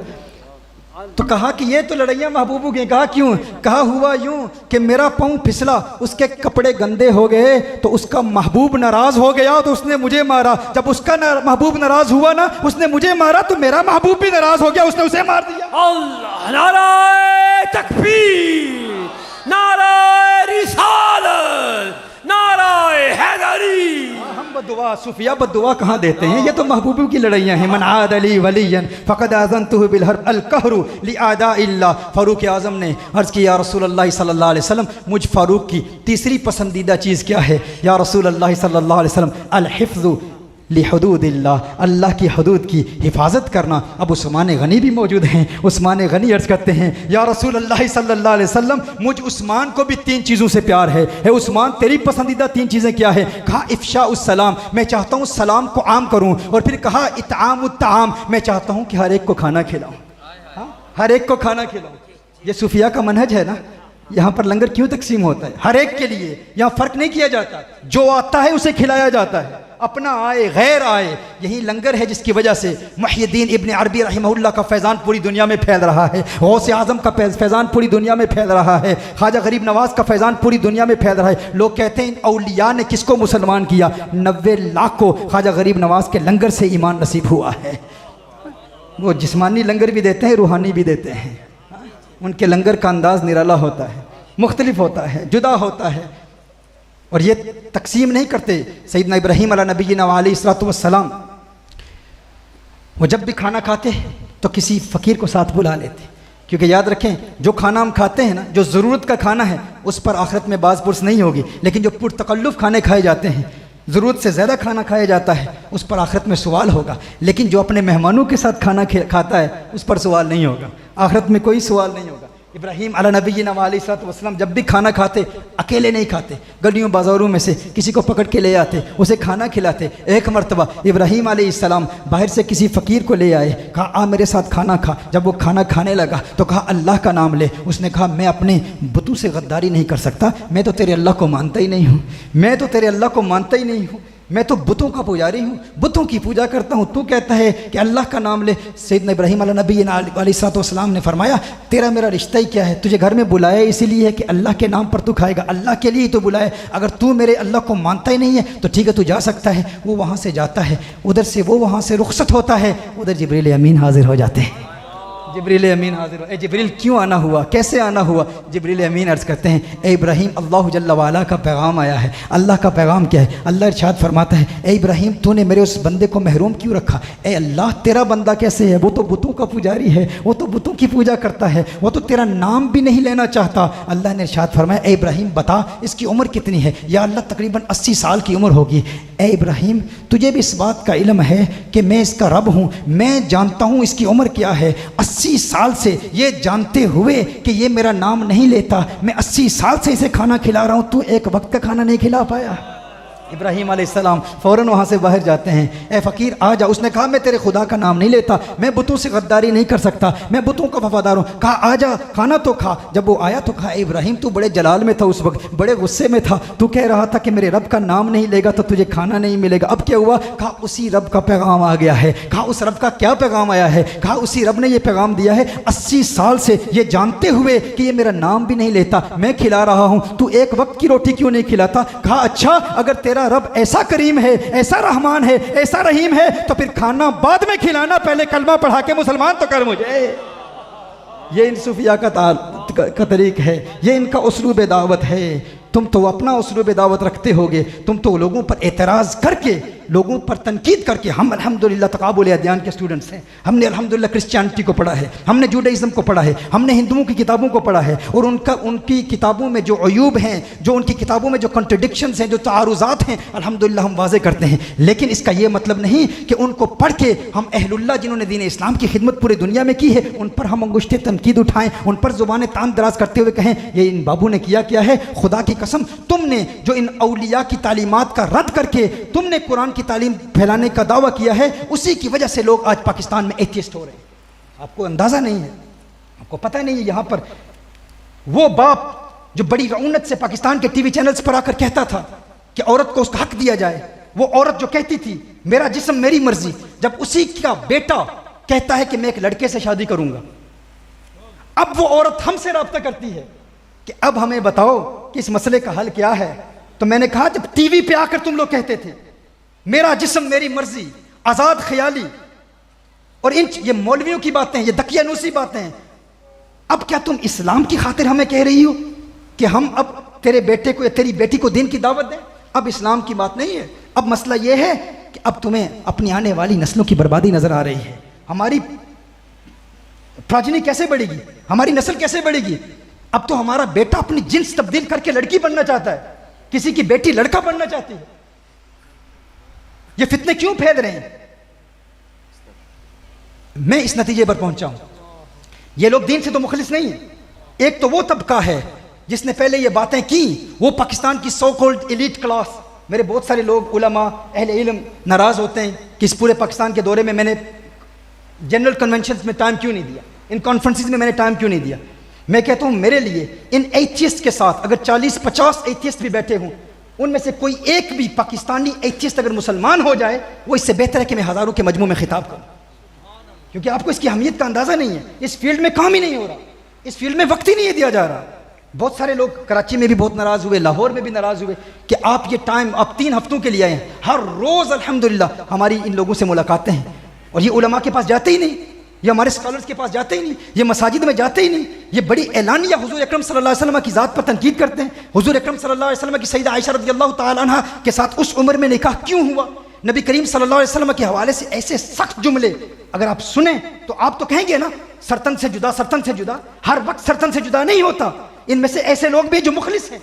तो कहा कि ये तो लड़ाइयाँ महबूबों की। कहा क्यों? कहा हुआ यूं कि मेरा पाँव फिसला, उसके कपड़े गंदे हो गए तो उसका महबूब नाराज हो गया तो उसने मुझे मारा। जब उसका महबूब नाराज हुआ ना, उसने मुझे मारा तो मेरा महबूब भी नाराज हो गया, उसने उसे मार दिया। अल्लाह, नाराए तकबीर, नाराए रिसालत, नाराए हैदरी। हम बद्दुआ सूफिया बद्दुआ कहाँ देते हैं, ये तो महबूबों की लड़ाइयाँ हैं। मन आद अली वलियन फ़क़द आज़नतुहु बिल हर्ब अल कहरु लि आदा इल्ला। फ़ारूक आज़म ने अर्ज़ किया या रसूल अल्लाह सल्लल्लाहु अलैहि वसल्लम, मुझ फ़ारूक की तीसरी पसंदीदा चीज़ क्या है? या रसूल अल्लाह सल्लल्लाहु अलैहि वसल्लम, अल हिफ्ज़ु लिहुदूदिल्लाह, अल्लाह की हदूद की हिफाजत करना। अब उस्मान गनी भी मौजूद हैं। उस्मान गनी अर्ज़ करते हैं, या रसूल अल्लाह सल्लल्लाहु अलैहि वसल्लम, मुझ उस्मान को भी 3 चीज़ों से प्यार है। उस्मान, तेरी पसंदीदा 3 चीज़ें क्या है? कहा इफ़शा उस सलाम, मैं चाहता हूँ सलाम को आम करूँ। और फिर कहा इत्आम उत्ताम, मैं चाहता हूँ कि हर एक को खाना खिलाऊँ, हर एक को खाना खिलाऊँ। ये सूफिया का मनहज है ना। यहाँ पर लंगर क्यों तकसीम होता है? हर एक के लिए, यहाँ फ़र्क नहीं किया जाता। जो आता है उसे खिलाया जाता है, अपना आए गैर आए। यही लंगर है जिसकी वजह से मुहिय्यद्दीन इब्न अरबी रहमहुल्लाह का फैज़ान पूरी दुनिया में फैल रहा है, गौसे आज़म का फैज़ान पूरी दुनिया में फैल रहा है, ख्वाजा गरीब नवाज़ का फैज़ान पूरी दुनिया में फैल रहा है। लोग कहते हैं इन औलिया ने किसको मुसलमान किया? 90 लाख को ख्वाजा गरीब नवाज़ के लंगर से ईमान नसीब हुआ है। वो जिस्मानी लंगर भी देते हैं, रूहानी भी देते हैं। उनके लंगर का अंदाज़ निराला होता है, मुख्तलिफ होता है, जुदा होता है। और ये तकसीम नहीं करते। सैयदना इब्राहीम अला नबीना अलैहिस्सलातु वस्सलाम, वो जब भी खाना खाते तो किसी फ़कीर को साथ बुला लेते, क्योंकि याद रखें जो खाना हम खाते हैं ना, जो ज़रूरत का खाना है उस पर आखिरत में बाज़ पुरस नहीं होगी। लेकिन जो पुरतकल्लुफ़ खाने खाए जाते हैं, ज़रूरत से ज़्यादा खाना खाया जाता है, उस पर आखिरत में सवाल होगा। लेकिन जो अपने मेहमानों के साथ खाना खाता है उस पर सवाल नहीं होगा, आखिरत में कोई सवाल नहीं होगा। इब्राहीम अला नबीना अलैहिस्सलातु वस्सलाम जब भी खाना खाते, अकेले नहीं खाते, गलियों बाज़ारों में से किसी को पकड़ के ले आते, उसे खाना खिलाते। एक मरतबा इब्राहीम अलैहिस्सलाम बाहर से किसी फ़कीर को ले आए, कहा आ मेरे साथ खाना खा। जब वो खाना खाने लगा तो कहा अल्लाह का नाम ले। उसने कहा मैं अपने बुतों से गद्दारी नहीं कर सकता, मैं तो तेरे अल्लाह को मानता ही नहीं हूँ, मैं तो तेरे अल्लाह को मानता ही नहीं हूँ, मैं तो बुतों का पुजारी हूँ, बुतों की पूजा करता हूँ। तू कहता है कि अल्लाह का नाम ले। सैयदना इब्राहीम अला नबीना अलैहिस्सलातु वस्सलाम ने फरमाया तेरा मेरा रिश्ता ही क्या है? तुझे घर में बुलाया इसीलिए है कि अल्लाह के नाम पर तू खाएगा, अल्लाह के लिए ही तो बुलाया। अगर तू मेरे अल्लाह को मानता ही नहीं है तो ठीक है, तू जा सकता है। वो वहाँ से जाता है, उधर से वो वहाँ से रुखसत होता है, उधर जिब्रील अमीन हाजिर हो जाते हैं। जिब्रील अमीन हाजिर हो। ए जिब्रील क्यों आना हुआ, कैसे आना हुआ? जिब्रील अमीन अर्ज़ करते हैं ए इब्राहीम, अल्लाह जल्ल वाला का पैगाम आया है। अल्लाह का पैगाम क्या है? अल्लाह इरशाद फरमाता है ए इब्राहीम, तूने मेरे उस बंदे को महरूम क्यों रखा? ए अल्लाह, तेरा बंदा कैसे है? वो तो बुतों का पुजारी है, वो तो बुतों की पूजा करता है, वो तो तेरा नाम भी नहीं लेना चाहता। अल्लाह ने इरशाद फरमाया ए इब्राहीम बता इसकी उम्र कितनी है? या अल्लाह तकरीबन 80 साल की उम्र होगी। ए इब्राहीम, तुझे भी इस बात का इल्म है कि मैं इसका रब हूँ, मैं जानता हूँ इसकी उम्र क्या है। 80 साल से ये जानते हुए कि ये मेरा नाम नहीं लेता, मैं 80 साल से इसे खाना खिला रहा हूँ, तू एक वक्त का खाना नहीं खिला पाया। इब्राहीम अलैहिस्सलाम फ़ौरन वहाँ से बाहर जाते हैं। ए फ़कीर आ जा। उसने कहा मैं तेरे खुदा का नाम नहीं लेता, मैं बुतों से गद्दारी नहीं कर सकता, मैं बुतों का वफादार हूँ। कहा आ जा खाना तो खा। जब वो आया तो कहा इब्राहीम, तू बड़े जलाल में था उस वक्त, बड़े गुस्से में था, तू कह रहा था कि मेरे रब का नाम नहीं लेगा तो तुझे खाना नहीं मिलेगा। अब क्या हुआ? कहा उसी रब का पैगाम आ गया है। कहा उस रब का क्या पैगाम आया है? कहा उसी रब ने यह पैगाम दिया है 80 साल से ये जानते हुए कि ये मेरा नाम भी नहीं लेता, मैं खिला रहा हूँ, तू एक वक्त की रोटी क्यों नहीं खिलाता? कहा अच्छा, अगर तेरा रब ऐसा करीम है, ऐसा रहमान है, ऐसा रहीम है तो फिर खाना बाद में खिलाना, पहले कलमा पढ़ा के मुसलमान तो कर मुझे। ये इन सूफिया का तरीक है, ये इनका उसलूब दावत है। तुम तो अपना उसलूब दावत रखते होगे, तुम तो लोगों पर एतराज़ करके, लोगों पर तनकीद करके। हम अल्हम्दुलिल्लाह तकाबुल अदयान के स्टूडेंट्स हैं, हमने अल्हम्दुलिल्लाह क्रिश्चियनिटी को पढ़ा है, हमने जूडाइज़म को पढ़ा है, हमने हिंदुओं की किताबों को पढ़ा है। और उनकी किताबों में जो अयूब हैं, जो उनकी किताबों में जो कॉन्ट्रडिक्शंस हैं, जो तारुज़ात हैं, अल्हम्दुलिल्लाह हम वाज़े करते हैं। लेकिन इसका ये मतलब नहीं कि उनको पढ़ के हम अहलुल्लाह जिन्होंने दीन इस्लाम की खिदमत पूरी दुनिया में की है उन पर हम अंगुश्ते तनकीद उठाएँ, उन पर ज़ुबान तान दराज करते हुए कहें ये इन बाबू ने किया है। खुदा की कसम, तुमने जो इन औलिया की तालीमात का रद्द करके तुमने कुरान की तालीम फैलाने का दावा किया है, उसी की वजह से लोग आज पाकिस्तान में एथियस्ट हो रहे हैं। आपको अंदाजा नहीं है, आपको पता नहीं है। यहां पर वो बाप जो बड़ी रऊनत से पाकिस्तान के टीवी चैनल्स पर आकर कहता था कि औरत को उसका हक दिया जाए, वो औरत जो कहती थी मेरा जिस्म मेरी मर्जी, जब उसी का बेटा कहता है कि मैं एक लड़के से शादी करूंगा, अब वो औरत हमसे राब्ता करती है कि अब हमें बताओ कि इस मसले का हल क्या है। तो मैंने कहा जब टीवी पे आकर तुम लोग कहते थे मेरा जिस्म मेरी मर्जी, आजाद ख्याली और ये मौलवियों की बातें, ये दकियानूसी बातें, अब क्या तुम इस्लाम की खातिर हमें कह रही हो कि हम अब तेरे बेटे को या तेरी बेटी को दीन की दावत दें? अब इस्लाम की बात नहीं है। अब मसला यह है कि अब तुम्हें अपनी आने वाली नस्लों की बर्बादी नजर आ रही है। हमारी प्राजनी कैसे बढ़ेगी, हमारी नस्ल कैसे बढ़ेगी? अब तो हमारा बेटा अपनी जिन्स तब्दील करके लड़की बनना चाहता है, किसी की बेटी लड़का बनना चाहती है। ये फितने क्यों फैल रहे हैं? मैं इस नतीजे पर पहुंचा हूं, ये लोग दीन से तो मुखलिस नहीं है। एक तो वो तबका है जिसने पहले ये बातें की, वो पाकिस्तान की सो कॉल्ड एलीट क्लास। मेरे बहुत सारे लोग उलमा अहले इल्म नाराज़ होते हैं कि इस पूरे पाकिस्तान के दौरे में मैंने जनरल कन्वेंशन में टाइम क्यों नहीं दिया, इन कॉन्फ्रेंसेस में मैंने टाइम क्यों नहीं दिया। मैं कहता हूँ मेरे लिए इन एथियस्ट के साथ अगर 40-50 एथियस्ट भी बैठे हों, उनमें से कोई एक भी पाकिस्तानी एथियस्ट अगर मुसलमान हो जाए, वो इससे बेहतर है कि मैं हज़ारों के मजमू में खिताब करूँ, क्योंकि आपको इसकी अहमियत का अंदाज़ा नहीं है। इस फील्ड में काम ही नहीं हो रहा, इस फील्ड में वक्त ही नहीं दिया जा रहा। बहुत सारे लोग कराची में भी बहुत नाराज़ हुए, लाहौर में भी नाराज़ हुए कि आप ये टाइम आप 3 हफ्तों के लिए आए हैं। हर रोज़ अल्हम्दुलिल्लाह हमारी इन लोगों से मुलाकातें हैं, और ये उलमा के पास जाते ही नहीं, ये हमारे स्कॉलर्स के पास जाते ही नहीं, ये मसाजिद में जाते ही नहीं। ये बड़ी एलानिया हुजूर अकरम सल्लल्लाहु अलैहि वसल्लम की ज़ात पर तनकीद करते हैं। हुजूर अकरम सल्लल्लाहु अलैहि वसल्लम की सैयदा आयशा रज़ियल्लाहु ताला अन्हा के साथ उस उम्र में निकाह क्यों हुआ, नबी करीम सल्लल्लाहु अलैहि वसल्लम के हवाले से ऐसे सख्त जुमले अगर आप सुने तो आप तो कहेंगे ना, सरतन से जुदा, सरतन से जुदा। हर वक्त सरतन से जुदा नहीं होता। इनमें से ऐसे लोग भी जो मुखलिस हैं,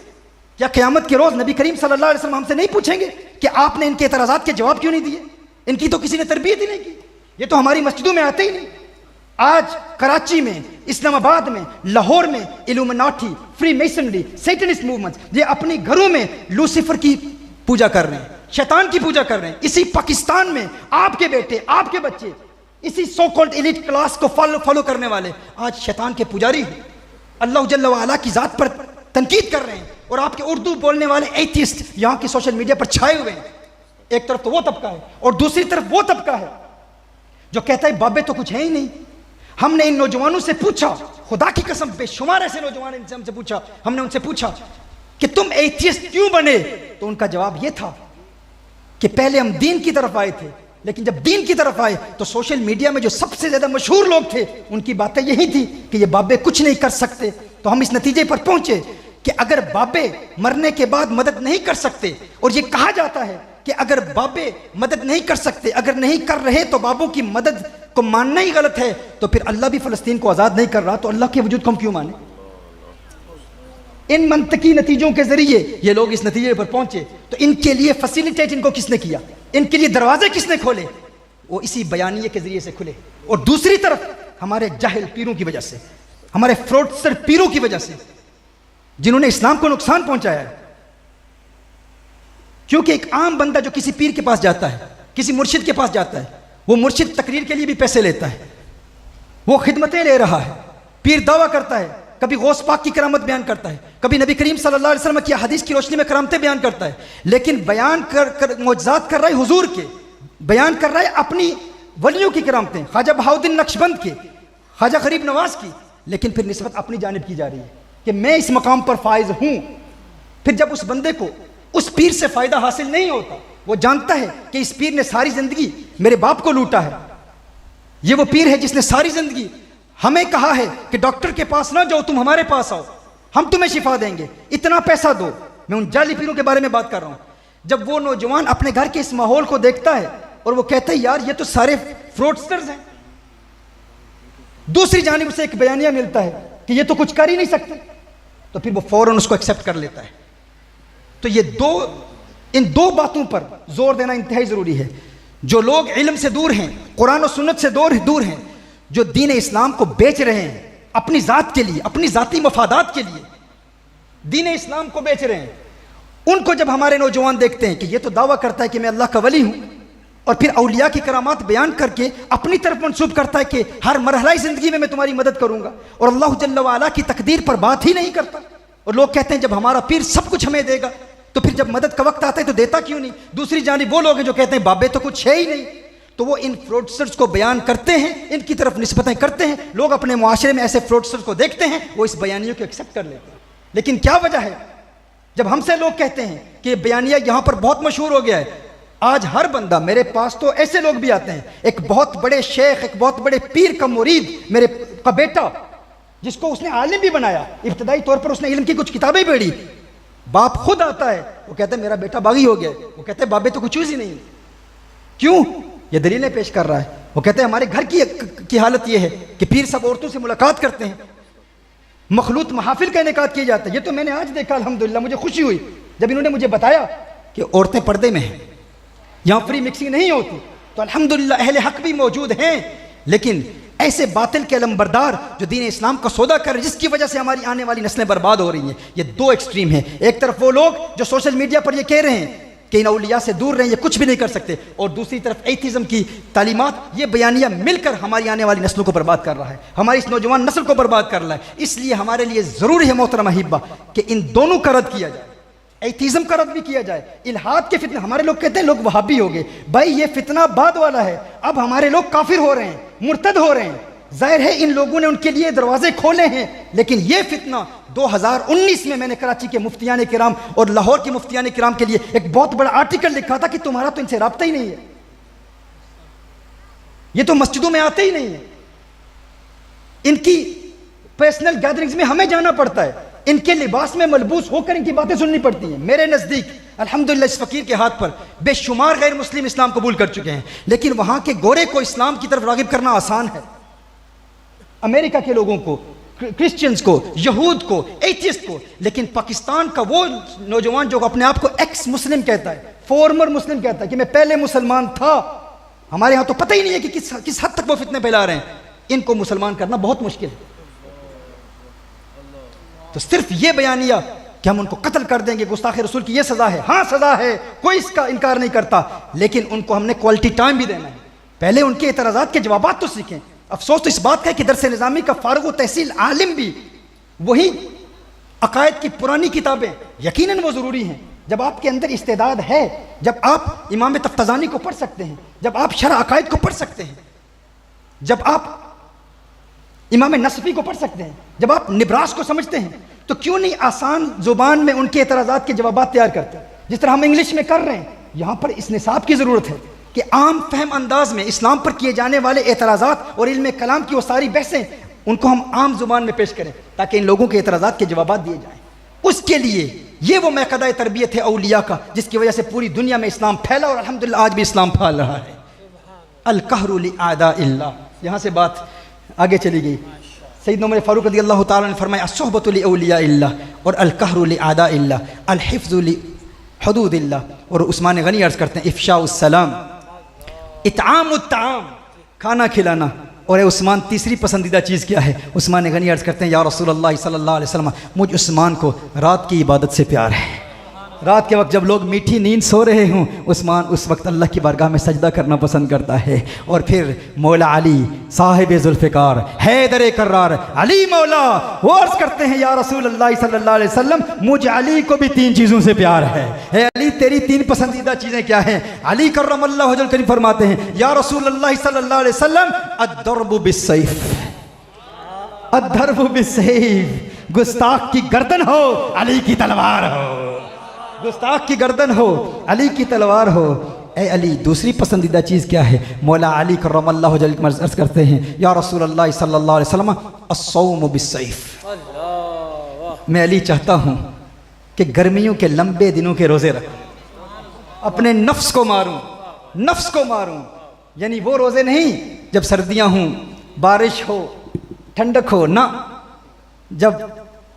क्या क़यामत के रोज़ नबी करीम सल्लल्लाहु अलैहि वसल्लम हमसे नहीं पूछेंगे कि आपने इनके एतराज़ात के जवाब क्यों नहीं दिए? इनकी तो किसी ने तरबियत ही नहीं की, ये तो हमारी मस्जिदों में आते ही नहीं। आज कराची में, इस्लामाबाद में, लाहौर में इल्यूमिनाटी, फ्री मेसनरी, सैटनिस्ट मूवमेंट्स, ये अपने घरों में लूसीफर की पूजा कर रहे हैं, शैतान की पूजा कर रहे हैं। इसी पाकिस्तान में आपके बेटे, आपके बच्चे, इसी सो कॉल्ड एलीट क्लास को फॉलो करने वाले आज शैतान के पुजारी हैं, अल्लाह जल्ल व अला की ज़ात पर तनकीद कर रहे हैं, और आपके उर्दू बोलने वाले एथियस्ट यहाँ की सोशल मीडिया पर छाए हुए हैं। एक तरफ तो वो तबका है और दूसरी तरफ वो तबका है जो कहता है बाबे तो कुछ है ही नहीं। हमने इन नौजवानों से पूछा, खुदा की कसम बेशुमार ऐसे नौजवान इनसे हमसे पूछा, हमने उनसे पूछा कि तुम एथियस्ट क्यों बने, तो उनका जवाब यह था कि पहले हम दीन की तरफ आए थे, लेकिन जब दीन की तरफ आए तो सोशल मीडिया में जो सबसे ज्यादा मशहूर लोग थे उनकी बातें यही थी कि ये बाबे कुछ नहीं कर सकते। तो हम इस नतीजे पर पहुंचे कि अगर बाबे मरने के बाद मदद नहीं कर सकते, और ये कहा जाता है कि अगर बाबे मदद नहीं कर सकते, अगर नहीं कर रहे तो बाबों की मदद को मानना ही गलत है, तो फिर अल्लाह भी फ़लस्तीन को आज़ाद नहीं कर रहा, तो अल्लाह के वजूद को हम क्यों माने? इन मंतकी नतीजों के जरिए ये लोग इस नतीजे पर पहुंचे। तो इनके लिए फैसिलिटेट इनको किसने किया, इनके लिए दरवाजे किसने खोले? वो इसी बयानिए के जरिए से खुले। और दूसरी तरफ हमारे जाहिल पीरों की वजह से, हमारे फ्रॉडस्टर पीरों की वजह से, जिन्होंने इस्लाम को नुकसान पहुंचाया है। क्योंकि एक आम बंदा जो किसी पीर के पास जाता है, किसी मुर्शिद के पास जाता है, वो मुर्शिद तकरीर के लिए भी पैसे लेता है, वो खिदमतें ले रहा है। पीर दावा करता है, कभी गौस पाक की करामत बयान करता है, कभी नबी करीम सल्लल्लाहु अलैहि वसल्लम की हदीस की रोशनी में करामतें बयान करता है, लेकिन बयान कर मौजज़ात कर रहा है हुजूर के, बयान कर रहा है अपनी वलियों की करामतें, ख्वाजा बहाउद्दीन नक्शबंद के, ख्वाजा गरीब नवाज की, लेकिन फिर निस्बत अपनी जानिब की जा रही है कि मैं इस मकाम पर फायज हूं। फिर जब उस बंदे को उस पीर से फायदा हासिल नहीं होता, वो जानता है कि इस पीर ने सारी जिंदगी मेरे बाप को लूटा है, ये वो पीर है जिसने सारी जिंदगी हमें कहा है कि डॉक्टर के पास ना जाओ, तुम हमारे पास आओ, हम तुम्हें शिफा देंगे, इतना पैसा दो। मैं उन जाली पीरों के बारे में बात कर रहा हूं। जब वो नौजवान अपने घर के इस माहौल को देखता है और वो कहता है यार ये तो सारे फ्रॉडस्टर्स हैं, दूसरी जानिब से एक बयानिया मिलता है कि ये तो कुछ कर ही नहीं सकते, तो फिर वो फौरन उसको एक्सेप्ट कर लेता है। तो ये इन दो बातों पर जोर देना इंतहाई जरूरी है। जो लोग इल्म से दूर हैं, कुरान और सुन्नत से दूर हैं, जो दीन इस्लाम को बेच रहे हैं अपनी जात के लिए, अपनी जाती मफादात के लिए दीन इस्लाम को बेच रहे हैं, उनको जब हमारे नौजवान देखते हैं कि ये तो दावा करता है कि मैं अल्लाह का वली हूं, और फिर औलिया की करामात बयान करके अपनी तरफ मंसूब करता है कि हर मरहला जिंदगी में मैं तुम्हारी मदद करूंगा, और अल्लाह जल्ल व अला की तकदीर पर बात ही नहीं करता, और लोग कहते हैं जब हमारा पीर सब कुछ हमें देगा, तो फिर जब मदद का वक्त आता है तो देता क्यों नहीं? दूसरी जानिब वो लोग हैं जो कहते हैं बाबे तो कुछ है ही नहीं, तो वो इन फ्रॉडस्टर्स को बयान करते हैं, इनकी तरफ निस्बतें करते हैं। लोग अपने मुआशरे में ऐसे फ्रॉडस्टर्स को देखते हैं, वो इस बयानियों को एक्सेप्ट कर लेते हैं। लेकिन क्या वजह है? जब हमसे लोग कहते हैं कि बयानिया यहां पर बहुत मशहूर हो गया है, आज हर बंदा, मेरे पास तो ऐसे लोग भी आते हैं, एक बहुत बड़े शेख, एक बहुत बड़े पीर का मुरीद, मेरे का बेटा, जिसको उसने आलिम भी बनाया, इब्तदाई तौर पर उसने इल्म की कुछ किताबें पढ़ी, बाप खुद आता है, वो कहता है मेरा बेटा बागी हो गया, वो कहते हैं बाबे तो कुछ ही नहीं। क्यों? ये दलीलें पेश कर रहा है। वो कहते हैं हमारे घर की हालत ये है कि पीर सब औरतों से मुलाकात करते हैं, मखलूत महाफिल का इनेकाद किया जाता है। ये तो मैंने आज देखा, अल्हम्दुलिल्लाह मुझे खुशी हुई जब इन्होंने मुझे बताया कि औरतें पर्दे में हैं, यहाँ फ्री मिक्सिंग नहीं होती। तो अल्हम्दुलिल्लाह अहले हक भी मौजूद हैं, लेकिन ऐसे बातिल के अलमबरदार जो दीन इस्लाम का सौदा कर रहे हैं, जिसकी वजह से हमारी आने वाली नस्लें बर्बाद हो रही हैं। ये दो एक्सट्रीम हैं। एक तरफ वो लोग जो सोशल मीडिया पर ये कह रहे हैं कि इन औलिया से दूर रहें, ये कुछ भी नहीं कर सकते, और दूसरी तरफ एथिज्म की तालीमात, ये बयानिया मिलकर हमारी आने वाली नस्लों को बर्बाद कर रहा है, हमारी इस नौजवान नस्ल को बर्बाद कर रहा है। इसलिए हमारे लिए ज़रूरी है मोहतरम अहिब्बा कि इन दोनों का रद्द किया जाए, एथिज्म का रद्द भी किया जाए। इल्हाद के फितने, हमारे लोग कहते हैं लोग वहाबी हो गए, भाई ये फितना बाद वाला है। अब हमारे लोग काफिर हो रहे हैं, मुर्तद हो रहे हैं, जाहिर है इन लोगों ने उनके लिए दरवाजे खोले हैं। लेकिन ये फितना 2019 में मैंने कराची के मुफ्तियान किराम और लाहौर के मुफ्तियान किराम के लिए एक बहुत बड़ा आर्टिकल लिखा था कि तुम्हारा तो इनसे राब्ता ही नहीं है, ये तो मस्जिदों में आते ही नहीं है, इनकी पर्सनल गैदरिंग्स में हमें जाना पड़ता है, इनके लिबास में मलबूस होकर इनकी बातें सुननी पड़ती हैं। मेरे नज़दीक अल्हम्दुलिल्लाह इस फ़कीर के हाथ पर बेशुमार गैर मुस्लिम इस्लाम कबूल कर चुके हैं, लेकिन वहाँ के गोरे को इस्लाम की तरफ रागिब करना आसान है। अमेरिका के लोगों को, क्रिश्चियंस को, यहूद को, एथियस्ट को, लेकिन पाकिस्तान का वो नौजवान जो अपने आप को एक्स मुस्लिम कहता है, फॉर्मर मुस्लिम कहता है कि मैं पहले मुसलमान था, हमारे यहाँ तो पता ही नहीं है कि किस हद तक वो फितने फैला रहे हैं, इनको मुसलमान करना बहुत मुश्किल है। तो सिर्फ ये बयानिया कि हम उनको कत्ल कर देंगे, गुस्ताखे रसूल की ये सजा है, हाँ सजा है, कोई इसका इनकार नहीं करता, लेकिन उनको हमने क्वालिटी टाइम भी देना है। पहले उनके एतराज़ात के जवाबात तो सीखें। अफसोस तो इस बात का है कि दरस निज़ामी का फारुग तहसील आलिम भी वही अकायद की पुरानी किताबें, यकीनन वो ज़रूरी हैं। जब आपके अंदर इस्तेदाद है, जब आप इमाम तफ्ताज़ानी को पढ़ सकते हैं, जब आप शरअ अकायद को पढ़ सकते हैं, जब आप इमाम नसफी को पढ़ सकते हैं, जब आप निब्रास को समझते हैं, तो क्यों नहीं आसान ज़ुबान में उनके एतराज़ात के जवाबात तैयार करते हैं, जिस तरह हम इंग्लिश में कर रहे हैं। यहाँ पर इस निसाब की ज़रूरत है कि आम फहम अंदाज में इस्लाम पर किए जाने वाले एतराज़ात और इल्म कलाम की वो सारी बहसें, उनको हम आम ज़ुबान में पेश करें ताकि इन लोगों के एतराज़ात के जवाबात दिए जाएँ। उसके लिए ये वो महकदा तरबियत है औलिया का, जिसकी वजह से पूरी दुनिया में इस्लाम फैला और अल्हम्दुलिल्लाह आज भी इस्लाम फैल रहा है। अल कहरु लि आदाइल्लाह, यहाँ से बात आगे चली गई। सैयदना उमर फारूक रज़ियल्लाहु ताला ने फरमाया अस्सुहबतु लि औलियाइल्लाह और अल कहरु लि आदाइल्लाह, अल हिफ्ज़ु लि हुदूदिल्लाह। और उस्मान गनी अर्ज़ करते हैं इफ़शाउस सलाम, इत्आमुत ताम, खाना खिलाना। और उस्मान तीसरी पसंदीदा चीज़ क्या है? उस्मान गनी अर्ज़ करते हैं या रसूलल्लाह सल्लल्लाहु अलैहि वसल्लम, मुझ उस्मान को रात की इबादत से प्यार है। रात के वक्त जब लोग मीठी नींद सो रहे हों, उस्मान उस वक्त अल्लाह की बारगाह में सजदा करना पसंद करता है। और फिर मौला अली साहिब जुल्फ़िकार हैदर कर्रार अली मौला वो अर्ज़ करते हैं या रसूलल्लाह सल्लल्लाहु अलैहि वसल्लम, मुझ अली को भी तीन चीज़ों से प्यार है। हे अली तेरी तीन पसंदीदा चीज़ें क्या हैं? अली कर्रमल्लाहु वजहहु करीम फरमाते हैं या रसूलल्लाह सल्लल्लाहु अलैहि वसल्लम, अद्दर्बु बिस्सैफ, अद्दर्बु बिस्सैफ, गुस्ताख की गर्दन हो अली की तलवार हो, गुस्ताख की गर्दन हो अली की तलवार हो। ए अली दूसरी पसंदीदा चीज़ क्या है? मौला अली करमल्लाहु वजहहु अर्ज़ करते हैं या रसूलल्लाह सल्लल्लाहु अलैहि वसल्लम, अस्सौम बिस्सैफ, मैं अली चाहता हूँ कि गर्मियों के लंबे दिनों के रोज़े रखूँ, अपने नफ्स को मारूँ, नफ्स को मारूँ। यानी वो रोज़े नहीं जब सर्दियाँ हों, बारिश हो, ठंडक हो, ना, जब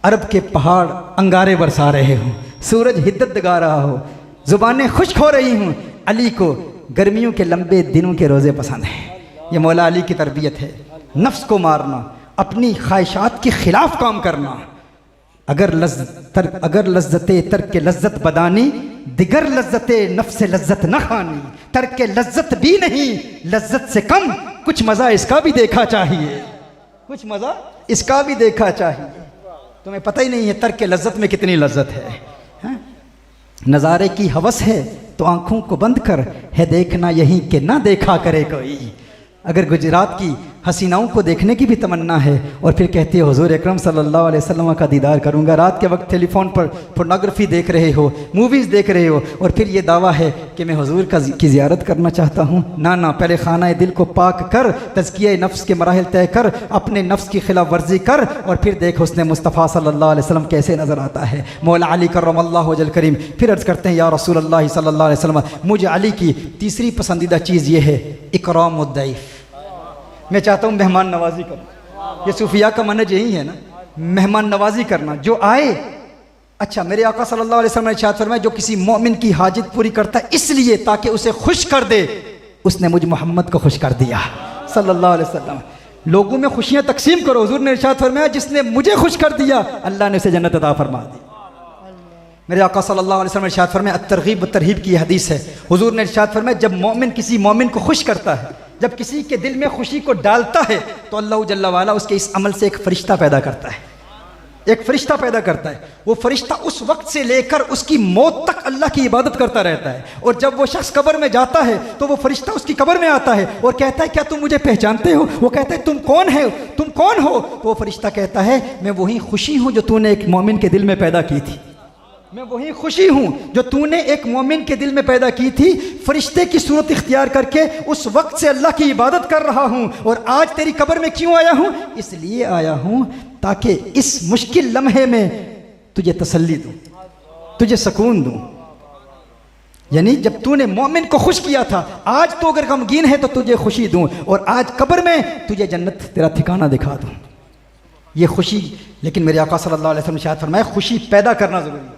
अरब के पहाड़ अंगारे बरसा रहे हों, सूरज हिद्दत गा रहा हो, ज़ुबानें खुश्क हो रही हूँ। अली को गर्मियों के लंबे दिनों के रोज़े पसंद हैं। ये मौला अली की तरबियत है। नफ्स को मारना, अपनी ख्वाहिशात के ख़िलाफ़ काम करना। अगर लज्जते तर्क के लज्जत बदानी, दिगर लज्जते नफ्स लज्जत न खानी। तर्क के लज्जत भी नहीं, लज्जत से कम कुछ मज़ा इसका भी देखा चाहिए, कुछ मज़ा इसका भी देखा चाहिए। तुम्हें पता ही नहीं है तर्क के लज्जत में कितनी लज्जत है। नज़ारे की हवस है तो आंखों को बंद कर, है देखना यही कि ना देखा करे कोई। अगर गुजरात की हसीनाओं को देखने की भी तमन्ना है और फिर कहती है हुजूर अकरम सल्लल्लाहु अलैहि वसल्लम का दीदार करूंगा, रात के वक्त टेलीफोन पर पोर्नोग्राफी देख रहे हो, मूवीज़ देख रहे हो, और फिर ये दावा है कि मैं हुजूर की ज़ियारत करना चाहता हूँ। ना ना, पहले खाना दिल को पाक कर, तज़किया नफ्स के मराहिल तय कर, अपने नफ्स की खिलाफ वर्जी कर, और फिर देख हुस्न मुस्तफ़ा सल्लल्लाहु अलैहि वसल्लम कैसे नज़र आता है। मौला अली करमल्लाहु वजहहु करीम फिर अर्ज़ करते हैं या रसूलल्लाह सल्लल्लाहु अलैहि वसल्लम, मुझे अली की तीसरी पसंदीदा चीज़ ये है इकरामुद्दैफ। मैं चाहता हूँ मेहमान नवाजी करूँ। ये सूफिया का मनहज यही है ना, मेहमान नवाजी करना। जो आए अच्छा, मेरे आका सल्लल्लाहु अलैहि वसल्लम ने इरशाद फरमाया, जो किसी मोमिन की हाजत पूरी करता है इसलिए ताकि उसे खुश कर दे, उसने मुझ मोहम्मद को खुश कर दिया सल्लल्लाहु अलैहि वसल्लम। लोगों में खुशियां तकसीम करो। हुजूर ने इरशाद फरमाया, जिसने मुझे खुश कर दिया अल्लाह ने उसे जन्नत अता फरमा दी। मेरे आका सल्लल्लाहु अलैहि वसल्लम ने इरशाद फरमाया, अत-तरगीब व तरहीब की हदीस है। हुजूर ने इरशाद फरमाया, जब मोमिन किसी मोमिन को खुश करता है, जब किसी के दिल में खुशी को डालता है, तो अल्लाह जल्ला वाला उसके इस अमल से एक फरिश्ता पैदा करता है, एक फरिश्ता पैदा करता है। वो फरिश्ता उस वक्त से लेकर उसकी मौत तक अल्लाह की इबादत करता रहता है। और जब वो शख्स कब्र में जाता है तो वो फरिश्ता उसकी कब्र में आता है और कहता है, क्या तुम मुझे पहचानते हो? वो कहता है, तुम कौन है, तुम कौन हो? तो वो फरिश्ता कहता है, मैं वही खुशी हूँ जो तूने एक मोमिन के दिल में पैदा की थी, मैं वही खुशी हूँ जो तूने एक मोमिन के दिल में पैदा की थी। फरिश्ते की सूरत इख्तियार करके उस वक्त से अल्लाह की इबादत कर रहा हूँ। और आज तेरी कब्र में क्यों आया हूँ? इसलिए आया हूँ ताकि इस मुश्किल लम्हे में तुझे तसल्ली दूँ, तुझे सुकून दूँ। यानी जब तूने मोमिन को खुश किया था, आज तो अगर गमगीन है तो तुझे खुशी दूँ, और आज कब्र में तुझे जन्नत तेरा ठिकाना दिखा दूँ। ये खुशी, लेकिन मेरे आका सल्लल्लाहु अलैहि वसल्लम ने शायद फरमाया, खुशी पैदा करना ज़रूरी है।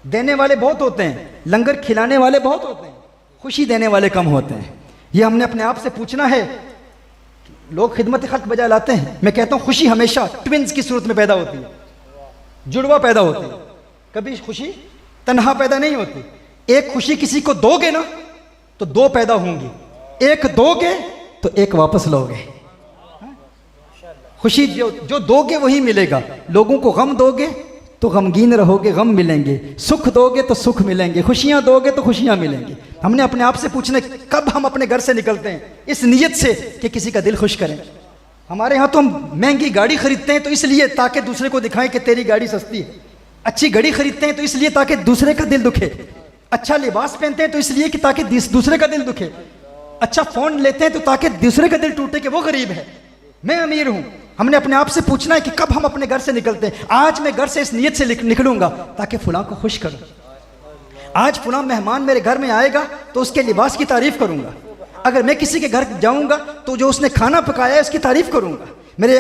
देने वाले बहुत होते हैं, लंगर खिलाने वाले बहुत होते हैं, खुशी देने वाले कम होते हैं। ये हमने अपने आप से पूछना है। लोग खिदमत खल्क बजा लाते हैं। मैं कहता हूँ खुशी हमेशा ट्विंस की सूरत में पैदा होती है, जुड़वा पैदा होती है। कभी खुशी तन्हा पैदा नहीं होती। एक खुशी किसी को दोगे ना तो दो पैदा होंगी, एक दोगे तो एक वापस लोगे। खुशी जो दोगे वही मिलेगा। लोगों को गम दोगे तो गमगीन रहोगे, गम मिलेंगे। सुख दोगे तो सुख मिलेंगे, खुशियां दोगे तो खुशियां मिलेंगी। हमने अपने आप से पूछना, कब हम अपने घर से निकलते हैं इस नीयत से कि किसी का दिल खुश करें। हमारे यहाँ तो हम महंगी गाड़ी खरीदते हैं तो इसलिए ताकि दूसरे को दिखाएं कि तेरी गाड़ी सस्ती है। अच्छी घड़ी खरीदते हैं तो इसलिए ताकि दूसरे का दिल दुखे। अच्छा लिबास पहनते हैं तो इसलिए कि ताकि दूसरे का दिल दुखे। अच्छा फ़ोन लेते हैं तो ताकि दूसरे का दिल टूटे कि वो गरीब है, मैं अमीर हूँ। हमने अपने आप से पूछना है कि कब हम अपने घर से निकलते हैं। आज मैं घर से इस नीयत से निकलूंगा ताकि फुलां को खुश करूं। आज फुलां मेहमान मेरे घर में आएगा तो उसके लिबास की तारीफ करूंगा। अगर मैं किसी के घर जाऊंगा तो जो उसने खाना पकाया है उसकी तारीफ करूंगा। मेरे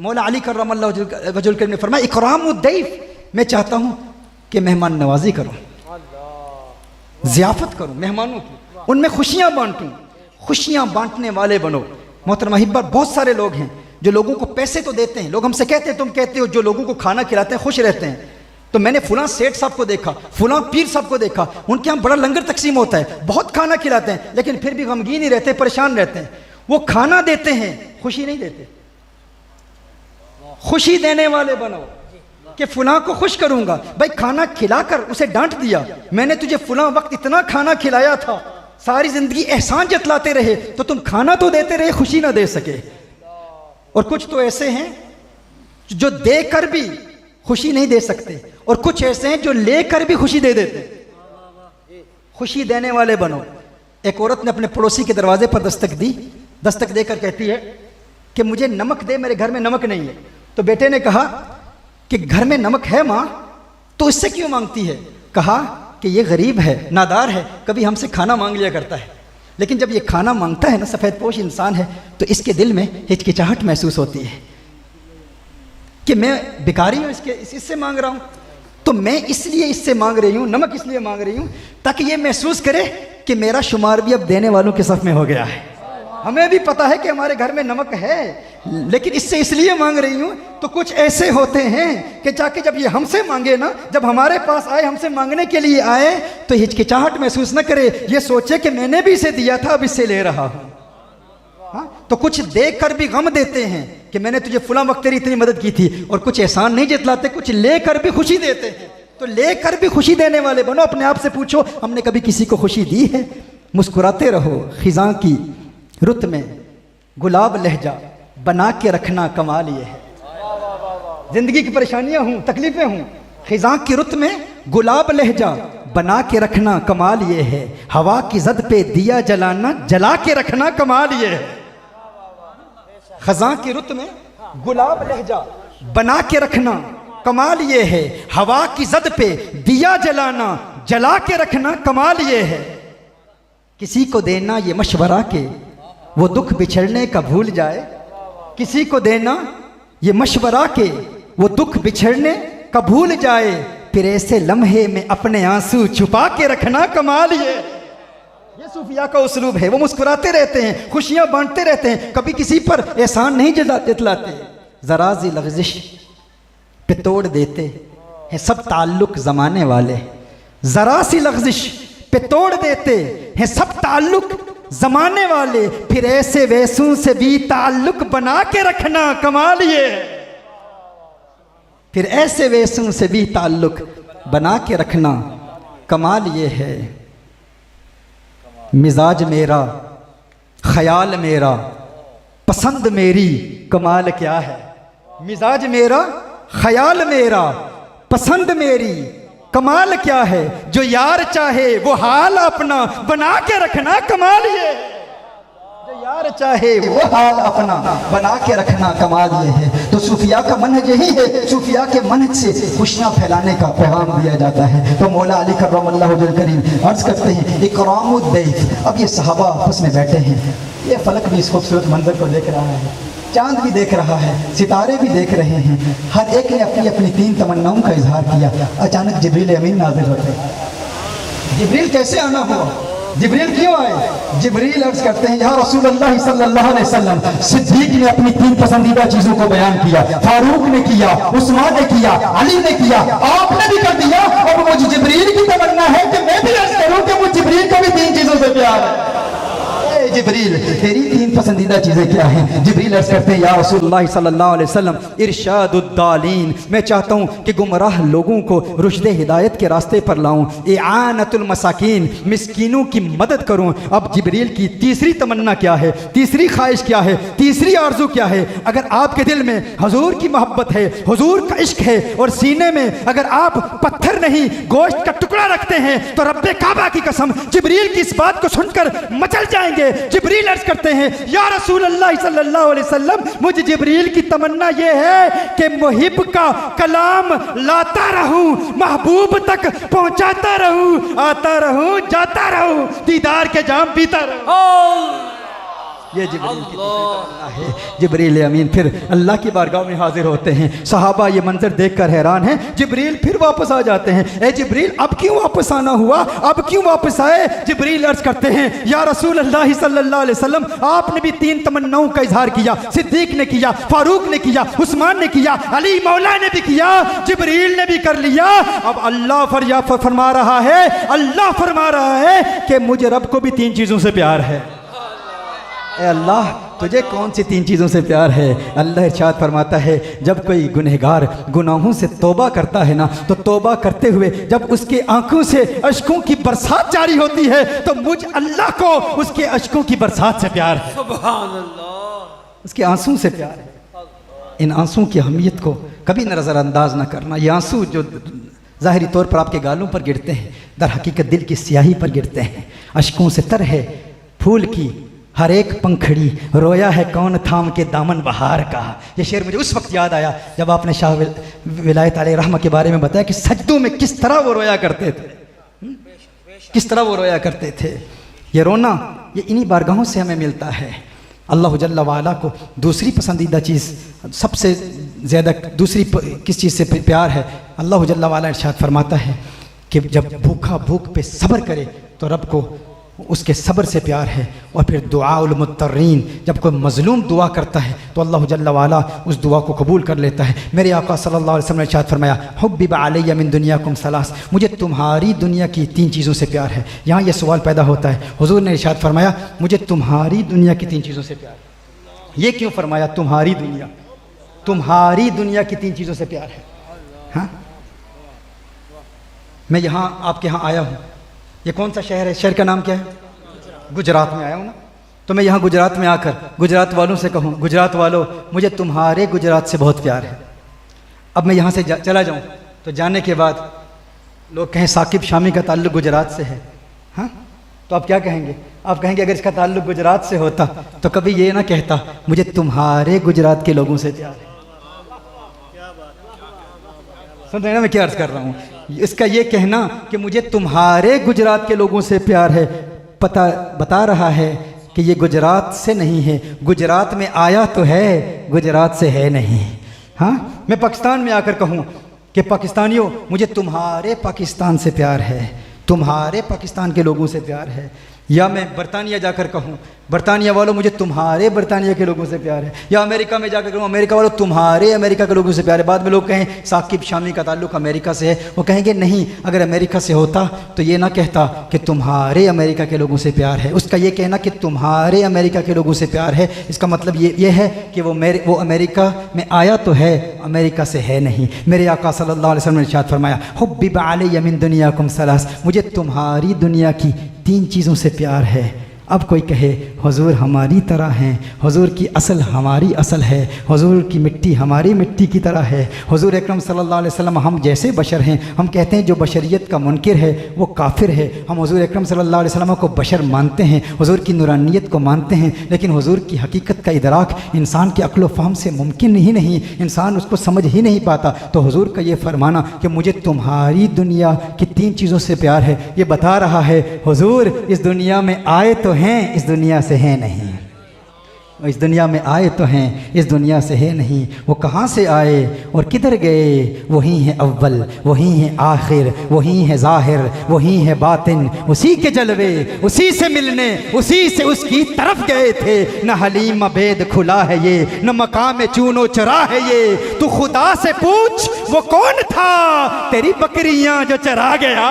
मौला अली कर्रमल्लाहु वजहुल करीम ने फरमाया, इकरामुद्दैफ, मैं चाहता हूं कि मेहमान नवाजी करूं, ज़ियाफत करूं मेहमानों की, उनमें खुशियां बांटूं। खुशियां बांटने वाले बनो। मोहतरमा हिब्बा, बहुत सारे लोग हैं जो लोगों को पैसे तो देते हैं। लोग हमसे कहते हैं, तुम कहते हो जो लोगों को खाना खिलाते हैं खुश रहते हैं। तो मैंने फुलां सेठ साहब को देखा, फुलां पीर साहब को देखा, उनके यहाँ बड़ा लंगर तकसीम होता है, बहुत खाना खिलाते हैं, लेकिन फिर भी गमगीन ही रहते, परेशान रहते हैं। वो खाना देते हैं, खुशी नहीं देते। खुशी देने वाले बनो कि फुलां को खुश करूंगा। भाई खाना खिलाकर उसे डांट दिया, मैंने तुझे फुलां वक्त इतना खाना खिलाया था, सारी जिंदगी एहसान जतलाते रहे, तो तुम खाना तो देते रहे, खुशी ना दे सके। और कुछ तो ऐसे हैं जो देकर भी खुशी नहीं दे सकते, और कुछ ऐसे हैं जो लेकर भी खुशी दे देते। खुशी देने वाले बनो। एक औरत ने अपने पड़ोसी के दरवाजे पर दस्तक दी। दस्तक देकर कहती है कि मुझे नमक दे, मेरे घर में नमक नहीं है। तो बेटे ने कहा कि घर में नमक है माँ, तो इससे क्यों मांगती है? कहा कि ये गरीब है, नादार है, कभी हमसे खाना मांग लिया करता है, लेकिन जब ये खाना मांगता है ना, सफ़ेद पोश इंसान है, तो इसके दिल में हिचकिचाहट महसूस होती है कि मैं भिखारी हूँ, इससे मांग रहा हूँ। तो मैं इसलिए इससे मांग रही हूँ, नमक इसलिए मांग रही हूँ ताकि ये महसूस करे कि मेरा शुमार भी अब देने वालों के सफ़ में हो गया है। हमें भी पता है कि हमारे घर में नमक है, लेकिन इससे इसलिए मांग रही हूँ। तो कुछ ऐसे होते हैं कि जाके जब ये हमसे मांगे ना, जब हमारे पास आए, हमसे मांगने के लिए आए, तो हिचकिचाहट महसूस न करे, ये सोचे कि मैंने भी इसे दिया था, अब इससे ले रहा हूँ। हाँ, तो कुछ देकर भी गम देते हैं कि मैंने तुझे फुला वक्त तेरी इतनी मदद की थी, और कुछ एहसान नहीं जतलाते, कुछ लेकर भी खुशी देते हैं। तो लेकर भी खुशी देने वाले बनो। अपने आप से पूछो, हमने कभी किसी को खुशी दी है? मुस्कुराते रहो, खिजां की रुत में गुलाब लहजा बना के रखना कमाल ये है। जिंदगी की परेशानियां हूं, तकलीफें हूं, खिजां की रुत में गुलाब लहजा बना के रखना कमाल ये है। हवा की जद पे दिया जलाना, जला के रखना कमाल ये है। खिजां की रुत में गुलाब लहजा बना के रखना कमाल ये है। हवा की जद पे दिया जलाना, जला के रखना कमाल ये है। किसी को देना ये मशवरा के वो दुख बिछड़ने का भूल जाए। किसी को देना ये मशवरा के वो दुख बिछड़ने का भूल जाए। फिर ऐसे लम्हे में अपने आंसू छुपा के रखना कमाल ये सूफिया का उसलूब है। वो मुस्कुराते रहते हैं, खुशियां बांटते रहते हैं, कभी किसी पर एहसान नहीं जतलाते। जरा सी लग़ज़िश पे तोड़ देते हैं सब ताल्लुक ज़माने वाले, जरा सी लग़ज़िश पे तोड़ देते हैं सब ताल्लुक ज़माने वाले, फिर ऐसे वैसों से भी ताल्लुक बना के रखना कमाल ये है। फिर ऐसे वैसों से भी ताल्लुक बना के रखना कमाल ये है। मिजाज मेरा, ख्याल मेरा, पसंद मेरी, कमाल क्या है। मिजाज मेरा, ख्याल मेरा, पसंद मेरी, कमाल क्या है। जो यार चाहे वो हाल अपना बना के रखना कमाल ये है। जो यार चाहे वो हाल अपना बना के रखना कमाल ये है। तो सूफिया का मनहज यही है, सूफिया के मनहज से खुशियाँ फैलाने का पैगाम दिया जाता है। तो मौला अली करमल्लाहु वजहल करीम अर्ज करते हैं इकरामुद्दैफ। अब ये सहाबा आपस में बैठे हैं, ये फलक भी इस खूबसूरत मंजर को देख रहा है, चांद भी देख रहा है, सितारे भी देख रहे हैं। हर एक ने अपनी अपनी 3 तमन्नाओं का इजहार किया। अचानक जिब्रील अमीन नाज़िल होते। जिब्रील कैसे आना हुआ, जिब्रील क्यों आए? जिब्रील अर्ज करते हैं या रसूलुल्लाह सल्लल्लाहु अलैहि वसल्लम, सिद्दीक ने अपनी 3 पसंदीदा चीजों को बयान किया, फारूक ने किया, उस्मान ने किया, अली ने किया, आपने भी कर दिया। और मुझे जिब्रील की तमन्ना है कि मैं भी अर्ज करूं कि मुझे जिब्रील को भी 3 चीजों से प्यार है। जिब्रील तेरी 3 पसंदीदा चीजें क्या हैं? जिब्रील अर्ज करते हैं या रसूलुल्लाह सल्लल्लाहु अलैहि वसल्लम इरशादुद्दालीन, मैं चाहता हूं कि गुमराह लोगों को रुश्दे हिदायत के रास्ते पर लाऊं, इआनतुल मसाकीन, मिस्कीनों की मदद करूं। अब जिब्रील की तीसरी तमन्ना क्या है, तीसरी ख्वाहिश क्या है, तीसरी आरजू क्या है? अगर आपके दिल में हुजूर की मोहब्बत है, हुजूर का इश्क है, और सीने में अगर आप पत्थर नहीं गोश्त का टुकड़ा रखते हैं, तो रब्बे काबा की कसम जिब्रील की इस बात को सुनकर मचल जाएंगे। जिब्रील अर्ज करते हैं या रसूल अल्लाह सल्लल्लाहु अलैहि वसल्लम, मुझे जिब्रील की तमन्ना ये है कि मुहिब का कलाम लाता रहूं, महबूब तक पहुंचाता रहूं, आता रहूं, जाता रहूं, दीदार के जाम पीता रहूं। ये जिब्रील की तमन्ना है। जिब्रील अमीन फिर अल्लाह की बारगाह में हाजिर होते हैं। सहाबा ये मंजर देखकर हैरान हैं। जिब्रील फिर वापस आ जाते हैं। ए जिब्रील अब क्यों वापस आना हुआ, अब क्यों वापस आए? जिब्रील अर्ज करते हैं या रसूल अल्लाह सल्लल्लाहु अलैहि वसल्लम, आपने भी 3 तमन्नाओं का इजहार किया, सिद्दीक ने किया, फारूक ने किया, उस्मान ने किया, अली मौला ने भी किया, जिब्रील ने भी कर लिया। अब अल्लाह फरमा रहा है, अल्लाह फरमा रहा है कि मुझे रब को भी 3 चीज़ों से प्यार है। ए अल्लाह तुझे कौन सी 3 चीज़ों से प्यार है? अल्लाह इरशाद फरमाता है जब कोई गुनहगार गुनाहों से तौबा करता है ना, तो तौबा करते हुए जब उसके आंखों से अश्कों की बरसात जारी होती है, तो मुझ अल्लाह को उसके अश्कों की बरसात से प्यार है। सुभान अल्लाह। उसके आंसू से प्यार है। इन आंसू की अहमियत को कभी नज़रअंदाज ना करना। ये आंसू जो ज़ाहिरी तौर पर आपके गालों पर गिरते हैं, दर हकीकत दिल की स्याही पर गिरते हैं। अश्कों से तर है फूल की हर एक पंखड़ी, रोया है कौन थाम के दामन बहार का। ये शेर मुझे उस वक्त याद आया जब आपने शाह विलायत अलैहि रहमा के बारे में बताया कि सजदों में किस तरह वो रोया करते थे, किस तरह वो रोया करते थे। ये रोना ये इन्हीं बारगाहों से हमें मिलता है। अल्लाह जल्ला वाला को दूसरी पसंदीदा चीज़, सबसे ज़्यादा दूसरी किस चीज़ से प्यार है? अल्लाह जल्ला वाला इरशाद फरमाता है कि जब भूखा भूख पे सब्र करे तो रब को उसके सब्र से प्यार है। और फिर दुआउल मुत्तरीन, जब कोई मजलूम दुआ करता है तो अल्लाह जल्ला वाला उस दुआ को कबूल कर लेता है। मेरे आका सल्लल्लाहु अलैहि वसल्लम ने इरशाद फरमाया हुब्बिबा अलैया मिन दुनियाकुम सलास, मुझे तुम्हारी दुनिया की 3 चीज़ों से प्यार है। यहाँ यह सवाल पैदा होता है, हुजूर ने इरशाद फरमाया मुझे तुम्हारी दुनिया की 3 चीज़ों से प्यार है। ये क्यों फरमाया तुम्हारी दुनिया? तुम्हारी दुनिया की 3 चीज़ों से प्यार है। हाँ, मैं यहाँ आपके यहाँ आया हूँ। ये कौन सा शहर है? शहर का नाम क्या है? गुजरात में आया हूँ ना। तो मैं यहाँ गुजरात में आकर गुजरात वालों से कहूँ, गुजरात वालों मुझे तुम्हारे गुजरात से बहुत प्यार है। अब मैं यहाँ से चला जाऊँ तो जाने के बाद लोग कहें साकिब शामी का ताल्लुक़ गुजरात से है। हाँ, तो आप क्या कहेंगे? आप कहेंगे अगर इसका ताल्लुक़ गुजरात से होता तो कभी ये ना कहता मुझे तुम्हारे गुजरात के लोगों से प्यार है। सुन रहे ना मैं क्या अर्ज कर रहा हूँ? इसका ये कहना कि मुझे तुम्हारे गुजरात के लोगों से प्यार है बता रहा है कि ये गुजरात से नहीं है। गुजरात में आया तो है, गुजरात से है नहीं। हाँ, मैं पाकिस्तान में आकर कहूँ कि पाकिस्तानियों मुझे तुम्हारे पाकिस्तान से प्यार है, तुम्हारे पाकिस्तान के लोगों से प्यार है, या मैं बरतानिया जाकर कहूँ बरतानिया वालों मुझे तुम्हारे बरतानिया के लोगों से प्यार है, या अमेरिका में जाकर कहूँ अमेरिका वालों तुम्हारे अमेरिका के लोगों से प्यार है। बाद में लोग कहें साकिब शामी का ताल्लुक अमेरिका से है, वो कहेंगे नहीं, अगर अमेरिका से होता तो ये ना कहता कि तुम्हारे अमेरिका के लोगों से प्यार है, उसका ये कहना कि तुम्हारे अमेरिका के लोगों से प्यार है, इसका मतलब ये है कि वो अमेरिका में आया तो है, अमेरिका से है नहीं। मेरे आका सल्लल्लाहु अलैहि वसल्लम ने इरशाद फरमाया, हुब्बिब अलैया मिन दुनियाकुम सलास, मुझे तुम्हारी दुनिया की 3 चीज़ों से प्यार है। अब कोई कहे हुजूर हमारी तरह हैं, हुजूर की असल हमारी असल है, हुजूर की मिट्टी हमारी मिट्टी की तरह है, हुजूर अकरम सल्लल्लाहु अलैहि वसल्लम हम जैसे बशर हैं। हम कहते हैं जो बशरियत का मुनकिर है वो काफिर है। हम हुजूर अकरम सल्लल्लाहु अलैहि वसल्लम को बशर मानते हैं, हुजूर की नूरानियत को मानते हैं, लेकिन हुजूर की हकीकत का इदराक इंसान के अक्ल व फ़हम से मुमकिन ही नहीं, इंसान उसको समझ ही नहीं पाता। तो हुजूर का ये फरमाना कि मुझे तुम्हारी दुनिया की 3 चीज़ों से प्यार है, ये बता रहा है हुजूर इस दुनिया में आए तो हैं, इस दुनिया से है नहीं। इस दुनिया में आए तो हैं, इस दुनिया से है नहीं। वो कहाँ से आए और किधर गए? वही है अव्वल, वही है आखिर, वही है ज़ाहिर, वही है बातिन। उसी के जलवे, उसी से मिलने, उसी से उसकी तरफ गए थे। न हलीम बेद खुला है ये, न मकाम चूनो चरा है ये। तू खुदा से पूछ वो कौन था, तेरी बकरियां जो चरा गया।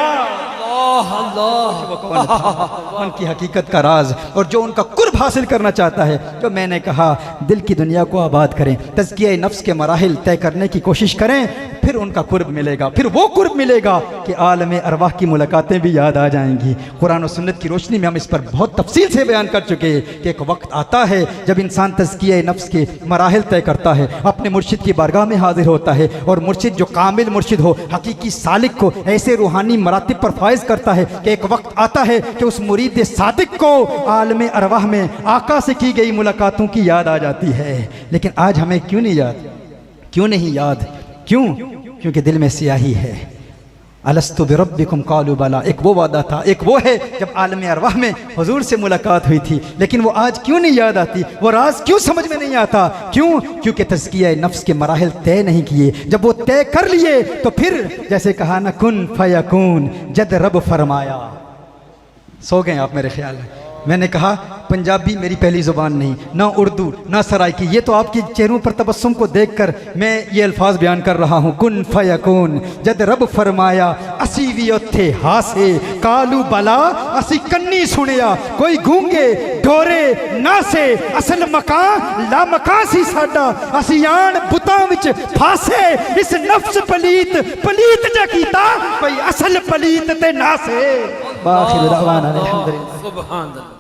वो कौन था? उनकी हकीकत का राज और जो उनका कुर्ब हासिल करना चाहता है, जो मैंने कहा दिल की दुनिया को आबाद करें, तज़किया नफ्स के मराहिल तय करने की कोशिश करें, फिर उनका कुर्ब मिलेगा। फिर वो कुर्ब मिलेगा कि आलम अरवाह की मुलाकातें भी याद आ जाएंगी। कुरान और सुन्नत की रोशनी में हम इस पर बहुत तफसील से बयान कर चुके हैं कि एक वक्त आता है जब इंसान तज़किया नफ्स के मराहिल तय करता है, अपने मुर्शिद की बारगाह में हाजिर होता है, और मुर्शिद जो कामिल मुर्शिद हो, हकीकी सालिक को ऐसे रूहानी मरातिब पर फाइज करता है कि एक वक्त आता है कि उस मुरीद सादिक को आलम अरवाह में आका से की गई मुलाकातों की याद आ जाती है। लेकिन आज हमें क्यों नहीं याद? क्यों नहीं याद? क्यों? क्योंकि दिल में स्याही है। अलस्तु बिरब्बिकुम कालू बला, एक वो वादा था, एक वो है जब आलम अरवाह में हुजूर से मुलाकात हुई थी, लेकिन वो आज क्यों नहीं याद आती? वो राज क्यों समझ में नहीं आता? क्यों? क्योंकि तज़किया नफ्स के मराहिल तय नहीं किए। जब वो तय कर लिए तो फिर जैसे कहा ना कुन फयकून, जद रब फरमाया। सो गए आप मेरे ख्याल में। मैंने कहा पंजाबी मेरी पहली ज़ुबान नहीं, ना उर्दू ना सराइकी, ये तो आपके चेहरों पर तबस्सुम को देखकर मैं ये अल्फाज बयान कर रहा हूँ। कुन फयकून जद रब फरमाया, असी भी उत्थे हासे कालू बला, असी कन्नी सुनिया कोई गूंगे डोरे ना से, असल मकान ला मकान सी साडा, असी आन बुतां विच फासे, इस नफ्स पलीत पलीत जा कीता, कोई असल पलीत ते ना से। बाखिर दावाना अल्हम्दुलिल्लाह। सुभान अल्लाह।